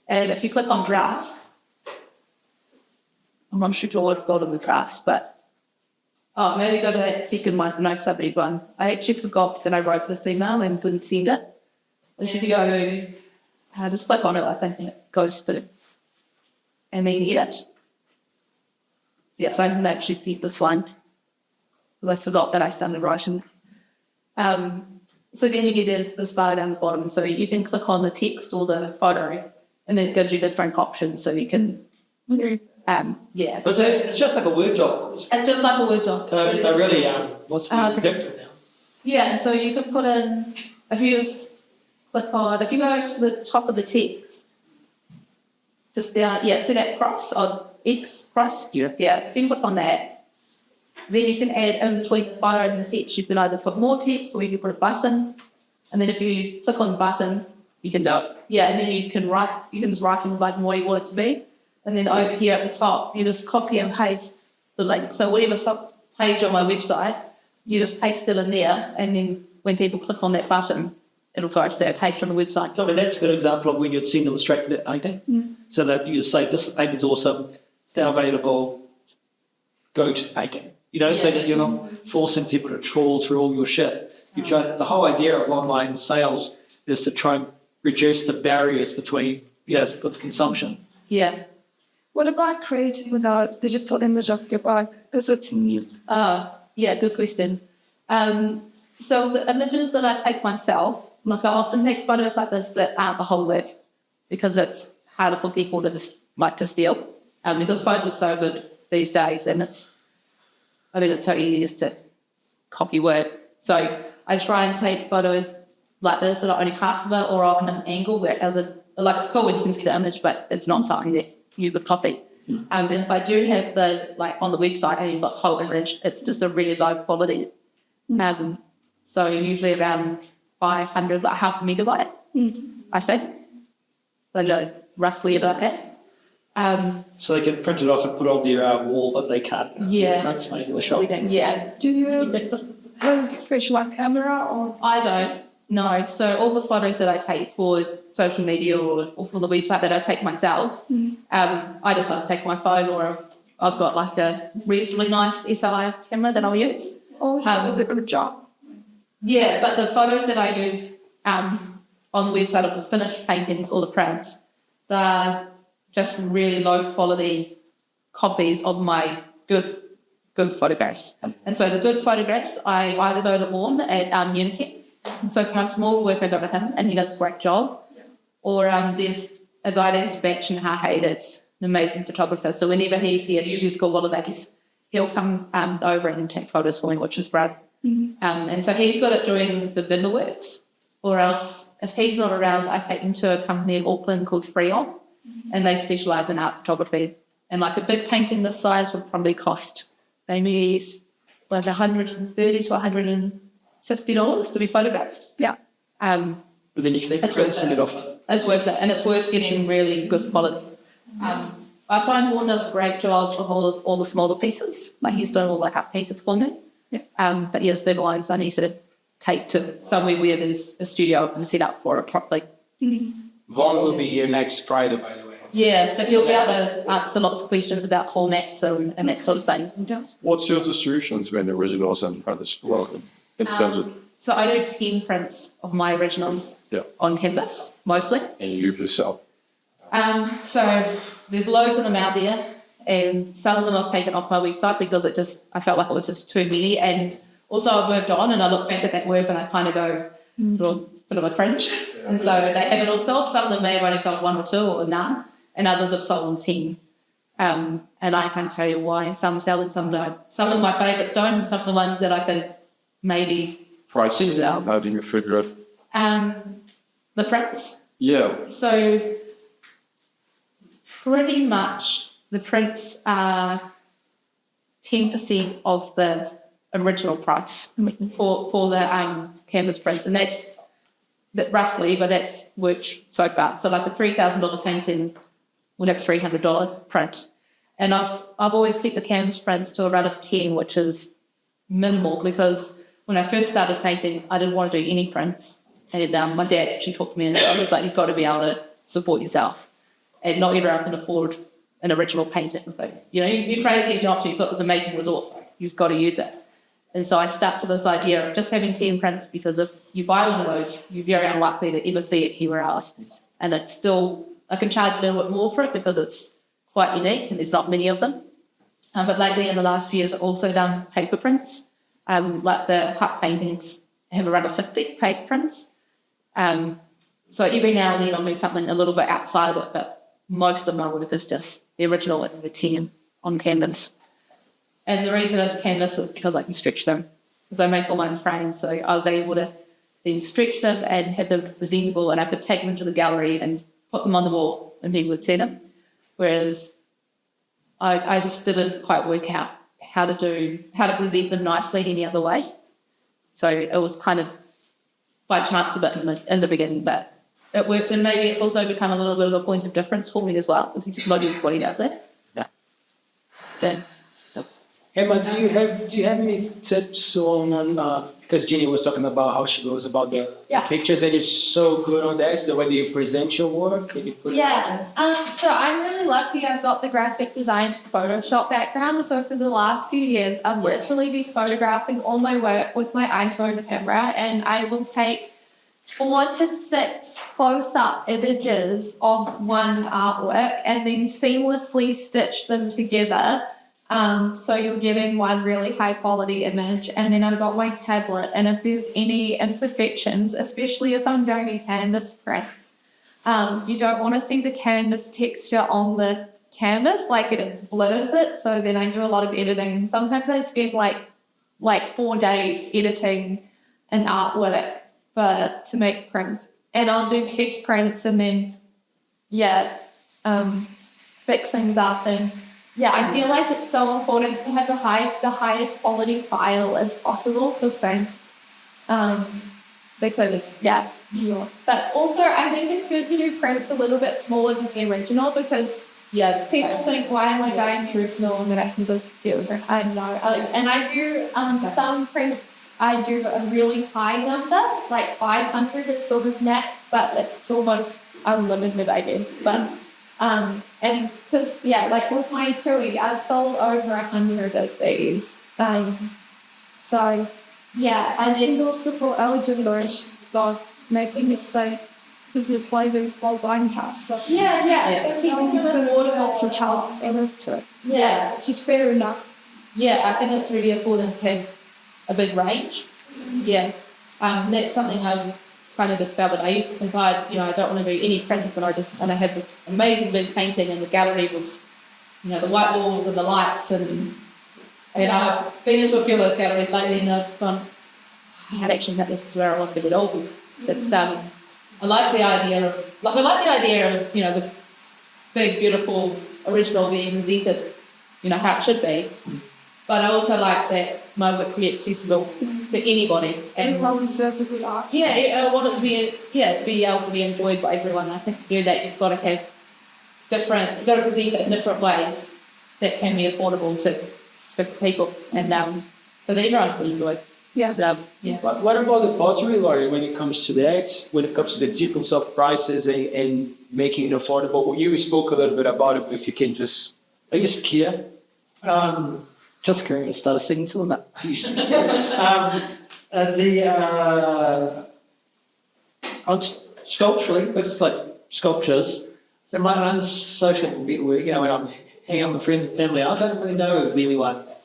And if you click on drafts, I'm not sure what I've got in the drafts, but maybe go to that second one, the no subject one. I actually forgot that I wrote this email and couldn't send it. If you go, just click on it, I think it goes to, and then edit. Yes, I can actually see this one because I forgot that I started writing. And So then you get this bar down the bottom. So you can click on the text or the photo, and then it gives you different options. So you can, yeah. But it's just like a Word doc. It's just like a Word doc. They're really, what's the predictor now? Yeah, and so you can put in, if you just click on, if you go to the top of the text, just down, see that cross or X cross? Yeah, if you click on that, then you can add in between the photo and the text. You can either put more text or you can put a button. And then if you click on the button, you can do it. Yeah, and then you can just write in the button what you want it to be. And then over here at the top, you just copy and paste the link. So whatever page on my website, you just paste it in there. And then when people click on that button, it'll go to that page on the website. So I mean, that's a good example of when you'd send them straight to that painting. So that you say, this painting's awesome, it's now available, go to the painting. You know, so that you're not forcing people to trawl through all your shit. You try, the whole idea of online sales is to try and reduce the barriers between, with consumption. Yeah. What about creating without digital image of your bike? Is it new? Yeah, good question. So the images that I take myself, like I often take photos like this that aren't the whole work because it's harder for people to just like to steal. Because photos are so good these days, and it's so easy just to copy work. So I try and take photos like this that are only half of it or on an angle where it doesn't, like it's cool when you can see the image, but it's not something that you could copy. And if I do have on the website and you've got the whole image, it's just a really low quality. So usually around 500, like half a megabyte, I think. I know roughly about that. So they can print it off and put it on their wall, but they can't. Yeah. That's made in the shop. Yeah. Do you have a professional camera or? I don't. No. So all the photos that I take for social media or for the website that I take myself, I just like to take my phone, or I've got like a reasonably nice SLR camera that I'll use. Oh, is it a good job? Yeah, but the photos that I use on the website of the finished paintings or the prints, they're just really low quality copies of my good photographs. And so the good photographs, I either go to Vaughan at Unicap. So for my small work, I go to him, and he does a great job. Or there's a guy that has a batch in Hahe that's an amazing photographer. So whenever he's here, usually it's got a lot of that, he'll come over and take photos for me, which is great. And so he's good at doing the vendor works. Or else, if he's not around, I take him to a company in Auckland called Freon, and they specialise in art photography. And like a big painting this size would probably cost maybe like $130 to $150 to be photographed. Yeah. But then you can send it off. It's worth it, and it's worth getting really good quality. I find Vaughan does a great job of all the smaller pieces. Like he's done all the cut pieces for me. Yeah. But yes, big ones I need to take to somewhere where there's a studio and set up for it properly. Vaughan will be here next Friday, by the way. Yeah, so he'll be able to answer lots of questions about formats and that sort of thing. What's your distributions when the originals and others welcome? In terms of, So I do 10 prints of my originals on canvas, mostly. and you yourself. So there's loads of them out there, and some of them I've taken off my website because I felt like it was just too many. And also I've worked on, and I look back at that work and I kind of go, bit of a cringe. And so they haven't all sold. Some of them may have only sold 1 or 2 or none, and others have sold 10. And I can't tell you why. Some sell and some don't. Some of my favourites don't, and some of the ones that I think maybe Prices, how do you figure it? the prints. Yeah. So pretty much the prints are 10% of the original price for the canvas prints, and that's roughly, but that's worked so far. So like a $3,000 painting would have a $300 print, and I've always kept the canvas prints to a run of 10, which is minimal because when I first started painting, I didn't want to do any prints, and my dad actually talked to me and I was like, you've got to be able to support yourself, and not everyone can afford an original painting. So, you're crazy if not to. You've got this amazing resource, you've got to use it. And so I stuck to this idea of just having 10 prints, because if you buy one of those, you're very unlikely to ever see it anywhere else. And it's still, I can charge a little bit more for it because it's quite unique and there's not many of them. But lately in the last few years, I've also done paper prints, like the hut paintings have around 50 patrons. So every now and then I'll do something a little bit outside of it, but most of my work is just the original and the 10 on canvas. And the reason I do canvas is because I can stretch them, because I make all my own frames, so I was able to then stretch them and have them presentable, and I could take them to the gallery and put them on the wall and people would see them. Whereas I just didn't quite work out how to present them nicely any other way. So it was kind of by chance a bit in the beginning, but it worked, and maybe it's also become a little bit of a point of difference for me as well, because it's just not everybody does it. Yeah. Then, Emma, do you have any tips on because Ginney was talking about how she goes about the pictures, and you're so good on that, the way that you present your work? Can you put So I'm really lucky. I've got the graphic design Photoshop background. So for the last few years, I've literally been photographing all my work with my iPhone camera, and I will take 4 to 6 close-up images of one artwork and then seamlessly stitch them together. So you're getting one really high quality image, and then I've got my tablet, and if there's any imperfections, especially if I'm doing a canvas print, you don't want to see the canvas texture on the canvas, like it blurs it. So then I do a lot of editing. Sometimes I spend like 4 days editing an artwork to make prints, and I'll do test prints and then fix things up. And I feel like it's so important to have the highest quality file as possible for things, because but also I think it's good to do prints a little bit smaller than the original, because people think, why am I buying the original and then I can just do it? I don't know. And I do some prints, I do a really high number, like 500 is sort of max, but it's almost unlimited, I guess. But and because like with my Chewy, I've sold over 100 of these. So and then also for our jewelers, making this so with the flavors while buying house. So so people can order lots of Charles to it. Which is fair enough. I think it's really important to have a big range. That's something I've kind of discovered. I used to think I don't want to do any prints, and I had this amazing big painting, and the gallery was, the white walls and the lights, and I've been into a few of those galleries lately, and I've gone, I had actually that this is where I want to get it all. It's I like the idea of the big beautiful original being presented, how it should be. But I also like that my work can be accessible to anybody. And as long as it's a good art. I want it to be able to be enjoyed by everyone. I think to do that, you've got to have you've got to present it in different ways that can be affordable to different people, and so that everyone can enjoy it. What about the pottery, Laurie, when it comes to that, when it comes to the difference of prices and making it affordable? You spoke a little bit about it, but if you can just... I guess Kia. Just curious, start singing to them. Sculpturally, it's like sculptures. In my own social media, when I'm hanging out with friends and family, I don't really know of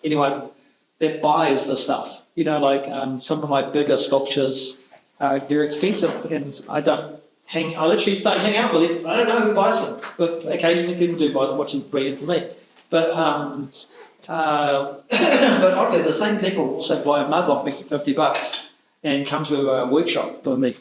anyone that buys the stuff. Some of my bigger sculptures, they're expensive, and I literally start hanging out with them. I don't know who buys them, but occasionally people do buy them, which is brilliant for me. But oddly, the same people also buy a mug off me for $50 and come to a workshop with me.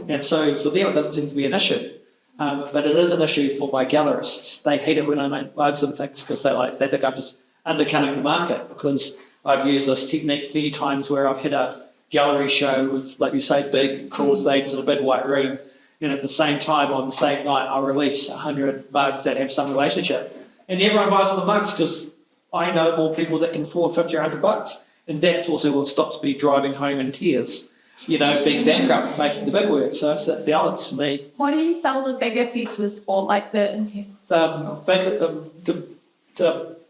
And so for them, it doesn't seem to be an issue. But it is an issue for my gallerists. They hate it when I make mugs and things, because they think I'm just undercutting the market, because I've used this technique many times where I've had a gallery show with, like you say, big cool things in a big white room, and at the same time, on the same night, I'll release 100 mugs that have some relationship. And everyone buys all the mugs because I know more people that can afford $50 or $100, and that's also what stops me driving home in tears, being bankrupt for making the big work. So it's a balance for me. What do you sell the bigger pieces for, like the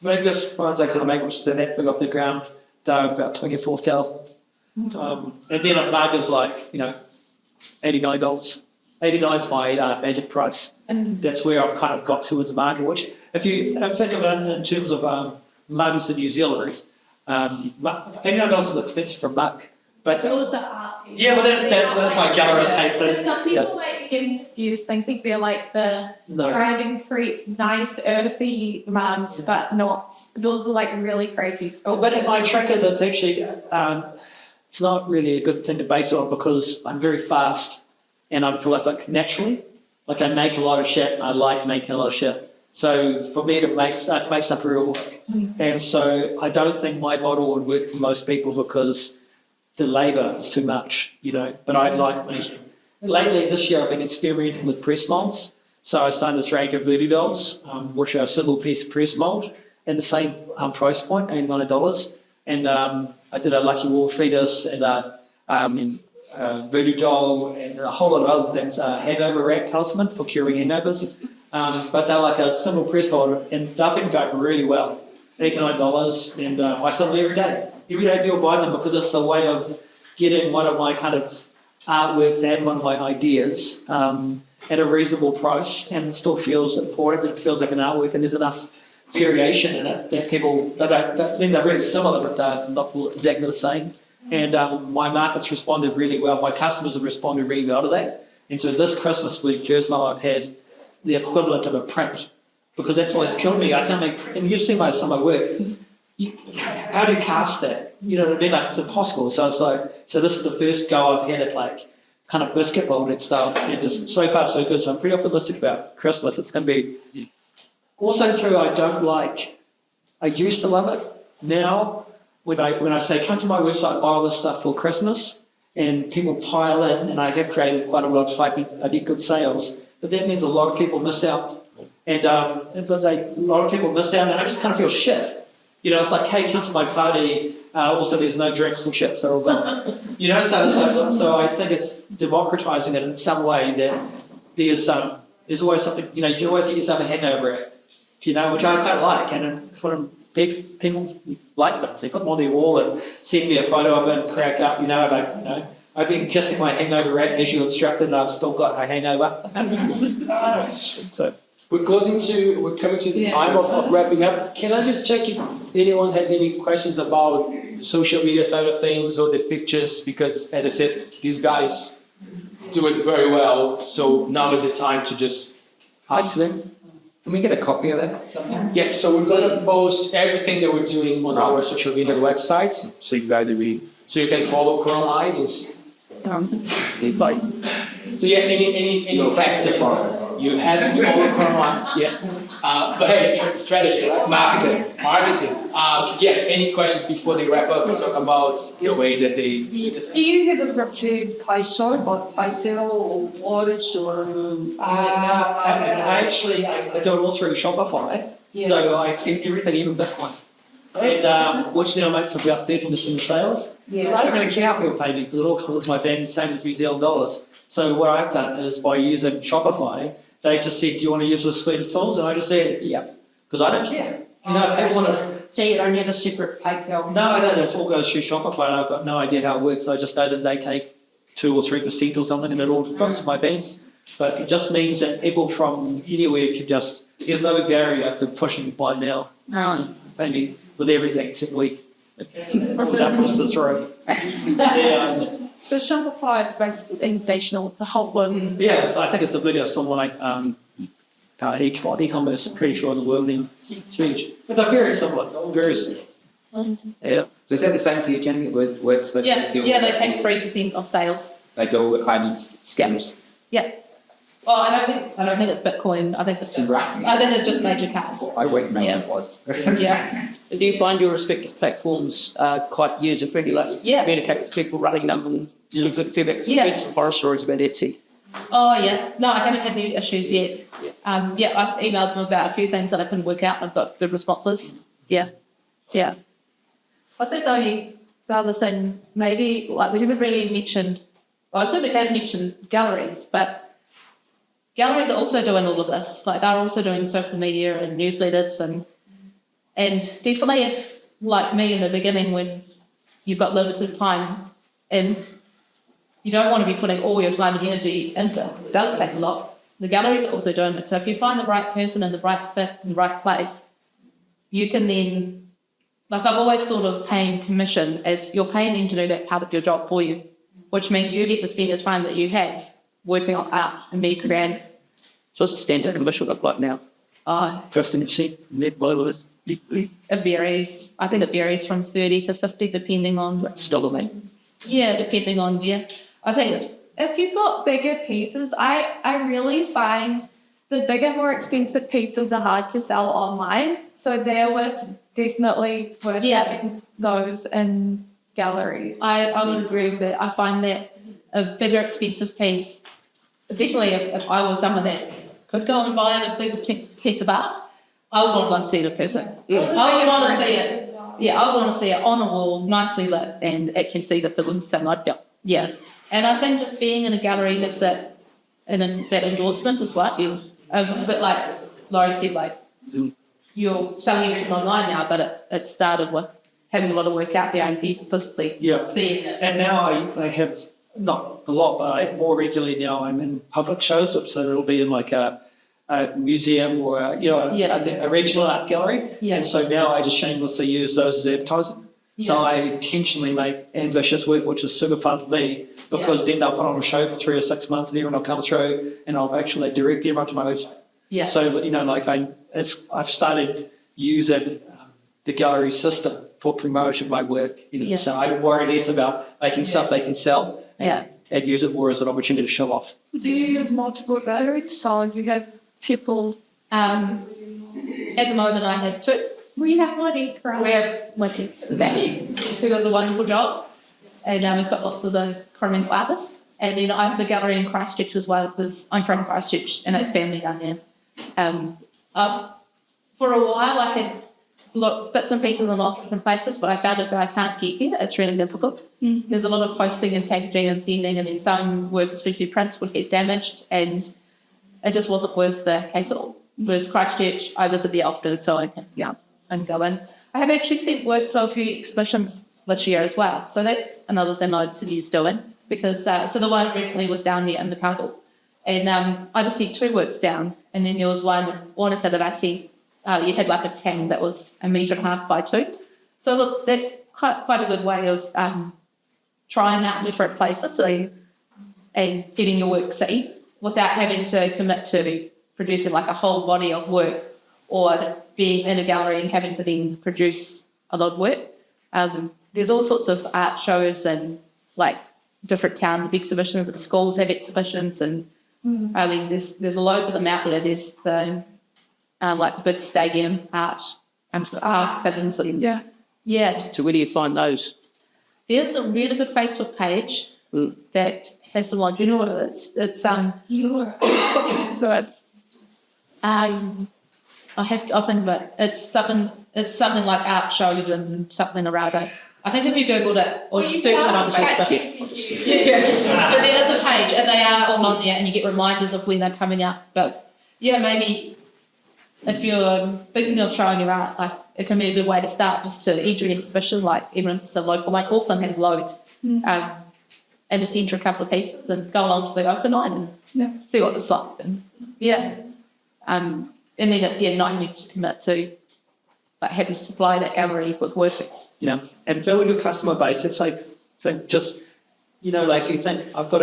biggest ones I can make, which is that big off the ground, they're about $24,000. And then a mug is like, $89. $89 is my magic price. And that's where I've kind of got to with the market, which if you think of it in terms of mugs in New Zealand, $89 is expensive for a mug. But Also art. Yeah, but that's my gallerist hates Because it. some people might get confused, thinking they're like the No. driving freak, nice, earthy mums, but not. Those are like really crazy. Oh, but in my trackers, it's actually it's not really a good thing to base it on because I'm very fast and I'm prolific naturally. Like I make a lot of shit and I like making a lot of shit. So for me to make stuff real work. And so I don't think my model would work for most people because the labour is too much, but I like making. Lately this year I've been experimenting with press molds. So I started this range of voodoo dolls, which are a single piece press mold and the same price point, $89. And I did a Lucky Wall fetus and voodoo doll and a whole lot of other things. Hangover rack talisman for curing hangovers. But they're like a simple press mold and they've been going really well. $89 and I sell them every day. Every day people buy them because it's a way of getting one of my kind of artworks and one of my ideas at a reasonable price and it still feels important. It feels like an artwork and there's enough variation in it that people, they're very similar but they're not exactly the same. And my market's responded really well. My customers have responded really well to that. And so this Christmas week, first time I've had the equivalent of a print because that's always killed me. I can't make, and you've seen some of my work. How do you cast that? You know what I mean? Like it's impossible. So it's like, so this is the first go I've had it like kind of biscuit molded style. And just so far so good. So I'm pretty optimistic about Christmas. It's going to be. Also too, I used to love it. Now, when I say come to my website, buy all this stuff for Christmas, and people pile in, and I have created quite a lot of I get good sales, but that means a lot of people miss out. And a lot of people miss out, and I just kind of feel shit. It's like, hey, come to my party. Also, there's no drinks and shit, so all gone. So I think it's democratizing it in some way that there's always something. You can always get yourself a hangover at, which I kind of like, and people like them. They put them on their wall and send me a photo of it and crack up. I've been kissing my hangover rat as you instructed, and I've still got a hangover. So. We're coming to the time of wrapping up. Can I just check if anyone has any questions about the social media side of things or the pictures? Because as I said, these guys do it very well. So now is the time to just ask them. Can we get a copy of that? Yeah, so we're going to post everything that we're doing on our social media website. So you can follow Coral Eye. So yeah, any practice tomorrow. You have to follow Coral Eye. Yeah. But hey, strategy, right? Marketing. Any questions before they wrap up? Talk about the way that they do this. Do you have a preferred place site, like PayPal or Waters or? I do it all through Shopify, so I accept everything, even Bitcoin. And which now makes about 30% of sales. Yeah. I don't really care how people pay me because it all comes with my bank, same as New Zealand dollars. So what I've done is by using Shopify, they just said, do you want to use this suite of tools? And I just said, yeah, because I don't care. People want to. So you don't have a separate PayPal? No, I don't. It all goes through Shopify, and I've got no idea how it works. I just know that they take 2 or 3% or something, and it all drops to my banks. But it just means that people from anywhere can just. There's no barrier to pushing buy now. No. Maybe with everything except we. That was the throw. So Shopify is basically international. It's a whole one. Yeah, so I think it's the biggest online e-commerce, I'm pretty sure, in the world. It's huge. But they're very similar. Very similar. Yeah. So is that the same for you, Jenny? It works with Yeah, they take 3% of sales. They do all the payments, scams. Yeah. Well, I don't think it's Bitcoin. I think it's just major cards. I recommend it was. Yeah. Do you find your respective platforms quite user-friendly, like communicate with people running them and look at feedback? Yeah. Some horror stories about Etsy. Oh yeah. No, I haven't had any issues yet. I've emailed them about a few things that I couldn't work out and I've got good responses. Yeah. I think the other thing, maybe, like we haven't really mentioned, I certainly have mentioned galleries, but galleries are also doing all of this. Like they're also doing social media and newsletters and definitely if, like me in the beginning when you've got limited time and you don't want to be putting all your time and energy into it. It does take a lot. The galleries are also doing it. So if you find the right person and the right fit in the right place, you can then like I've always thought of paying commission as you're paying them to do that part of your job for you, which means you get to spend the time that you have working on art and be creative. So what's the standard commission look like now? 15%, net bonus. It varies. I think it varies from 30 to 50 depending on. Still a lot. Yeah, depending on I think it's. If you've got bigger pieces, I really find the bigger, more expensive pieces are hard to sell online. So they're definitely worth having those in galleries. I would agree with that. I find that a bigger, expensive piece, definitely if I was someone that could go and buy a big, expensive piece of art, I would want to go and see it in person. I would want to see it. Yeah, I would want to see it on a wall, nicely lit, and actually see the film. So yeah. And I think just being in a gallery gives that that endorsement as well. A bit like Laurie said, like you're selling everything online now, but it started with having a lot of work out there and people physically seeing it. And now I have, not a lot, but more regularly now I'm in public shows, so it'll be in like a museum or a regional art gallery. Yeah. And so now I just shamelessly use those as advertising. So I intentionally make ambitious work, which is super fun for me, because then they'll put on a show for 3 or 6 months and everyone will come through and I'll actually direct everyone to my website. Yeah. So, like I've started using the gallery system for promotion of my work. So I worry less about making stuff they can sell and use it more as an opportunity to show off. Do you use multiple galleries? So you have people... At the moment I have 2. We have one each, right? We have who does a wonderful job, and he's got lots of the criminal artists. And then I have a gallery in Christchurch as well, because I'm from Christchurch and I have family down there. For a while I had bits and pieces in lots of different places, but I found if I can't get there, it's really difficult. There's a lot of posting and packaging and sending, and then some work, especially prints, would get damaged, and it just wasn't worth the case at all. Whereas Christchurch, I visit there often, so I can and go in. I have actually sent work to a few exhibitions this year as well, so that's another thing I'd suggest doing, because so the one recently was down there in the Cargill, and I just sent 2 works down, and then there was one of that I sent. You had like a can that was 1.5 meters by 2. So look, that's quite a good way of trying out different places and getting your work seen without having to commit to producing like a whole body of work, or being in a gallery and having to then produce a lot of work. There's all sorts of art shows and like different towns have exhibitions, and schools have exhibitions, and I mean there's loads of them out there. There's the like the big stadium art and things. Yeah. So where do you find those? There's a really good Facebook page that has the one. Do you know what it is? It's I'll think about it. It's something like art shows and something around it. I think if you Googled it or searched it on Facebook. But there is a page and they are all on there and you get reminders of when they're coming up. But yeah, maybe if you're thinking of showing your art, like it can be a good way to start, just to enter an exhibition, like even if it's a local, like Auckland has loads. And just enter a couple of pieces and go along to the open night and see what it's like. And then not need to commit to like having to supply that gallery with work. And build your customer base. It's like just like you think I've got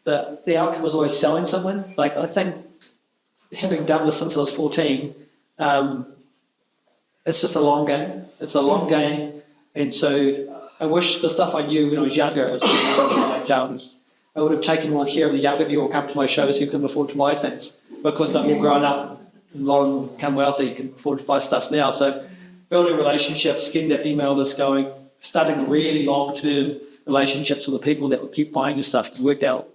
the outcome was always selling someone. Like I think having done this since I was 14, it's just a long game. It's a long game, and so I wish the stuff I knew when I was younger, I would have taken more care of the younger people who come to my shows who can afford to buy things, because they've all grown up and long become wealthy, can afford to buy stuff now. So building relationships, getting that email list going, starting really long-term relationships with the people that will keep buying your stuff worked out.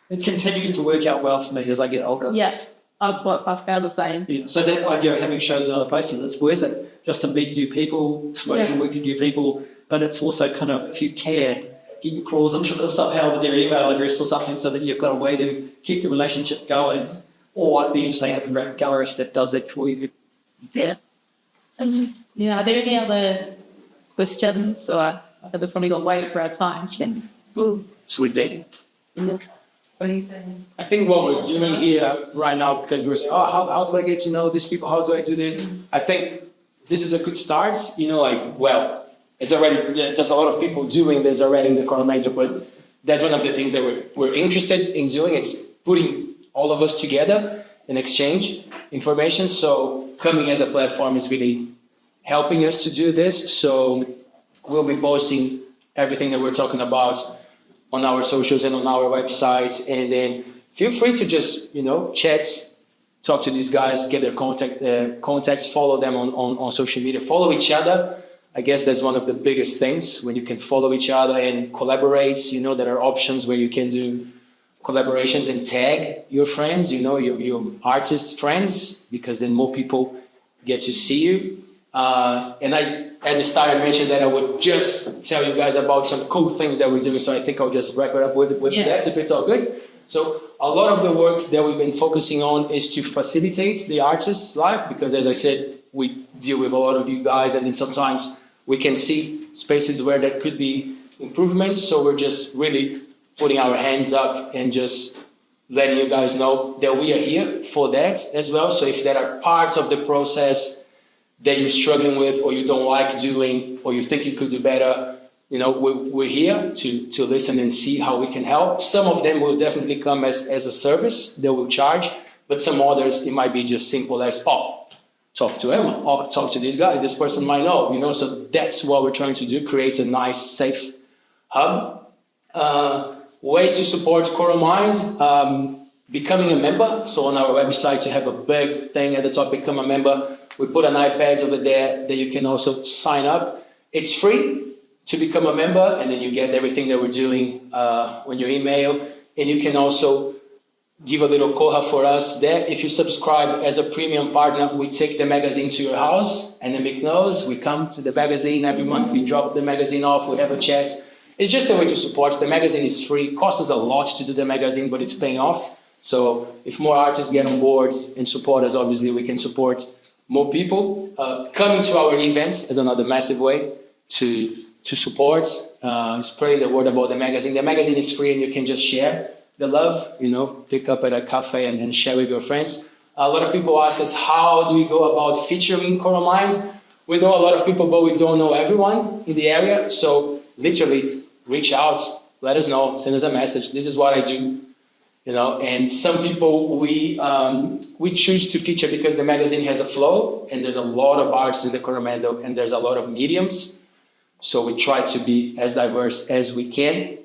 It continues to work out well for me as I get older. Yeah, I've found the same. Yeah. So that idea of having shows in other places, it's worth it just to meet new people, exposure work to new people, but it's also kind of, if you can, get your claws into them somehow with their email address or something, so that you've got a way to keep the relationship going, or then you have a great gallerist that does that for you. Yeah. Are there any other questions? Or I think we've probably got way for our time. Sweet day. I think what we're doing here right now, because we're saying, how do I get to know these people? How do I do this? I think this is a good start. Well, there's a lot of people doing this already in the Coromandel, but that's one of the things that we're interested in doing. It's putting all of us together and exchange information. So coming as a platform is really helping us to do this. So we'll be posting everything that we're talking about on our socials and on our websites. And then feel free to just, chat, talk to these guys, get their contacts, follow them on social media, follow each other. I guess that's one of the biggest things, when you can follow each other and collaborate. There are options where you can do collaborations and tag your friends, your artist friends, because then more people get to see you. And I, at the start, I mentioned that I would just tell you guys about some cool things that we're doing. So I think I'll just wrap it up with that, if it's all good. So a lot of the work that we've been focusing on is to facilitate the artist's life, because as I said, we deal with a lot of you guys, and then sometimes we can see spaces where there could be improvements. So we're just really putting our hands up and just letting you guys know that we are here for that as well. So if there are parts of the process that you're struggling with, or you don't like doing, or you think you could do better, we're here to listen and see how we can help. Some of them will definitely come as a service that we'll charge, but some others, it might be just simple as, talk to Emma, or talk to this guy, this person might know, so that's what we're trying to do, create a nice, safe hub. Ways to support Coromind, becoming a member. So on our website, you have a big thing at the top, become a member. We put an iPad over there that you can also sign up. It's free to become a member, and then you get everything that we're doing on your email. And you can also give a little koha for us there. If you subscribe as a premium partner, we take the magazine to your house, and then Mick knows we come to the magazine every month. We drop the magazine off, we have a chat. It's just a way to support. The magazine is free. It costs us a lot to do the magazine, but it's paying off. So if more artists get on board and support us, obviously we can support more people. Coming to our events is another massive way to support. Spreading the word about the magazine. The magazine is free, and you can just share the love, pick up at a cafe and share with your friends. A lot of people ask us, how do we go about featuring Coromind? We know a lot of people, but we don't know everyone in the area. So literally reach out, let us know, send us a message. This is what I do, and some people we choose to feature because the magazine has a flow, and there's a lot of artists in the Coromandel, and there's a lot of mediums. So we try to be as diverse as we can.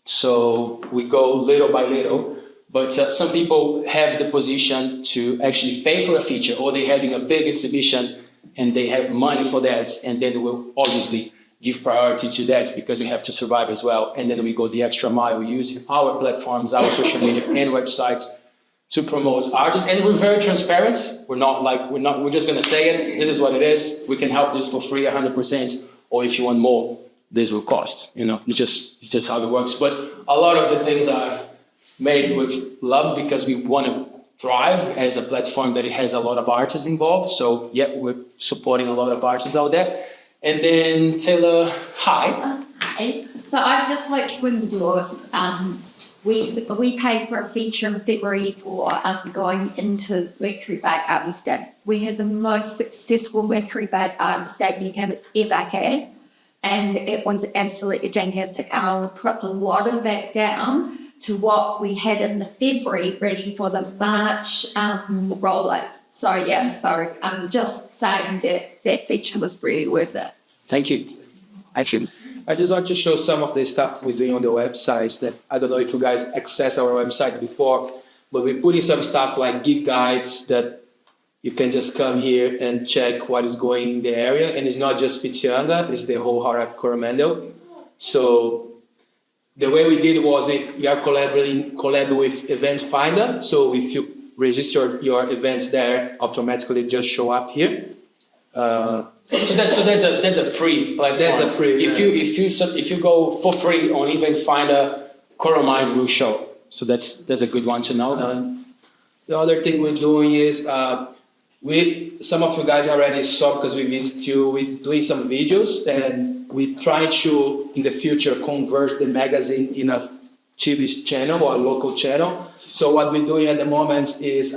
So we go little by little, but some people have the position to actually pay for a feature, or they're having a big exhibition and they have money for that, and then we'll obviously give priority to that because we have to survive as well. And then we go the extra mile using our platforms, our social media and websites to promote artists. And we're very transparent. We're just going to say it. This is what it is. We can help this for free 100%. Or if you want more, this will cost. It's just how it works. But a lot of the things are made with love because we want to thrive as a platform that it has a lot of artists involved. So yeah, we're supporting a lot of artists out there. And then Taylor, hi. Hi. So I'd just like to endorse, we paid for a feature in February for going into Mercury Bag Art and Stab. We had the most successful Mercury Bag Art and Stab you have ever had. And it was absolutely fantastic. I'll put a lot of that down to what we had in the February ready for the March rollout. So yeah, I'm just saying that feature was really worth it. Thank you. Actually, I just want to show some of the stuff we're doing on the website that I don't know if you guys access our website before, but we're putting some stuff like gig guides that you can just come here and check what is going in the area. And it's not just Fitianga, it's the whole Coromandel. So the way we did was we are collab with Event Finder. So if you register your events there, automatically just show up here. So that's a free platform. That's a free. If you go for free on Event Finder, Coromind will show. So that's a good one to know. The other thing we're doing is some of you guys already saw because we visit you. We're doing some videos, and we try to in the future convert the magazine in a TV channel or a local channel. So what we're doing at the moment is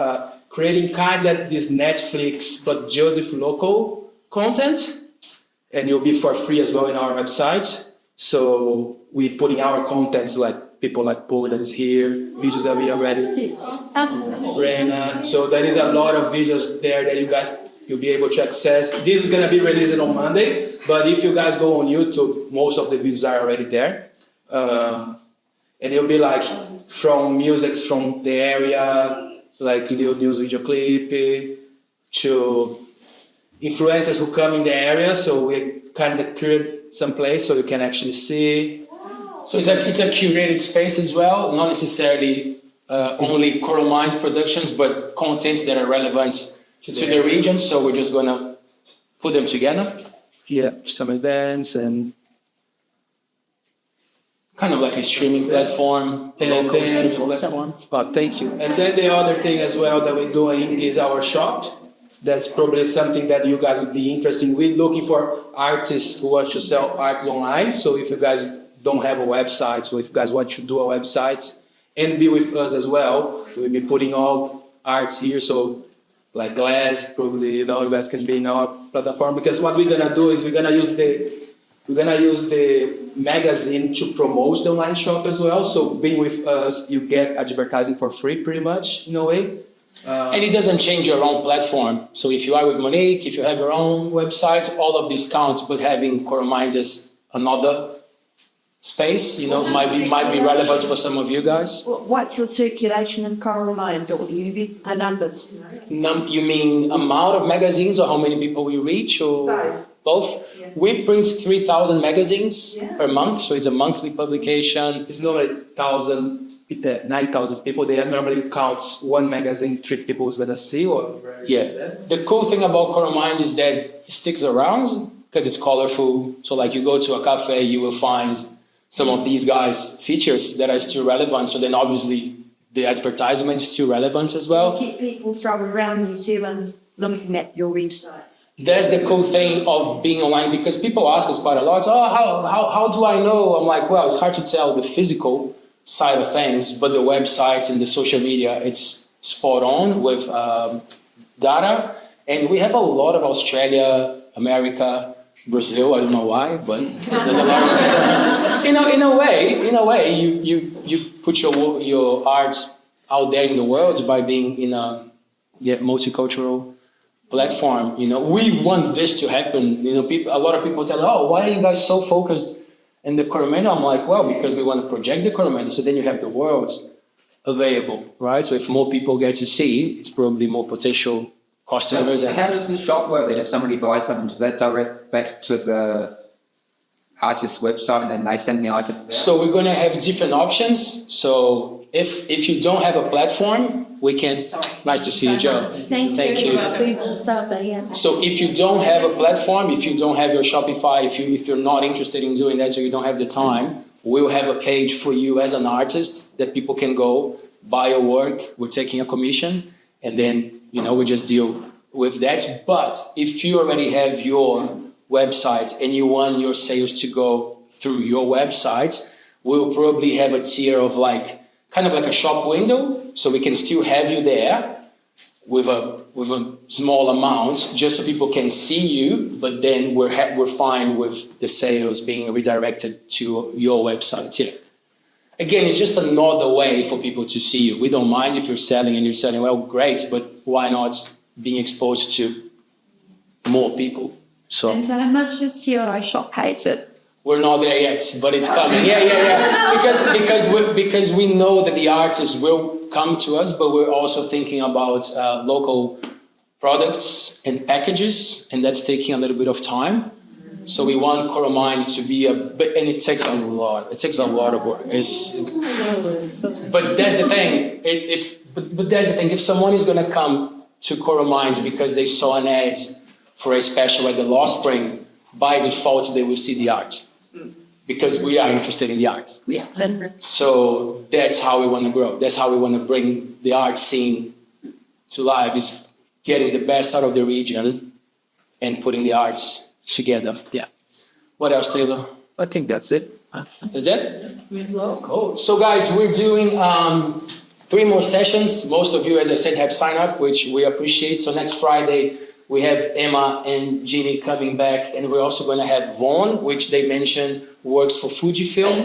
creating kind of this Netflix, but just with local content, and it'll be for free as well in our website. So we're putting our contents like people like Paul that is here, videos that we already Brenna. So there is a lot of videos there that you'll be able to access. This is gonna be released on Monday, but if you guys go on YouTube, most of the videos are already there. And it'll be like from musics from the area, like little news video clip, to influencers who come in the area. So we kind of create some place so you can actually see. So it's a curated space as well, not necessarily only Coral Minds productions, but contents that are relevant to the region. So we're just gonna put them together. Yeah, some events and kind of like a streaming platform, local streaming platform. Oh, thank you. And then the other thing as well that we're doing is our shop. That's probably something that you guys would be interested in. We're looking for artists who want to sell arts online. So if you guys don't have a website, so if you guys want to do a website and be with us as well, we'll be putting all arts here. So like glass, probably, you guys can be in our platform. Because what we're gonna do is we're gonna use the magazine to promote the online shop as well. So being with us, you get advertising for free, pretty much, in a way. And it doesn't change your own platform. So if you are with Monique, if you have your own website, all of these counts, but having Coral Minds as another space, might be relevant for some of you guys. What's the circulation in Coral Minds, or the numbers? You mean amount of magazines, or how many people we reach, or both? Yeah. We print 3,000 magazines per month, so it's a monthly publication. It's normally 9,000 people. They normally counts one magazine, 3 people is gonna see. The cool thing about Coral Minds is that it sticks around because it's colorful. So like you go to a cafe, you will find some of these guys' features that are still relevant. So then obviously the advertisement is still relevant as well. Keep people from around New Zealand looking at your website. That's the cool thing of being online, because people ask us quite a lot, how do I know? I'm like, well, it's hard to tell the physical side of things, but the websites and the social media, it's spot on with data. And we have a lot of Australia, America, Brazil, I don't know why, but there's a lot of in a way, you put your art out there in the world by being in a multicultural platform. We want this to happen. A lot of people tell, oh, why are you guys so focused in the Coromandel? I'm like, well, because we want to project the Coromandel, so then you have the world available, right? So if more people get to see, it's probably more potential customers. So how does the shop work then? If somebody buys something, does that direct back to the artist's website and then they send the items out? So we're going to have different options. So if you don't have a platform, we can... Nice to see you, Joe. Thank you. So if you don't have a platform, if you don't have your Shopify, if you're not interested in doing that, so you don't have the time, we'll have a page for you as an artist that people can go buy your work. We're taking a commission, and then we just deal with that. But if you already have your website and you want your sales to go through your website, we'll probably have a tier of kind of like a shop window, so we can still have you there with a small amount, just so people can see you, but then we're fine with the sales being redirected to your website. Yeah. Again, it's just another way for people to see you. We don't mind if you're selling and you're selling well, great, but why not being exposed to more people? And so how much is your shop pages? We're not there yet, but it's coming. Yeah. Because we know that the artists will come to us, but we're also thinking about local products and packages, and that's taking a little bit of time. So we want Coral Minds to be and it takes a lot. It takes a lot of work. But that's the thing. If someone is going to come to Coral Minds because they saw an ad for a special at the Lost Spring, by default they will see the art. Because we are interested in the arts. Yeah. So that's how we want to grow. That's how we want to bring the art scene to life, is getting the best out of the region and putting the arts together. Yeah. What else, Taylor? I think that's it. That's it? Cool. So guys, we're doing 3 more sessions. Most of you, as I said, have signed up, which we appreciate. So next Friday, We have Emma and Ginney coming back, and we're also going to have Vaughn, which they mentioned works for Fujifilm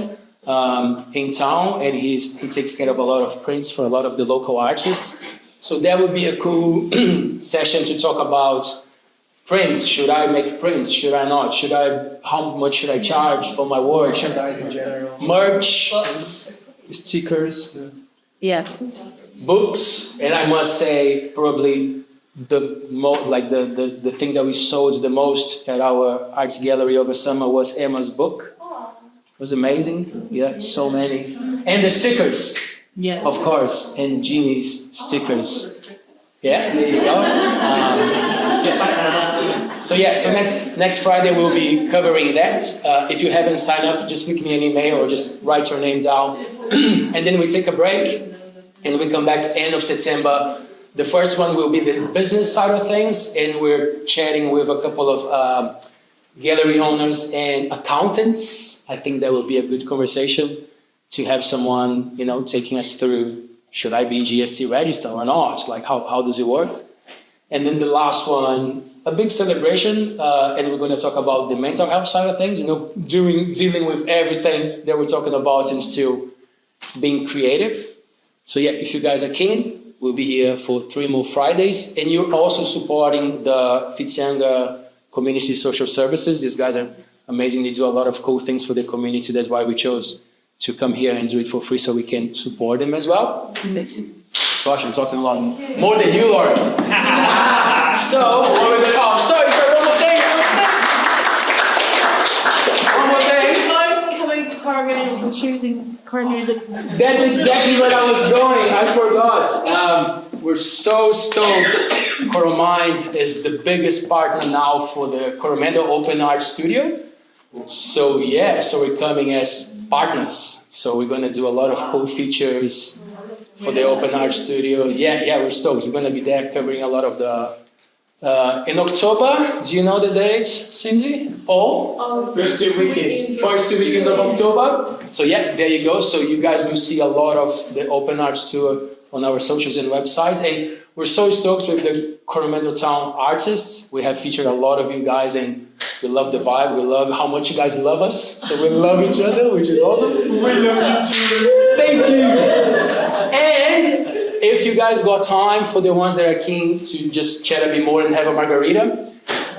in town, and he takes care of a lot of prints for a lot of the local artists. So that would be a cool session to talk about prints. Should I make prints? Should I not? How much should I charge for my work? Merchandise in general. Merch, Stickers. Yeah. books, and I must say probably the thing that we sold the most at our arts gallery over summer was Emma's book. It was amazing. Yeah, so many. And the stickers, Yeah. of course, and Ginney's stickers. Yeah, there you go. So next Friday we'll be covering that. If you haven't signed up, just click me an email or just write your name down. And then we take a break and we come back end of September. The first one will be the business side of things, and we're chatting with a couple of gallery owners and accountants. I think that will be a good conversation to have someone, taking us through, should I be GST registered or not? Like, how does it work? And then the last one, a big celebration, and we're going to talk about the mental health side of things, dealing with everything that we're talking about and still being creative. So yeah, if you guys are keen, we'll be here for 3 more Fridays. And you're also supporting the Fitsianga Community Social Services. These guys are amazing. They do a lot of cool things for the community. That's why we chose to come here and do it for free so we can support them as well. Gosh, I'm talking a lot more than you, Laurie. So, what we're going to... sorry, one more thing. One more thing. For choosing coordinated. That's exactly what I was going. I forgot. We're so stoked. Coral Mind is the biggest partner now for the Coromandel Open Art Studio. So we're coming as partners. So we're going to do a lot of cool features for the Open Art Studio. Yeah, we're stoked. We're going to be there covering a lot of the... in October, do you know the date, Cindy? First 2 weekends. First 2 weekends of October. So yeah, there you go. So you guys will see a lot of the Open Arts Tour on our socials and websites. And we're so stoked with the Coromandel Town artists. We have featured a lot of you guys and we love the vibe. We love how much you guys love us. So we love each other, which is awesome. We love you too. Thank you. And if you guys got time, for the ones that are keen to just chat a bit more and have a margarita,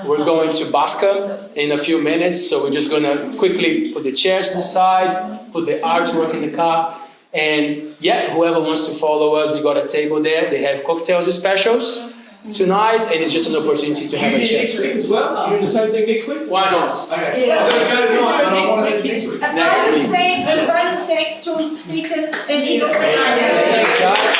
we're going to Basca in a few minutes. So we're just going to quickly put the chairs to the side, put the artwork in the car. And yeah, whoever wants to follow us, we got a table there. They have cocktails and specials tonight. And it's just an opportunity to have a chat. Next week as well? You do the same thing next week? Why not? Okay. I'm going to go tonight, but I want to make next week. Next week. Thanks to all the speakers and Thanks, guys.